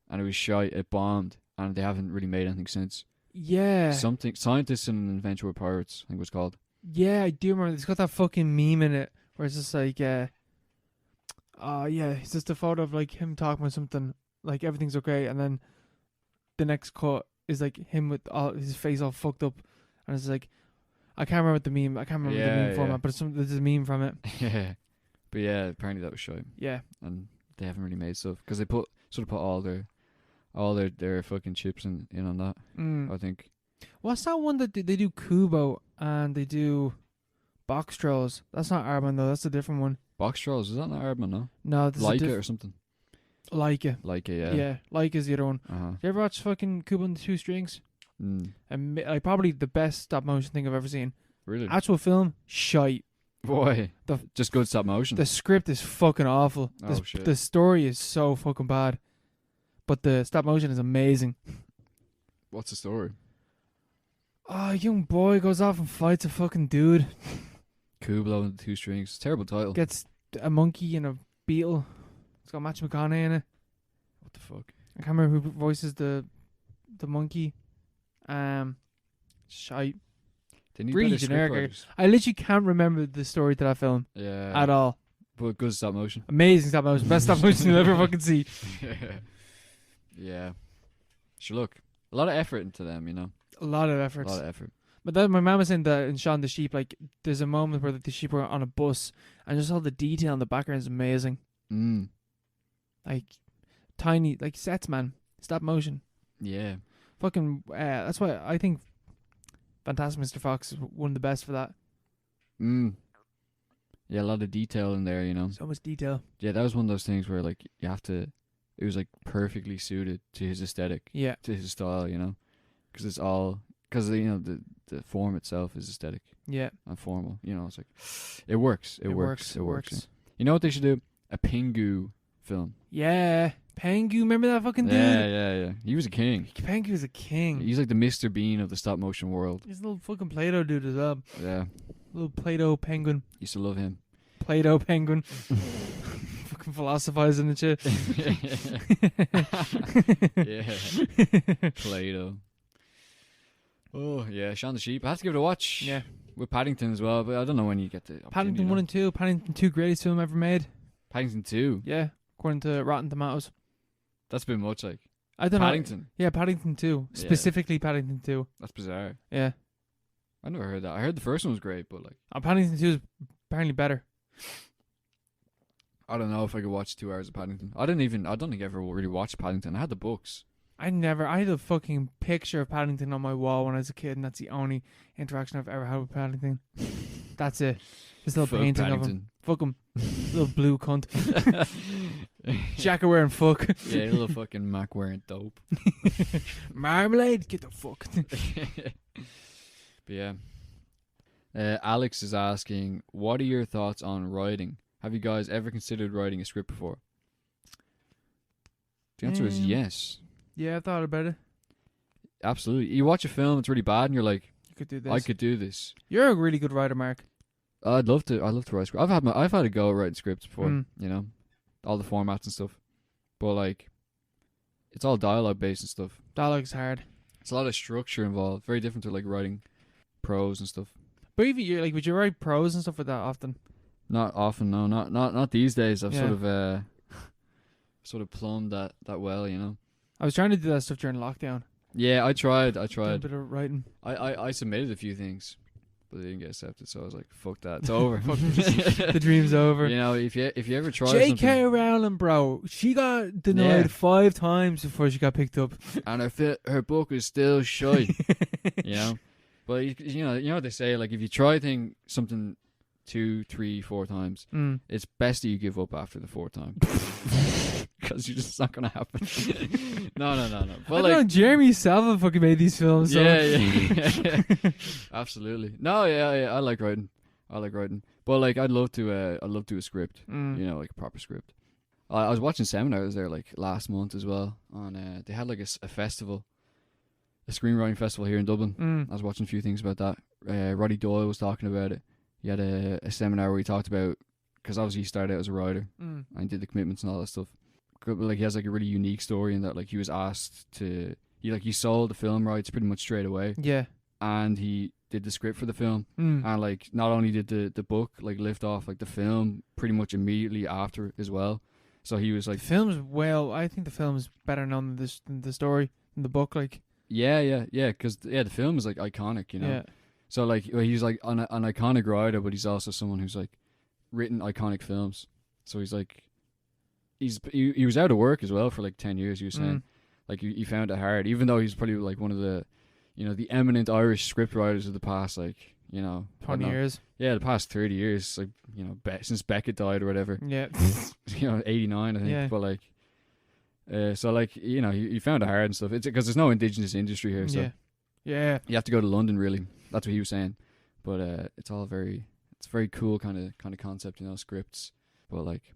And it was shite. It bombed, and they haven't really made anything since.
yeah,
Something Scientists in an Adventure with Pirates, I think it was called.
yeah. I do remember. It's got that fucking meme in it where it's just like, oh yeah, it's just a photo of like him talking about something, like everything's okay, and then the next cut is like him with all his face all fucked up, and it's like, I can't remember the meme. I can't remember the meme format, but there's a meme from it.
Yeah, but yeah, apparently that was shite,
Yeah,
and they haven't really made stuff because they sort of put all their fucking chips in on that. I think.
What's that one that they do Kubo and they do Box Trolls? That's not Aardman though. That's a different one.
Box Trolls, is that not Aardman? No,
No, this
Leica
is
or something.
Leica.
Leica, yeah.
Yeah, Leica's the other one. You ever watch fucking Kubo and the Two Strings? And like probably the best stop motion thing I've ever seen.
Really?
Actual film, shite.
Boy, just good stop motion.
The script is fucking awful.
Oh, shit.
The story is so fucking bad, but the stop motion is amazing.
What's the story?
Oh, a young boy goes off and fights a fucking dude.
Kubo and the Two Strings. Terrible title.
Gets a monkey and a beetle. It's got Matthew McConaughey in it.
What the fuck?
I can't remember who voices the monkey. Shite.
They need
Really
better script
generic.
writers.
I literally can't remember the story to that film
Yeah.
at all.
But good stop motion.
Amazing stop motion. Best stop motion you'll ever fucking see.
Yeah. Sure, look. A lot of effort into them, you know.
A lot of
A
effort.
lot of effort.
But then my mum was saying that in Shaun the Sheep, like, there's a moment where the sheep are on a bus and just all the detail in the background is amazing. Like, tiny, like sets, man. Stop motion.
Yeah.
Fucking, that's why I think Fantastic Mr. Fox is one of the best for that.
Yeah, a lot of detail in there, you know.
So much detail.
Yeah, that was one of those things where, like, you have to... It was, like, perfectly suited to his aesthetic.
Yeah.
To his style, you know. Because it's all... Because, you know, the form itself is aesthetic.
Yeah.
And formal. You know, it's like... It works. It works.
It works.
You know what they should do? A Pingu film.
Yeah. Pengu, remember that fucking dude?
Yeah. He was a king.
Pengu was a king.
He's like the Mr. Bean of the stop motion world.
He's a little fucking Play-Doh dude as well.
Yeah.
Little Play-Doh penguin.
Used to love him.
Play-Doh penguin. Fucking philosophizing and shit.
Yeah. Play-Doh. Oh, yeah. Shaun the Sheep. I have to give it a watch.
Yeah.
With Paddington as well, but I don't know when you get the opportunity,
Paddington 1 and 2. Paddington 2, greatest film ever made.
Paddington 2.
Yeah. According to Rotten Tomatoes.
That's a bit much, like.
I don't know.
Paddington.
Yeah, Paddington 2.
Yeah.
Specifically Paddington 2.
That's bizarre.
Yeah.
I never heard that. I heard the first one was great, but like.
Paddington 2 is apparently better.
I don't know if I could watch 2 hours of Paddington. I don't think I ever really watched Paddington. I had the books.
I had a fucking picture of Paddington on my wall when I was a kid, and that's the only interaction I've ever had with Paddington. That's it. This little
Fuck
painting of him.
Paddington.
Fuck him. Little blue cunt. Jacker wearing fuck.
Yeah, little fucking Mac wearing dope.
Marmalade, get the fuck.
But yeah. Alex is asking, what are your thoughts on writing? Have you guys ever considered writing a script before? The answer is yes.
Yeah, I thought about it.
Absolutely. You watch a film, it's really bad, and you're like,
You could do this.
I could do this.
You're a really good writer, Mark.
I'd love to write scripts. I've had a go at writing scripts before,
Mm.
you know, all the formats and stuff. But like, it's all dialogue based and stuff.
Dialogue's hard.
It's a lot of structure involved. Very different to like writing prose and stuff.
But even you would you write prose and stuff like that often?
Not often, no. Not these days. I've
Yeah.
sort of plumbed that well, you know.
I was trying to do that stuff during lockdown.
Yeah, I tried.
Did a bit of writing.
I submitted a few things, but they didn't get accepted. So I was like, "Fuck that, it's over."
Fuck this. The dream's over.
You know, if you ever try
J.K.
something,
Rowling, bro, she got denied
Yeah.
5 times before she got picked up.
and her book is still shy, you know. But you know what they say, like if you try something 2, 3, 4 times, it's best that you give up after the 4th time. Because it's not gonna happen. No. But
I don't know, Jeremy Saville fucking made these films. So.
Yeah. Absolutely. No, yeah. I like writing. But like, I'd love to do a script.
Mm.
You know, like a proper script. I was watching seminars there like last month as well. On they had like a festival, a screenwriting festival here in Dublin.
Mm.
I was watching a few things about that. Roddy Doyle was talking about it. He had a seminar where he talked about, because obviously he started out as a writer
Mm.
and did the commitments and all that stuff. Like, he has like a really unique story in that, like, he was asked to, he sold the film rights pretty much straight away,
Yeah.
and he did the script for the film,
Mm.
and like, not only did the book like lift off like the film pretty much immediately after as well. So he was like,
The film's I think the film's better known than the story, than the book. Like,
yeah, because the film is like iconic, you know.
yeah.
So like, he's like an iconic writer, but he's also someone who's like written iconic films. So he's like, he was out of work as well for like 10 years. He was saying, like, he found it hard, even though he's probably like one of the, you know, the eminent Irish script writers of the past, like, you know,
20 years.
Yeah, the past 30 years, like, you know, since Beckett died or whatever.
Yeah.
You know, 89, I think.
Yeah.
But like, so like, you know, he found it hard and stuff. It's because there's no indigenous industry here, so
Yeah. Yeah.
you have to go to London, really. That's what he was saying. But it's very cool kind of concept, you know, scripts. But like,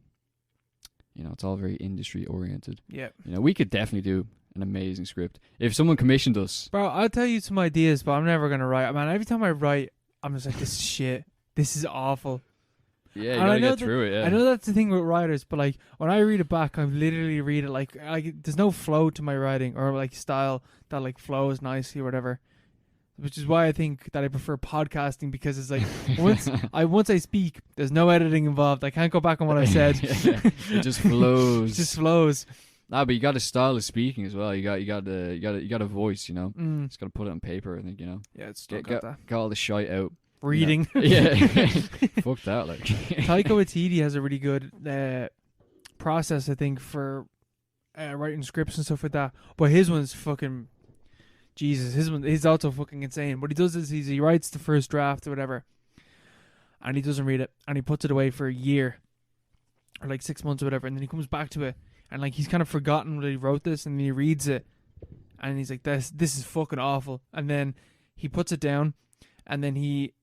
you know, it's all very industry oriented.
Yeah.
You know, we could definitely do an amazing script if someone commissioned us.
Bro, I'll tell you some ideas, but I'm never gonna write. Man, every time I write, I'm just like, this is shit. This is awful.
Yeah, you
And
gotta
I know
get through it. Yeah,
I know that's the thing with writers, but like when I read it back, I literally read it like there's no flow to my writing or like style that like flows nicely or whatever. Which is why I think that I prefer podcasting, because it's like once I speak, there's no editing involved. I can't go back on what I said.
Yeah, it just flows.
It just flows.
Nah, but you got a style of speaking as well. You got a voice, you know.
Mm.
Just got to put it on paper, I think, you know.
Yeah, it's still
Get
got that.
all the shite out.
Reading.
Yeah. Fuck that, like.
Taika Waititi has a really good process, I think, for writing scripts and stuff like that. But his one's fucking Jesus. He's also fucking insane. What he does is he writes the first draft or whatever, and he doesn't read it, and he puts it away for a year or like 6 months or whatever, and then he comes back to it, and like he's kind of forgotten that he wrote this, and then he reads it, and he's like, this is fucking awful, and then he puts it down, and then he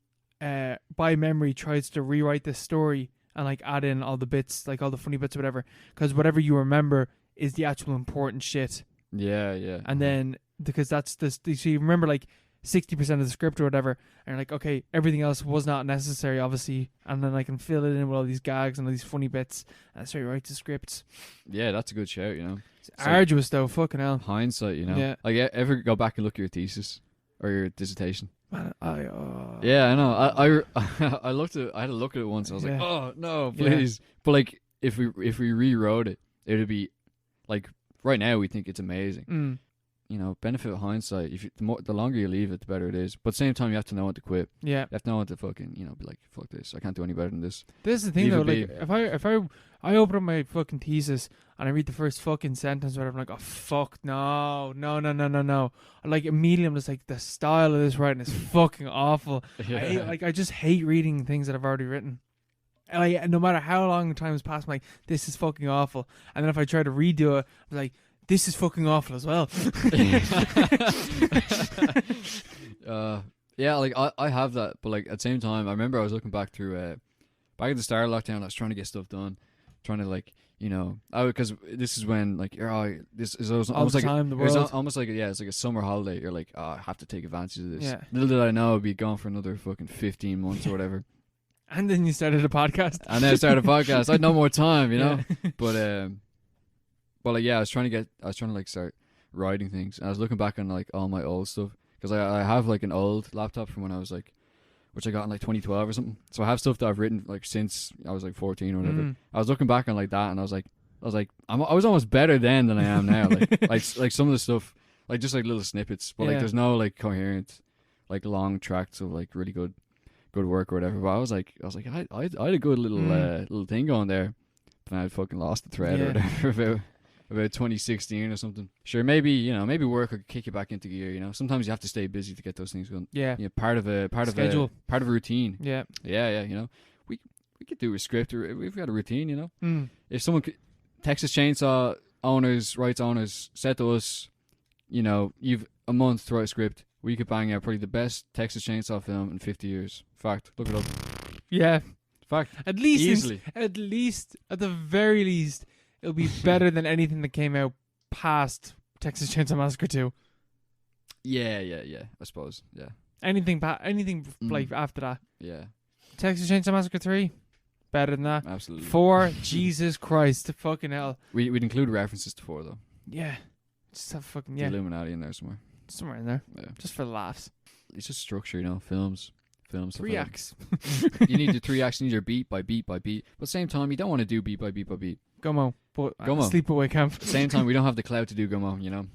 by memory tries to rewrite this story and like add in all the bits, like all the funny bits or whatever, because whatever you remember is the actual important shit.
Yeah.
And then, because that's this, so you remember like 60% of the script or whatever, and you're like, okay, everything else was not necessary, obviously, and then I can fill it in with all these gags and all these funny bits, and that's how you write the scripts.
Yeah, that's a good shout, you know.
It's arduous though, fucking hell.
Hindsight, you know.
Yeah.
Like, ever go back and look at your thesis or your dissertation?
Man,
Yeah, I know. I looked at. I had to look at it once. I was like,
Yeah.
oh no, please. But like, if we rewrote it, it would be like, right now we think it's amazing. You know, benefit of hindsight. If the longer you leave it, the better it is. But at the same time, you have to know when to quit.
Yeah.
You have to know when to fucking, you know, be like, fuck this. I can't do any better than this.
This is the thing
Leave
though,
it
like if I open up my fucking thesis and I read the first fucking sentence or whatever, I'm like, oh fuck, no. Like immediately I'm just like, the style of this writing is fucking awful.
Yeah.
I just hate reading things that I've already written. And like, no matter how long time has passed, I'm like, this is fucking awful. And then if I try to redo it, I'm like, this is fucking awful as well.
Yeah, like I have that, but like at the same time, I remember I was looking back through back at the start of lockdown. I was trying to get stuff done, trying to like, you know, because this is when like this is almost
All the
like
time, the
it's
world.
almost like it's like a summer holiday. You're like, oh, I have to take advantage of this.
Yeah.
Little did I know I'd be gone for another fucking 15 months or whatever.
And then you started a podcast.
And then I started a podcast. I had no more time, you know. But like, yeah, I was trying to like start writing things, and I was looking back on like all my old stuff, because I have like an old laptop from when I was like, which I got in like 2012 or something. So I have stuff that I've written like since I was like 14 or whatever. I was looking back on like that, and I was like, I was almost better then than I am now. like some of the stuff, like just like little snippets, but like there's no like coherent, like long tracks of like really good work or whatever. But I was like, I had a good little little thing going there, but I fucking lost the thread or whatever about 2016 or something. Sure, maybe work could kick you back into gear. You know, sometimes you have to stay busy to get those things going. Yeah, part of a
schedule,
part of a routine.
Yeah.
You know, we could do a script, or we've got a routine. You know, if someone Texas Chainsaw rights owners said to us, you know, you've a month to write a script, we could bang out probably the best Texas Chainsaw film in 50 years. Fact, look it up.
Yeah.
Fact.
At least,
Easily.
at the very least, it'll be better than anything that came out past Texas Chainsaw Massacre 2.
Yeah. I suppose. Yeah.
Anything like after that.
Yeah.
Texas Chainsaw Massacre 3, better than that.
Absolutely.
4, Jesus Christ, fucking hell.
We'd include references to 4 though.
Yeah. Just have fucking,
The
yeah.
Illuminati in there somewhere.
Somewhere in there.
Yeah.
Just for the laughs.
It's just structure, you know. Films.
3 acts.
You need your 3 acts. You need your beat by beat by beat. But at the same time, you don't want to do beat by beat by beat.
Gummo. But
Gummo.
Sleepaway Camp.
At the same time, we don't have the clout to do Gummo, you know.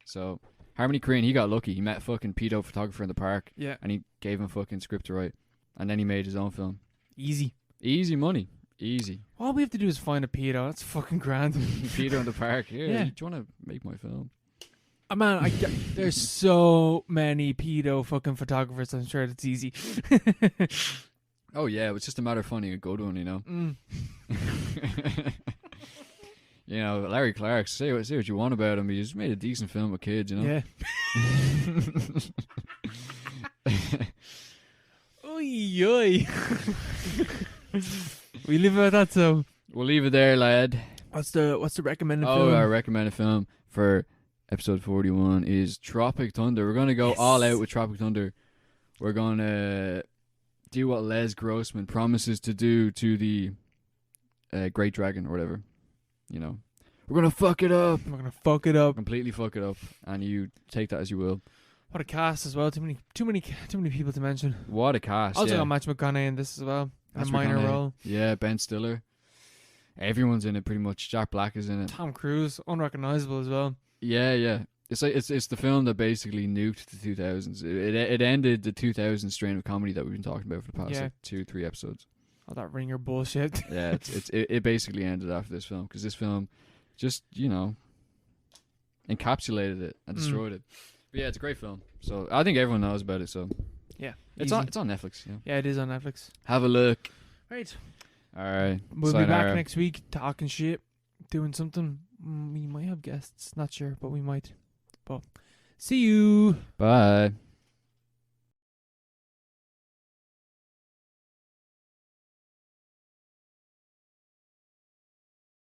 So Harmony Korine, he got lucky. He met a fucking pedo photographer in the park.
Yeah.
And he gave him a fucking script to write. And then he made his own film.
Easy.
Easy money. Easy.
All we have to do is find a pedo. That's fucking grand.
Pedo in the park.
Yeah.
Do you want to make my film?
Man, there's so many pedo fucking photographers. I'm sure it's easy.
Oh yeah, it's just a matter of finding a good one, you know. You know, Larry Clark. Say what you want about him. He just made a decent film with kids, you know.
Yeah. Oy oy. We leave it at that. So
We'll leave it there, lad.
what's the recommended
Oh,
film?
our recommended film for episode 41 is Tropic Thunder. We're gonna go all out with Tropic Thunder. We're gonna do what Les Grossman promises to do to the Great Dragon or whatever. You know, we're gonna fuck it up.
We're gonna fuck it up.
Completely fuck it up, and you take that as you will.
What a cast as well. Too many people to mention.
What a cast!
Also
yeah.
got Match McConaughey in this as well. In a
Matthew
minor
McConaughey.
role.
Yeah, Ben Stiller. Everyone's in it pretty much. Jack Black is in it.
Tom Cruise, unrecognizable as well.
Yeah. It's like it's the film that basically nuked the 2000s. It ended the 2000s strain of comedy that we've been talking about for the past 2-3 episodes.
All that ringer bullshit.
Yeah, it basically ended after this film because this film just encapsulated it and destroyed it. But yeah, it's a great film. So I think everyone knows about it. So
Yeah.
it's
easy.
on Netflix. Yeah,
Yeah, it is on Netflix.
have a look.
Right.
All right,
We'll be back
sayonara.
next week talking shit, doing something. We might have guests, not sure, but we might. But see you.
Bye.